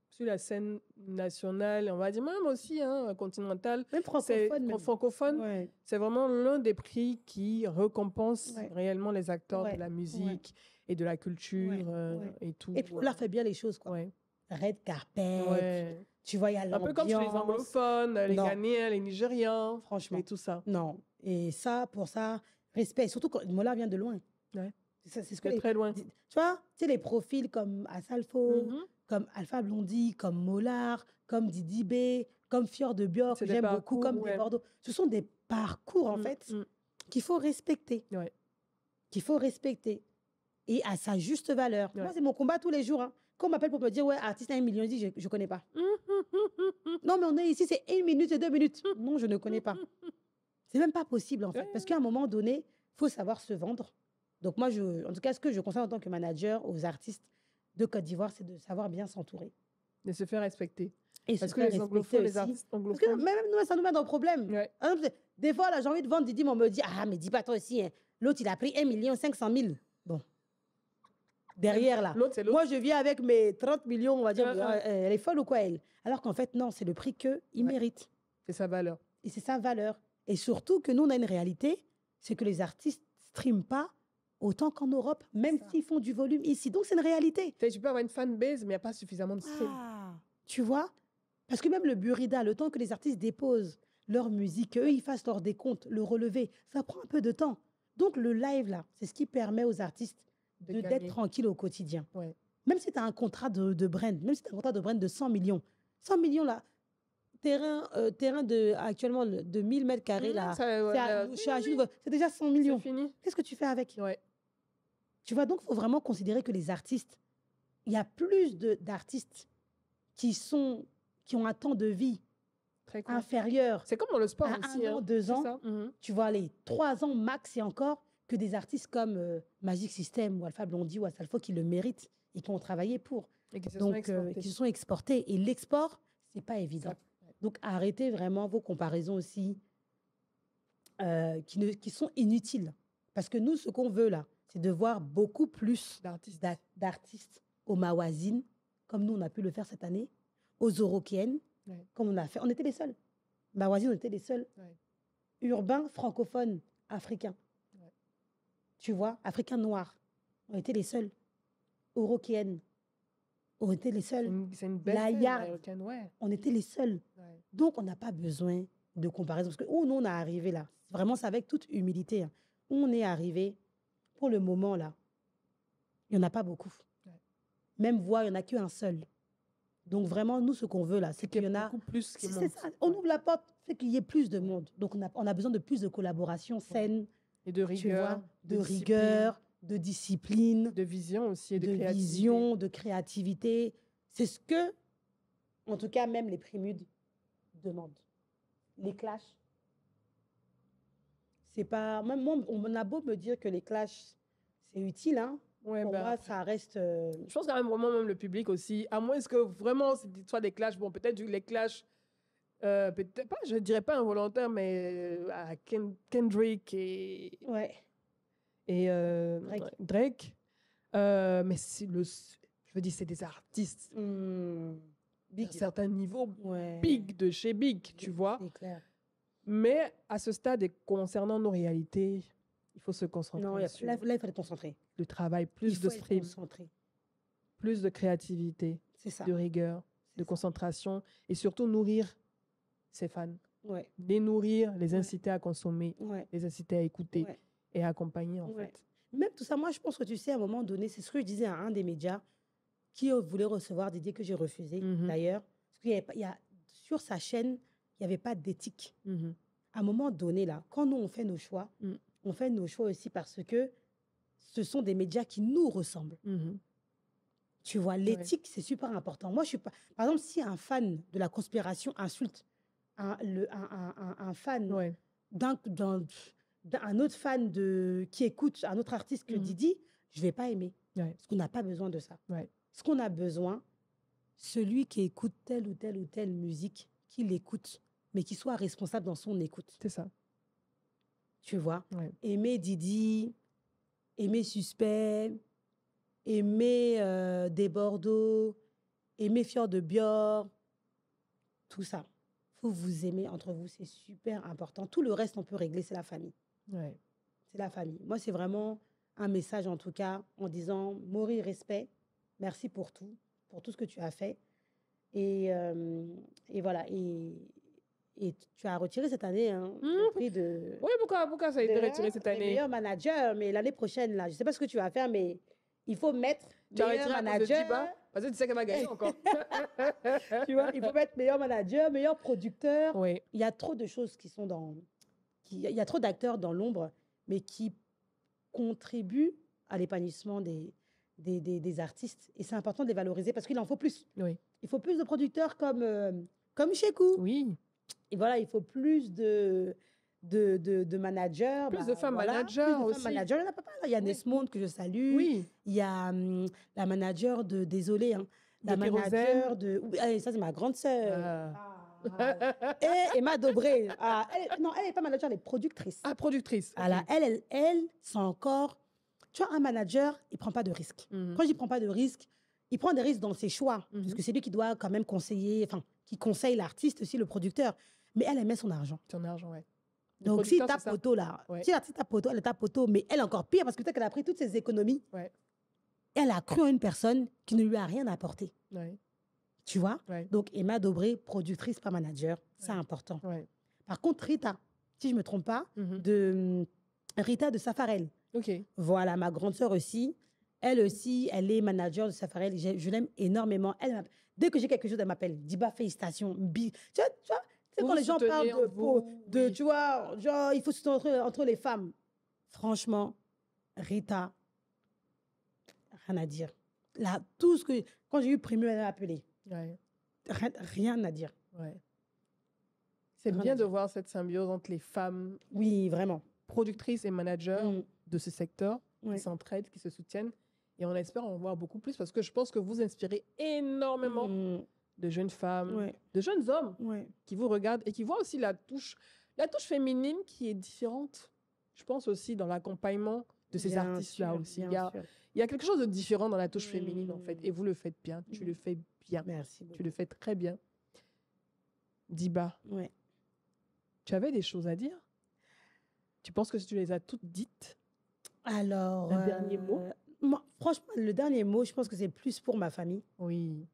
sur la scène nationale, on va dire même aussi continentale,
Même francophone. même.
francophone,
Ouais.
c'est vraiment l'un des prix qui récompense
Ouais.
réellement les acteurs
Ouais.
de la musique et de la culture
Ouais.
et tout.
Et puis, on leur fait bien les choses, quoi.
Ouais.
Red carpet,
Ouais.
tu vois, il y a
Un
l'ambiance.
peu comme chez les anglophones, les
Non.
Ghanéens, les Nigérians,
Franchement.
et tout ça.
Non. Et ça, pour ça, respect. Surtout quand Mola vient de loin.
Ouais.
C'est ce que
C'est très loin.
Tu vois, tu sais, les profils comme Asalfo,
Mhm.
comme Alpha Blondie, comme Mollard, comme Didi B, comme Fior de Bior,
C'est
que
des
j'aime beaucoup,
parcours,
comme
ouais.
des Bordeaux. Ce sont des parcours, en fait, qu'il faut respecter.
Ouais.
Qu'il faut respecter. Et à sa juste valeur.
Ouais.
Moi, c'est mon combat tous les jours. Hein. Quand on m'appelle pour me dire, ouais, artiste à 1 million, je dis, je ne connais pas. Non, mais on est ici, c'est 1 minute, c'est 2 minutes. Non, je ne connais pas. C'est même pas possible, en fait.
Ouais.
Parce qu'à un moment donné, il faut savoir se vendre. Donc moi, en tout cas, ce que je conseille en tant que manager aux artistes de Côte d'Ivoire, c'est de savoir bien s'entourer.
De se faire respecter.
Et
Parce
se
que
faire
les
respecter
anglophones, les
aussi.
artistes
Parce que
anglophones.
même nous, ça nous met dans le problème.
Ouais.
Par exemple, des fois, là, j'ai envie de vendre Didi, mais on me dit, ah, mais dis pas toi aussi, hein. L'autre, il a pris 1 500 000. Bon. Derrière, là.
L'autre, c'est l'autre.
Moi, je viens avec mes 30 millions, on va dire,
Ah, ah.
elle est folle ou quoi, elle? Alors qu'en fait, non, c'est le prix qu'il
Ouais.
mérite.
C'est sa valeur.
Et c'est sa valeur. Et surtout que nous, on a une réalité, c'est que les artistes ne streament pas autant qu'en Europe, même
ça.
s'ils font du volume ici. Donc, c'est une réalité.
Tu peux avoir une fanbase, mais il n'y a pas suffisamment de stream.
Ah, tu vois? Parce que même le Burida, le temps que les artistes déposent leur musique, qu'eux, ils fassent leur décompte, le relevé, ça prend un peu de temps. Donc, le live, là, c'est ce qui permet aux artistes
De
d'être
gagner.
tranquilles au quotidien.
Ouais.
Même si tu as un contrat de brand, même si tu as un contrat de brand de 100 millions, 100 millions, là, terrain actuellement de 1000 mètres carrés, là, chez Agile, c'est déjà 100 millions.
C'est fini.
Qu'est-ce que tu fais avec?
Ouais.
Tu vois, donc, il faut vraiment considérer que les artistes, il y a plus d'artistes qui ont un temps de vie
Très cool.
inférieur
C'est comme dans le sport
à
aussi.
1 an,
hein.
2
C'est
ans.
ça. Mhm.
Tu vois, les 3 ans max et encore, que des artistes comme Magic System ou Alpha Blondy ou Asalfo qui le méritent et qui ont travaillé pour.
Et qui se sont
Donc,
exportés.
qui se sont exportés. Et l'export, c'est pas évident.
Ça-
Donc, arrêtez vraiment vos comparaisons aussi qui sont inutiles. Parce que nous, ce qu'on veut là, c'est de voir beaucoup plus
D'artistes.
d'artistes au Mawazine, comme nous, on a pu le faire cette année, aux Eurokéennes,
Ouais.
comme on a fait. On était les seuls. Mawazine, on était les seuls.
Ouais.
Urbains, francophones, africains.
Ouais.
Tu vois, africains noirs. On était les seuls. Eurokéennes. On était les
C'est
seuls.
une belle
La
scène,
Yard.
américaine, ouais.
On était les seuls.
Ouais.
Donc, on n'a pas besoin de comparaison. Parce que où nous, on est arrivé là, vraiment, c'est avec toute humilité. Hein. Où on est arrivé, pour le moment là, il n'y en a pas beaucoup.
Ouais.
Même voix, il n'y en a qu'un seul. Donc, vraiment, nous, ce qu'on veut là, c'est qu'il y en a.
beaucoup plus qui
C'est
montent.
ça. On ouvre la porte, fait qu'il y ait plus de monde. Donc, on a besoin de plus de collaboration saine,
Et de
tu
rigueur.
vois, de
discipline,
rigueur, de discipline,
de vision aussi et de
de
créativité.
vision, de créativité. C'est ce que, en tout cas, même les Prémudes demandent. Les clashs. C'est pas. Même moi, on a beau me dire que les clashs, c'est utile, hein.
Ouais,
Pour
bah,
moi, ça reste.
je pense quand même vraiment même le public aussi, à moins que vraiment ce soit des clashs, bon peut-être les clashs, peut-être pas, je dirais pas involontaires, mais à Kendrick
Ouais.
et
Drake.
Drake. Mais je veux dire, c'est des artistes d'un
Big.
certain niveau,
Ouais.
big de chez big, tu vois.
C'est clair.
Mais à ce stade, et concernant nos réalités, il faut se concentrer
Non,
sur
là, il faut être concentré.
le travail,
Il
plus
faut
de
être
stream,
concentré.
plus de créativité,
C'est ça.
de rigueur,
C'est
de
ça.
concentration et surtout nourrir ses fans.
Ouais.
Les nourrir, les
Ouais.
inciter à consommer,
Ouais.
les inciter à écouter
Ouais.
et à accompagner en
Ouais.
fait.
Même tout ça, moi, je pense que tu sais, à un moment donné, c'est ce que je disais à un des médias qui voulait recevoir Didier, que j'ai refusé
Mhm.
d'ailleurs. Parce qu'il y avait pas, sur sa chaîne, il n'y avait pas d'éthique.
Mhm.
À un moment donné, là, quand nous, on fait nos choix,
Mm.
on fait nos choix aussi parce que ce sont des médias qui nous ressemblent.
Mhm.
Tu vois, l'éthique, c'est super important. Moi, je suis pas. Par exemple, si un fan de la conspiration insulte un fan
Ouais.
d'un autre fan qui écoute un autre artiste que
Mhm.
Didi, je vais pas aimer.
Ouais.
Parce qu'on n'a pas besoin de ça.
Ouais.
Ce qu'on a besoin, celui qui écoute telle ou telle ou telle musique, qu'il écoute, mais qui soit responsable dans son écoute.
C'est ça.
Tu vois,
Ouais.
aimer Didi, aimer Suspect, aimer Des Bordeaux, aimer Fior de Bior, tout ça. Faut vous aimer entre vous, c'est super important. Tout le reste, on peut régler, c'est la famille.
Ouais.
C'est la famille. Moi, c'est vraiment un message, en tout cas, en disant, Maury, respect, merci pour tout ce que tu as fait. Et voilà. Et tu as retiré cette année le prix de...
Oui, pourquoi ça a été retiré cette
de
année?
meilleur manager, mais l'année prochaine, là, je ne sais pas ce que tu vas faire, mais il faut mettre
Tu as
meilleur
retiré à cause de
manager.
Diba? Parce que tu sais qu'elle va gagner encore.
Tu vois, il faut mettre meilleur manager, meilleur producteur.
Oui.
Il y a trop de choses qui sont dans... Il y a trop d'acteurs dans l'ombre, mais qui contribuent à l'épanouissement des artistes. Et c'est important de les valoriser parce qu'il en faut plus.
Oui.
Il faut plus de producteurs comme Shekou.
Oui.
Et voilà, il faut plus de managers.
Plus de femmes
voilà,
managers
plus de
aussi.
femmes managers. Il y en a pas mal. Il y a
Oui.
Nesmonde que je salue.
Oui.
Il y a la manager de... Désolée, hein. La
De
manager
Kérosène.
de... Oui, allez, ça, c'est ma grande sœur.
Ah.
Et Emma Dobré. Non, elle n'est pas manager, elle est productrice.
Ah, productrice. ok.
Voilà, elle, c'est encore... Tu vois, un manager, il ne prend pas de risques.
Mhm.
Quand je dis prend pas de risques, il prend des risques dans ses choix.
Mhm.
Parce que c'est lui qui doit quand même conseiller, enfin, qui conseille l'artiste aussi, le producteur. Mais elle met son argent.
Ton argent, ouais. Le
Donc, si
producteur,
tape
c'est ça.
poteau, là,
Ouais.
si l'artiste tape poteau, elle tape poteau, mais elle est encore pire parce que peut-être qu'elle a pris toutes ses économies.
Ouais.
Et elle a cru en une personne qui ne lui a rien apporté.
Ouais.
Tu vois?
Ouais.
Donc, Emma Dobré, productrice, pas manager, c'est
Ouais.
important.
Ouais.
Par contre, Rita, si je ne me trompe pas,
Mhm.
Rita de Safarel.
Ok.
Voilà, ma grande sœur aussi. Elle aussi, elle est manager de Safarel. Je l'aime énormément. Dès que j'ai quelque chose, elle m'appelle. Diba, félicitations. Tu vois, c'est
Vous
quand les gens
soutenez
parlent de,
en vous, oui.
tu vois, genre, il faut se soutenir entre les femmes. Franchement, Rita, rien à dire. Là, tout ce que, quand j'ai eu Premium, elle m'a appelé.
Ouais.
Rien à dire.
Ouais. C'est
Rien à
bien de
dire.
voir cette symbiose entre les femmes
Oui, vraiment.
productrices et managers
Mm.
de ce secteur
Ouais.
qui s'entraident, qui se soutiennent. Et on espère en voir beaucoup plus parce que je pense que vous inspirez énormément
Mm.
de jeunes femmes,
Ouais,
de jeunes hommes
ouais.
qui vous regardent et qui voient aussi la touche féminine qui est différente. Je pense aussi dans l'accompagnement de ces
Bien
artistes-là
sûr,
aussi.
bien sûr.
Il y a quelque chose de différent dans la touche féminine en fait.
Mm.
Et vous le faites bien. Tu le fais bien.
Merci.
Tu le fais très bien. Diba,
Ouais.
tu avais des choses à dire? Tu penses que tu les as toutes dites?
Alors,
Un dernier mot?
moi, franchement, le dernier mot, je pense que c'est plus pour ma famille.
Oui.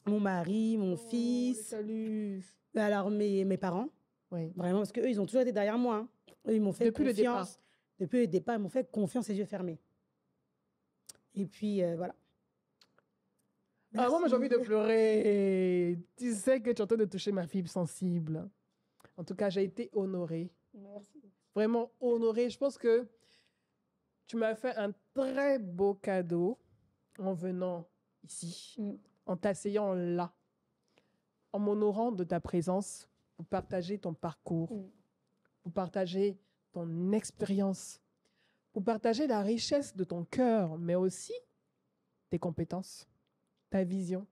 Mon mari, mon
Oh,
fils,
salut.
alors mes parents,
Oui.
vraiment, parce qu'eux, ils ont toujours été derrière moi. Hein. Eux, ils m'ont fait
Depuis le départ.
confiance. Depuis le départ, ils m'ont fait confiance et yeux fermés. Et puis, voilà.
Ah, moi, j'ai envie de
Merci.
pleurer. Tu sais que tu es en train de toucher ma fibre sensible. En tout cas, j'ai été honorée.
Merci.
Vraiment honorée. Je pense que tu m'as fait un très beau cadeau en venant ici,
Mm.
en t'asseyant là, en m'honorant de ta présence pour partager ton parcours,
Mm.
pour partager ton expérience, pour partager la richesse de ton cœur, mais aussi tes compétences, ta vision.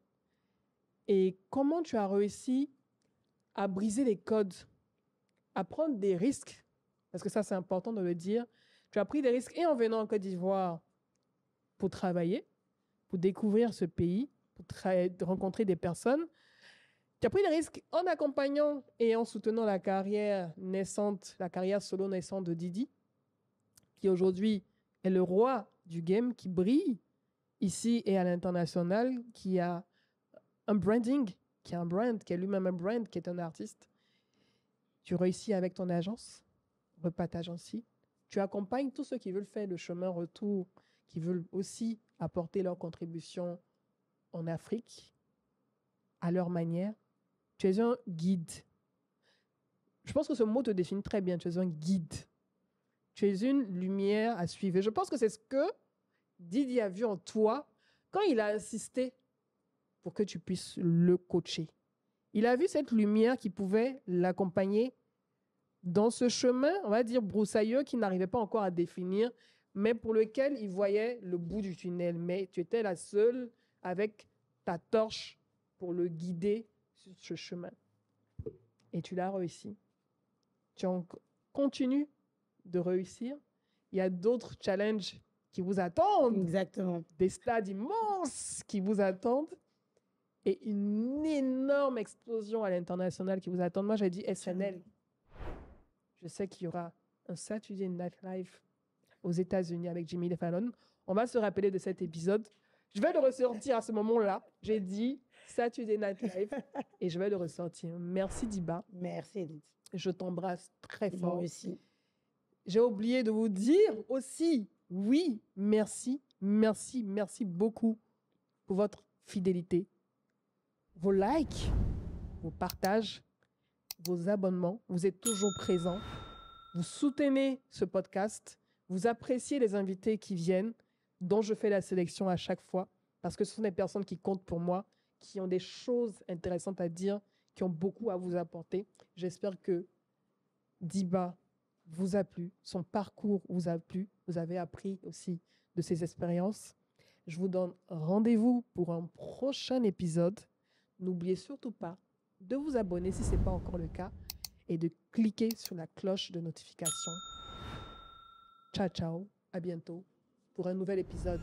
Et comment tu as réussi à briser les codes, à prendre des risques, parce que ça, c'est important de le dire. Tu as pris des risques et en venant en Côte d'Ivoire pour travailler, pour découvrir ce pays, pour rencontrer des personnes. Tu as pris des risques en accompagnant et en soutenant la carrière naissante, la carrière solo naissante de Didi, qui aujourd'hui est le roi du game, qui brille ici et à l'international, qui a un branding, qui a un brand, qui est lui-même un brand, qui est un artiste. Tu réussis avec ton agence, Repatage ainsi. Tu accompagnes tous ceux qui veulent faire le chemin retour, qui veulent aussi apporter leur contribution en Afrique, à leur manière. Tu es un guide. Je pense que ce mot te définit très bien. Tu es un guide. Tu es une lumière à suivre. Et je pense que c'est ce que Didi a vu en toi quand il a insisté pour que tu puisses le coacher. Il a vu cette lumière qui pouvait l'accompagner dans ce chemin, on va dire broussailleux, qu'il n'arrivait pas encore à définir, mais pour lequel il voyait le bout du tunnel. Mais tu étais la seule avec ta torche pour le guider sur ce chemin. Et tu l'as réussi. Tu continues de réussir. Il y a d'autres challenges qui vous attendent,
Exactement.
des stades immenses qui vous attendent et une énorme explosion à l'international qui vous attend. Moi, j'ai dit SNL. Je sais qu'il y aura un Saturday Night Live aux États-Unis avec Jimmy Fallon. On va se rappeler de cet épisode. Je vais le ressortir à ce moment-là. J'ai dit Saturday Night Live et je vais le ressortir. Merci Diba.
Merci, Edith.
Je t'embrasse très
Moi
fort.
aussi.
J'ai oublié de vous dire aussi, oui, merci, merci, merci beaucoup pour votre fidélité, vos likes, vos partages, vos abonnements. Vous êtes toujours présents. Vous soutenez ce podcast. Vous appréciez les invités qui viennent, dont je fais la sélection à chaque fois, parce que ce sont des personnes qui comptent pour moi, qui ont des choses intéressantes à dire, qui ont beaucoup à vous apporter. J'espère que Diba vous a plu, son parcours vous a plu, vous avez appris aussi de ses expériences. Je vous donne rendez-vous pour un prochain épisode. N'oubliez surtout pas de vous abonner si ce n'est pas encore le cas et de cliquer sur la cloche de notification. Ciao, ciao, à bientôt pour un nouvel épisode.